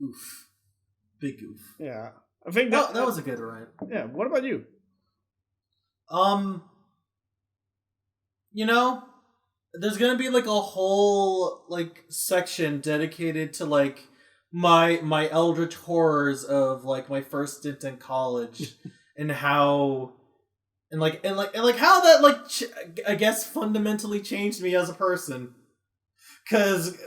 Oof. Big oof. Yeah. I think that was a good rant. Yeah, what about you? You know, there's gonna be a whole section dedicated to my eldritch horrors of my first stint in college and how how that I guess fundamentally changed me as a person. Cause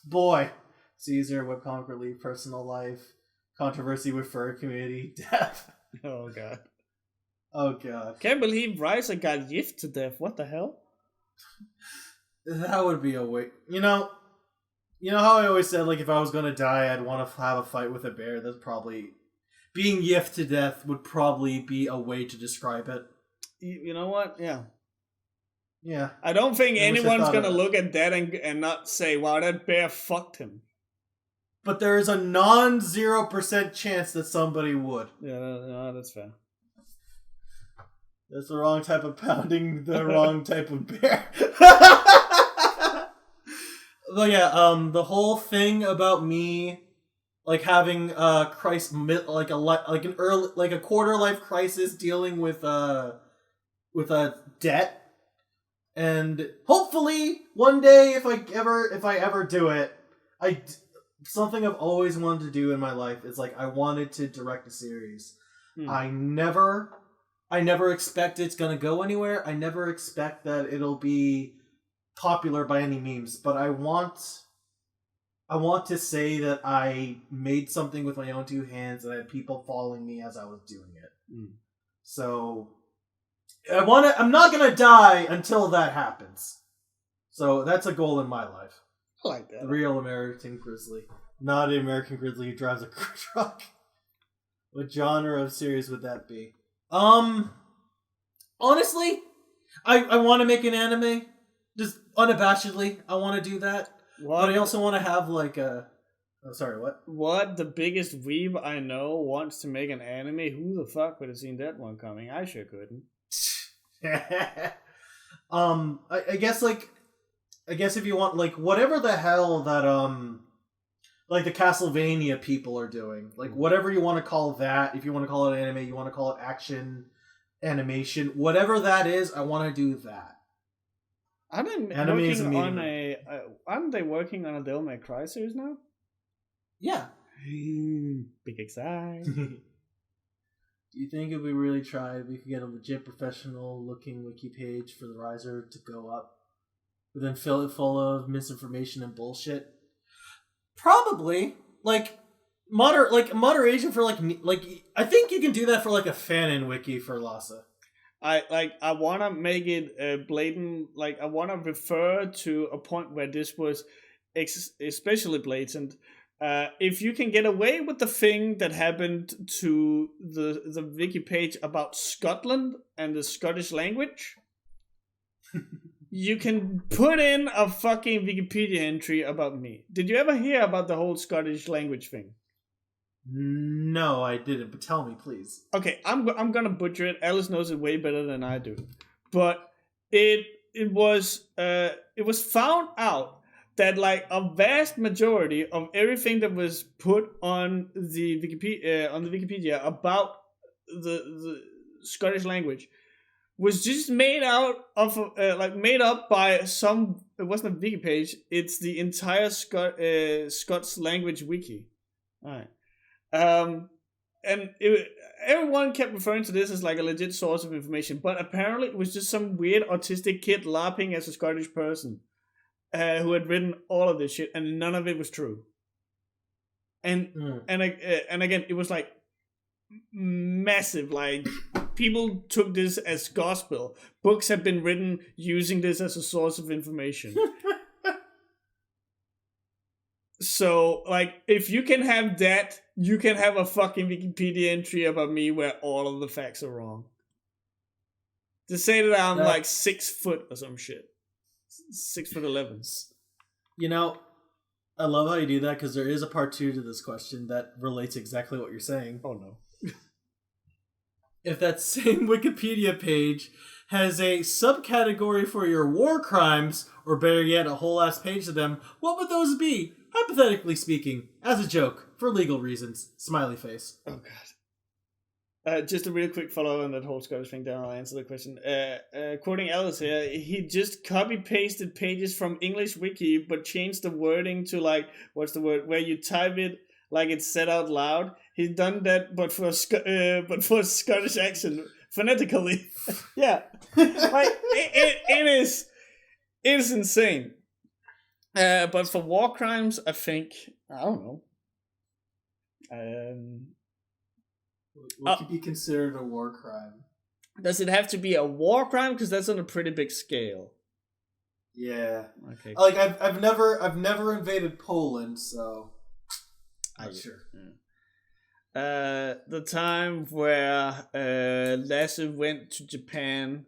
boy, Caesar, webcomic relief, personal life, controversy with fur community, death. Oh god. Oh god. Can't believe Riser got yiffed to death. What the hell? That would be a way. You know how I always said if I was gonna die, I'd want to have a fight with a bear. That's probably being yiffed to death would probably be a way to describe it. You know what? Yeah. Yeah. I don't think I wish I anyone's thought gonna of that. look at that and not say, wow, that bear fucked him. But there is a non-0% chance that somebody would. Yeah, no, that's fair. That's the wrong type of pounding, the wrong type of bear. But yeah, the whole thing about me, like having a quarter life crisis, dealing with a debt, and hopefully one day if I ever do it, something I've always wanted to do in my life is like I wanted to direct a series. I never expect it's gonna go anywhere. I never expect that it'll be popular by any means, but I want to say that I made something with my own two hands and I had people following me as I was doing it. So I'm not gonna die until that happens. So that's a goal in my life. I like that. The real American Grizzly. Not an American Grizzly who drives a truck. What genre of series would that be? Honestly, I want to make an anime. Just unabashedly, I want to do that. What? But I also want to have like a... Oh, sorry, what? What? The biggest weeb I know wants to make an anime? Who the fuck would have seen that one coming? I sure couldn't. I guess if you want, like, whatever the hell that, like the Castlevania people are doing, like, whatever you want to call that, if you want to call it anime, you want to call it action, animation, whatever that is, I want to do that. I've been Anime is working on amazing. aren't they working on a Devil May Cry series now? Yeah. Big excited. Do you think if we really tried, we could get a legit professional-looking wiki page for the Riser to go up, but then fill it full of misinformation and bullshit? Probably. Moderation for I think you can do that for like a fanon wiki for Lhasa. I want to make it blatant. Like, I want to refer to a point where this was especially blatant. If you can get away with the thing that happened to the wiki page about Scotland and the Scottish language, you can put in a fucking Wikipedia entry about me. Did you ever hear about the whole Scottish language thing? No, I didn't, but tell me, please. Okay, I'm gonna butcher it. Alice knows it way better than I do, but it was found out that like a vast majority of everything that was put on the Wikipedia about the Scottish language was just made out of made up by some. It wasn't a wiki page. It's the entire Scots language wiki. All right. Everyone kept referring to this as like a legit source of information, but apparently it was just some weird autistic kid LARPing as a Scottish person who had written all of this shit, and none of it was true. And again, it was like massive. Like, people took this as gospel. Books have been written using this as a source of information. So, like, if you can have that, you can have a fucking Wikipedia entry about me where all of the facts are wrong. To say that I'm like 6 foot or some shit. 6'11". You know, I love how you do that because there is a part 2 to this question that relates exactly what you're saying. Oh no. If that same Wikipedia page has a subcategory for your war crimes, or better yet, a whole ass page of them, what would those be? Hypothetically speaking, as a joke, for legal reasons. Smiley face. Oh god. Just a real quick follow on that whole Scottish thing, then I'll answer the question. Quoting Alice here, he just copy-pasted pages from English Wiki, but changed the wording to like, what's the word, where you type it like it's said out loud. He's done that, but for Scottish accent, phonetically. Yeah. Like, it is insane. But for war crimes, I think, I don't know. What could be considered a war crime? Does it have to be a war crime? Because that's on a pretty big scale. Yeah. Okay. Like I've never invaded Poland, so I'm not sure. The time where Lasse went to Japan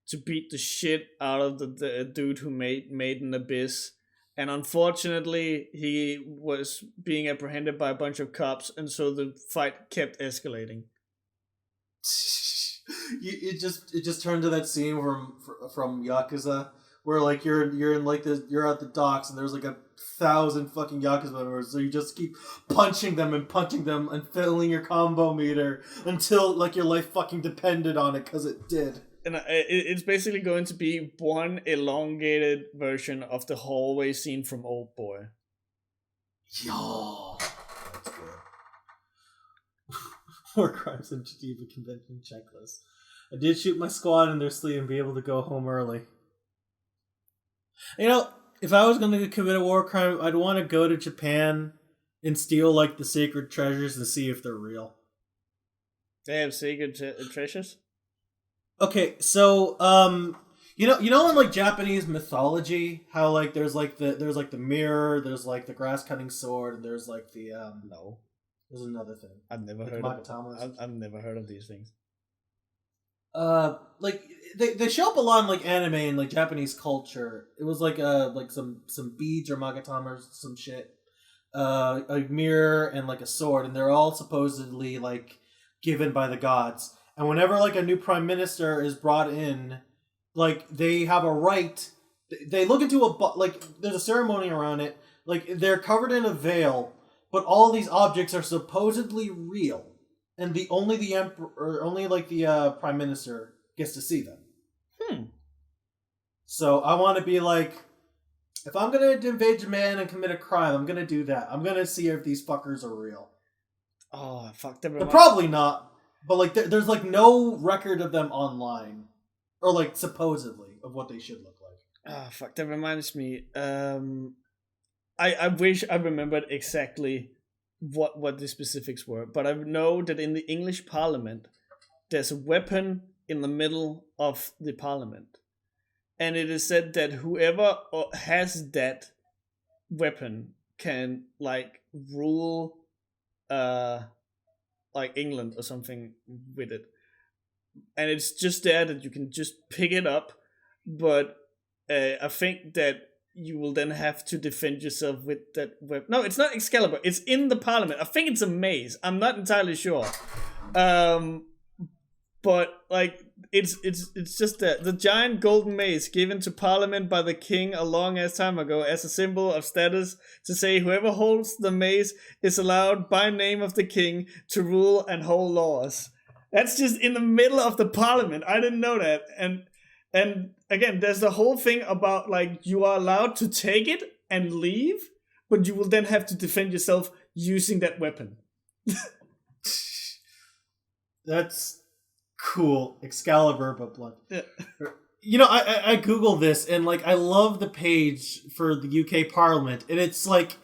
to beat the shit out of the dude who made an abyss, and unfortunately he was being apprehended by a bunch of cops, and so the fight kept escalating. It just turned to that scene from Yakuza where like you're in like you're at the docks and there's like 1,000 fucking Yakuza members, so you just keep punching them and filling your combo meter until like your life fucking depended on it, because it did. And it's basically going to be one elongated version of the hallway scene from Old Boy. Yo, that's good. War crimes and Geneva Convention checklist. I did shoot my squad in their sleep and be able to go home early. You know, if I was going to commit a war crime, I'd want to go to Japan and steal like the sacred treasures and see if they're real. They have sacred treasures? Okay, so you know in like Japanese mythology, how like there's like the mirror, there's like the grass cutting sword, and there's like the no, there's another thing. I've never heard I've never heard of these things. Like they show up a lot in like anime and like Japanese culture. It was like some beads or magatama or some shit, a mirror and like a sword, and they're all supposedly like given by the gods. And whenever like a new prime minister is brought in, like they have a right. They look into like there's a ceremony around it. Like they're covered in a veil, but all these objects are supposedly real, and only the emperor, or only like the prime minister gets to see them. So I want to be like, if I'm gonna invade Japan and commit a crime, I'm gonna do that. I'm gonna see if these fuckers are real. Oh fuck! They're probably not. But like, there's like no record of them online, or like supposedly of what they should look like. Ah, fuck! That reminds me. I wish I remembered exactly what the specifics were, but I know that in the English Parliament, there's a weapon in the middle of the Parliament, and it is said that whoever has that weapon can like rule, like England or something with it, and it's just there that you can just pick it up, but I think that you will then have to defend yourself with that weapon. No, it's not Excalibur. It's in the Parliament. I think it's a mace. I'm not entirely sure. But like it's just the giant golden mace given to Parliament by the king a long ass time ago as a symbol of status, to say whoever holds the mace is allowed by name of the king to rule and hold laws. That's just in the middle of the Parliament. I didn't know that. And again, there's the whole thing about like you are allowed to take it and leave, but you will then have to defend yourself using that weapon. That's cool. Excalibur, but blunt. Yeah. You know, I Googled this, and like I love the page for the UK Parliament, and it's like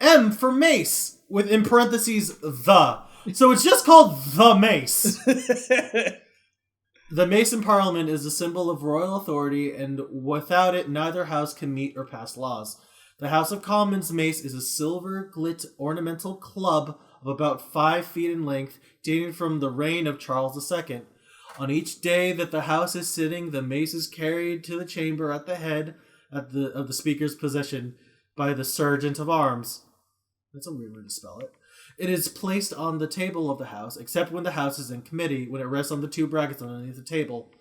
M for mace with in parentheses the. So it's just called the mace. The mace in Parliament is a symbol of royal authority, and without it, neither house can meet or pass laws. The House of Commons mace is a silver gilt ornamental club of about 5 feet in length, dating from the reign of Charles II. On each day that the House is sitting, the mace is carried to the chamber at the head of the Speaker's possession by the Sergeant of Arms. That's a weird way to spell it. It is placed on the table of the House, except when the House is in committee, when it rests on the 2 brackets underneath the table.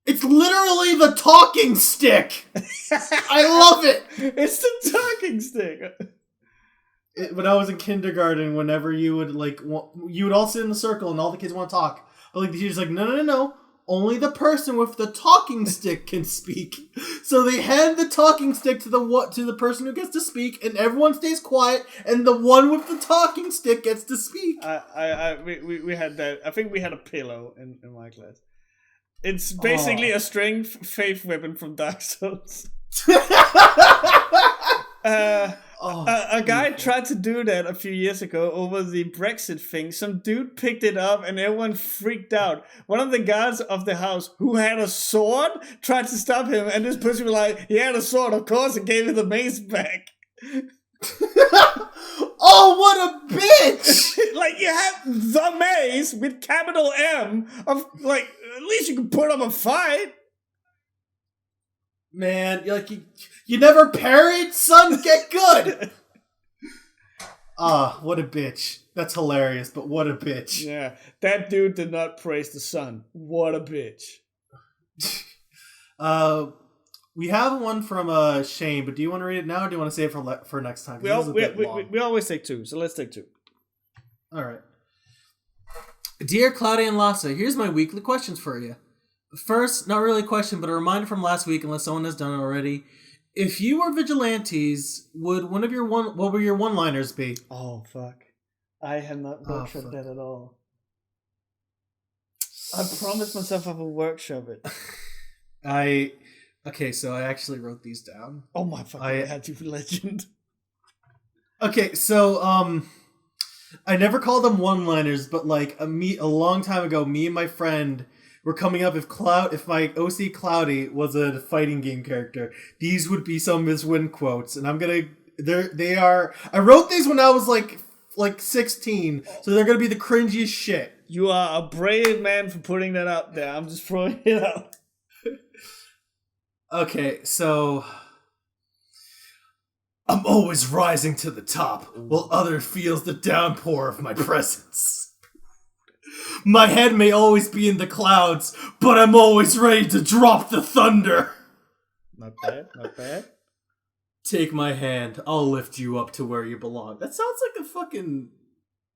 It's literally the talking stick! I love it! It's the talking stick! When I was in kindergarten, whenever you would, like, you would all sit in the circle and all the kids want to talk. But, like, the teacher's like, no. Only the person with the talking stick can speak. So they hand the talking stick to the person who gets to speak, and everyone stays quiet, and the one with the talking stick gets to speak. We had that. I think we had a pillow in my class. It's basically a strength faith weapon from Dark Souls. A guy tried to do that a few years ago over the Brexit thing. Some dude picked it up and everyone freaked out. One of the guards of the house, who had a sword, tried to stop him, and this person was like, he had a sword, of course, and gave him the mace back. Oh, what a bitch! Like, you have the maze with capital M of, like, at least you can put up a fight. Man, you never parried, son? Get good! What a bitch. That's hilarious, but what a bitch. Yeah, that dude did not praise the sun. What a bitch. We have one from Shane, but do you want to read it now, or do you want to save it for next time? We always take two, so let's take two. All right. Dear Claudia and Lassa, here's my weekly questions for you. First, not really a question, but a reminder from last week, unless someone has done it already. If you were vigilantes, what would your one-liners be? Oh, fuck. I have not workshopped that at all. I promised myself I would workshop it. Okay, so I actually wrote these down. Oh my fucking god, you legend. Okay, so I never called them one-liners, but like a long time ago, me and my friend were coming up if my OC Cloudy was a fighting game character, these would be some of his win quotes, and they are. I wrote these when I was like 16, so they're gonna be the cringiest shit. You are a brave man for putting that out there. I'm just throwing it out. Okay, so I'm always rising to the top, while others feels the downpour of my presence. My head may always be in the clouds, but I'm always ready to drop the thunder. Not bad, not bad. Take my hand, I'll lift you up to where you belong. That sounds like a fucking...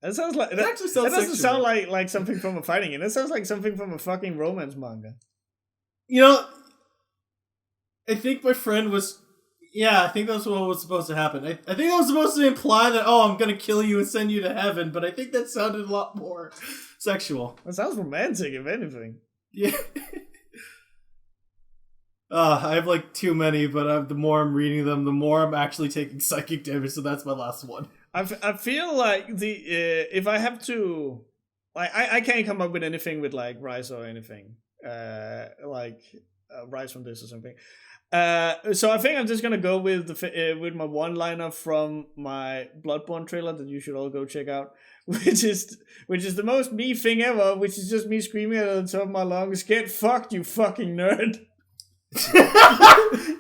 That sounds like... That actually sounds That doesn't sexual. sound like something from a fighting game. That sounds like something from a fucking romance manga. You know, I think my friend was... Yeah, I think that's what was supposed to happen. I think that was supposed to imply that, I'm going to kill you and send you to heaven, but I think that sounded a lot more sexual. That sounds romantic, if anything. Yeah. I have like too many, but the more I'm reading them, the more I'm actually taking psychic damage, so that's my last one. I feel like if I have to... Like, I can't come up with anything with, like, Rise or anything. Rise from this or something. So I think I'm just gonna go with my one-liner from my Bloodborne trailer that you should all go check out, which is the most me thing ever, which is just me screaming at the top of my lungs, "Get fucked, you fucking nerd!"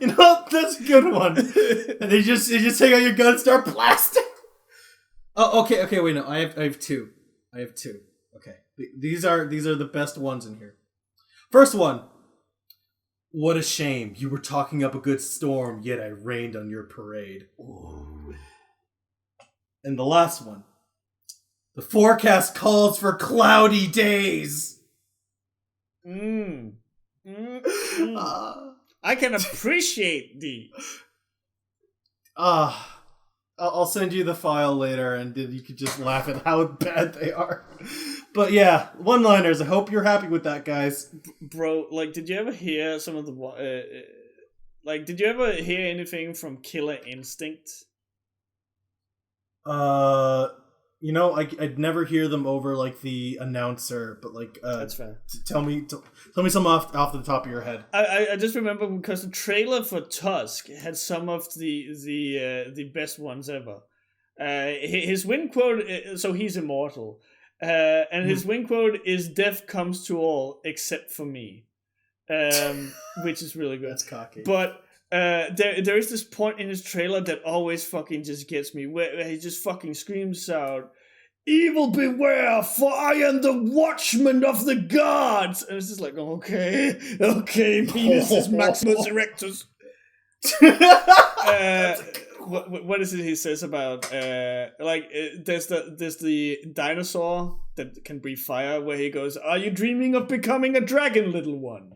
You know, that's a good one. And they just take out your gun and start blasting. Oh, okay, wait, no, I have two. Okay, these are the best ones in here. First one. What a shame. You were talking up a good storm, yet I rained on your parade. Ooh. And the last one. The forecast calls for cloudy days. I can appreciate these. I'll send you the file later, and you could just laugh at how bad they are. But yeah, one-liners. I hope you're happy with that, guys. Bro, like, did you ever hear some of the... did you ever hear anything from Killer Instinct? You know, I'd never hear them over, like, the announcer, but, like... That's fair. Tell me some off the top of your head. I just remember because the trailer for Tusk had some of the best ones ever. His win quote... So he's immortal. And his win quote is "Death comes to all except for me," which is really good. That's cocky. But there is this point in his trailer that always fucking just gets me, where he just fucking screams out, "Evil beware, for I am the watchman of the gods!" And it's just like, okay, penis is Maximus Erectus. What is it he says about there's the dinosaur that can breathe fire, where he goes, "Are you dreaming of becoming a dragon, little one?"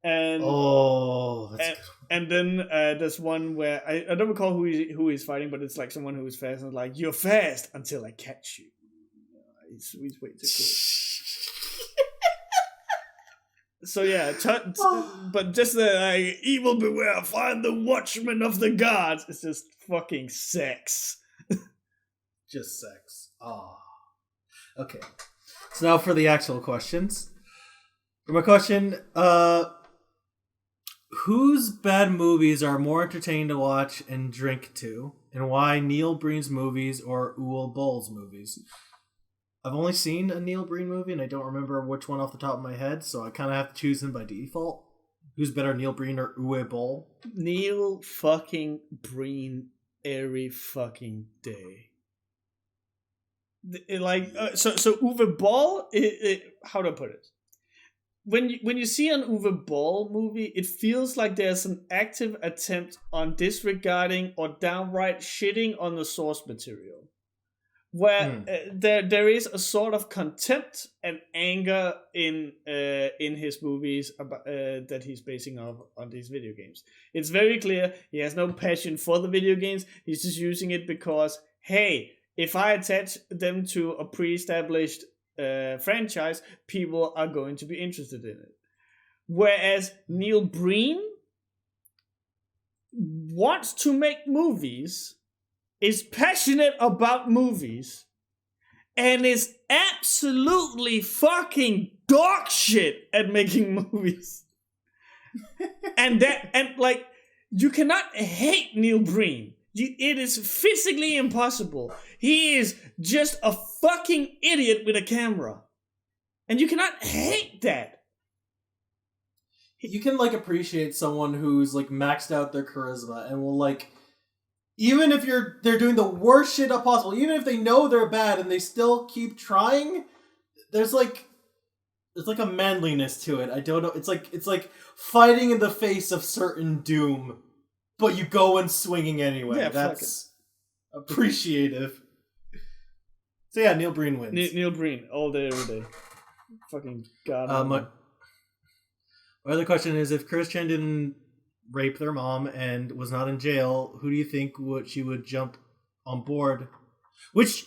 And and then there's one where I don't recall who he's fighting, but it's like someone who is fast, and like, "You're fast until I catch you." He's way too cool. So yeah, but just the evil beware, find the watchman of the gods. It's just fucking sex. Just sex. Okay. So now for the actual questions. For my question, whose bad movies are more entertaining to watch and drink to? and why Neil Breen's movies or Uwe Boll's movies. I've only seen a Neil Breen movie, and I don't remember which one off the top of my head, so I kind of have to choose him by default. Who's better, Neil Breen or Uwe Boll? Neil fucking Breen every fucking day. So Uwe Boll, how do I put it? When you see an Uwe Boll movie, it feels like there's an active attempt on disregarding or downright shitting on the source material, where there is a sort of contempt and anger in his movies about, that he's basing on these video games. It's very clear he has no passion for the video games. He's just using it because, hey, if I attach them to a pre-established franchise, people are going to be interested in it. Whereas Neil Breen wants to make movies, is passionate about movies, and is absolutely fucking dog shit at making movies. and you cannot hate Neil Breen. It is physically impossible. He is just a fucking idiot with a camera. And you cannot hate that. You can, appreciate someone who's, maxed out their charisma and will, even if they're doing the worst shit possible, even if they know they're bad and they still keep trying, there's a manliness to it. I don't know. It's like fighting in the face of certain doom, but you go in swinging anyway. Yeah, that's appreciative. So yeah, Neil Breen wins. Neil Breen, all day, every day. Fucking god. My other question is, if Chris Chan didn't rape their mom and was not in jail, who do you think she would jump on board? If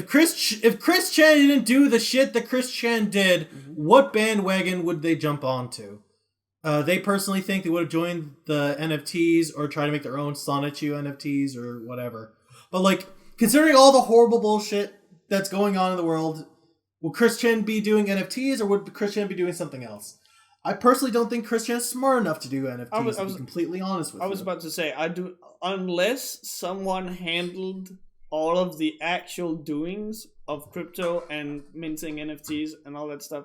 Chris Chan didn't do the shit that Chris Chan did, what bandwagon would they jump onto? They personally think they would have joined the NFTs or try to make their own Sonichu NFTs or whatever. But considering all the horrible bullshit that's going on in the world, will Chris Chan be doing NFTs or would Chris Chan be doing something else? I personally don't think Chris Chan's smart enough to do NFTs, to be completely honest with you. I was about to say, unless someone handled all of the actual doings of crypto and minting NFTs and all that stuff,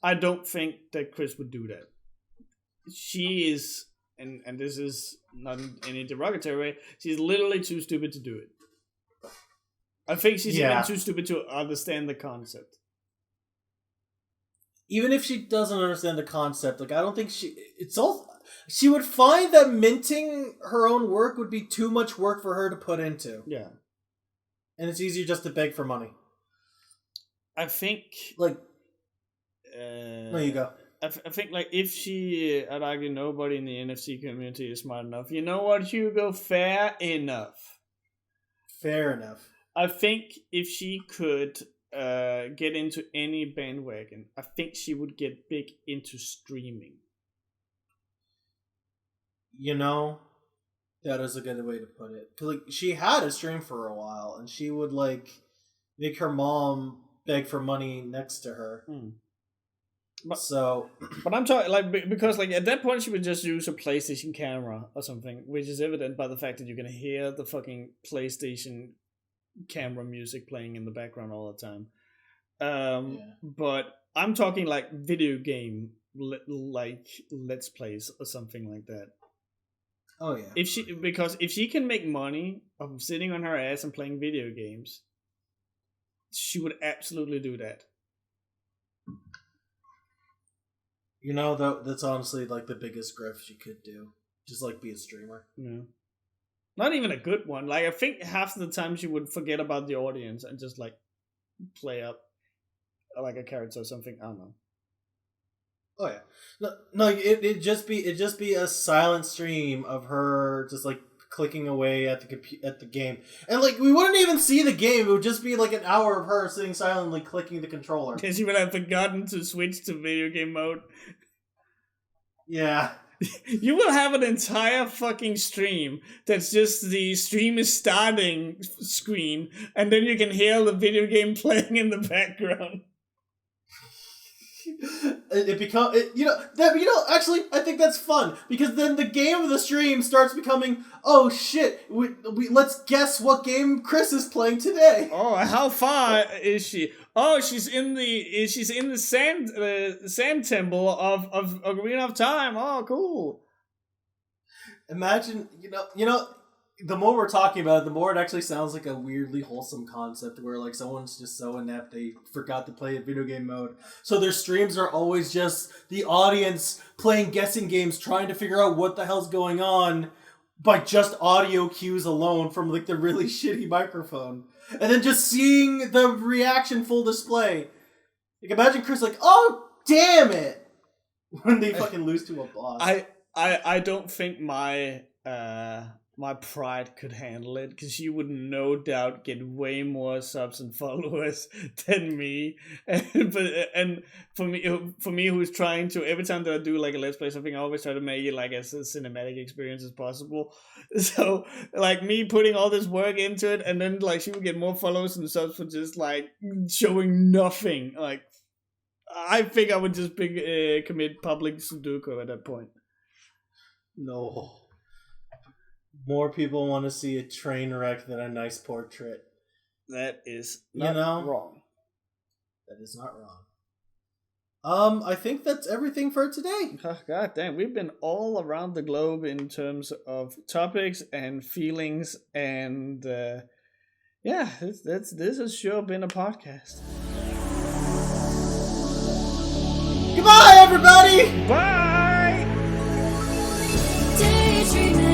I don't think that Chris would do that. She is, and this is not in any derogatory way, she's literally too stupid to do it. I think she's even too stupid to understand the concept. Even if she doesn't understand the concept, I don't think she would find that minting her own work would be too much work for her to put into. Yeah. And it's easier just to beg for money. I think... no, you go. I think, if she... I'd argue nobody in the NFC community is smart enough. You know what, Hugo? Fair enough. Fair enough. I think if she could get into any bandwagon, I think she would get big into streaming. That is a good way to put it. Because she had a stream for a while, and she would make her mom beg for money next to her. But I'm talking because at that point she would just use a PlayStation camera or something, which is evident by the fact that you can hear the fucking PlayStation camera music playing in the background all the time. But I'm talking video game let's plays or something like that. Oh yeah. If she can make money of sitting on her ass and playing video games, she would absolutely do that. That's honestly the biggest grift she could do. Just be a streamer. Yeah. Not even a good one. I think half the time she would forget about the audience and just play up a character or something. I don't know. Oh yeah. No, it'd just be a silent stream of her just clicking away at the game. And we wouldn't even see the game. It would just be an hour of her sitting silently clicking the controller. Because she would have forgotten to switch to video game mode. Yeah. You will have an entire fucking stream that's just the stream is starting screen, and then you can hear the video game playing in the background. Actually, I think that's fun because then the game of the stream starts becoming, oh shit, we let's guess what game Chris is playing today. Oh, how far is she? Oh, she's in the sand temple of Arena of Time. Oh, cool. Imagine, the more we're talking about it, the more it actually sounds like a weirdly wholesome concept where like someone's just so inept they forgot to play a video game mode. So their streams are always just the audience playing guessing games, trying to figure out what the hell's going on by just audio cues alone from like the really shitty microphone. And then just seeing the reaction full display. Like imagine Chris like, oh damn it, when they fucking lose to a boss. I don't think my pride could handle it, because she would no doubt get way more subs and followers than me. And for me who's trying to, every time that I do like a let's play something, I always try to make it like as a cinematic experience as possible. So like me putting all this work into it, and then like she would get more followers and subs for just like showing nothing. Like I think I would just commit public Sudoku at that point. No. More people want to see a train wreck than a nice portrait. That is not wrong. That is not wrong. I think that's everything for today. God damn, we've been all around the globe in terms of topics and feelings, and this has sure been a podcast. Goodbye, everybody! Bye! Daydreaming.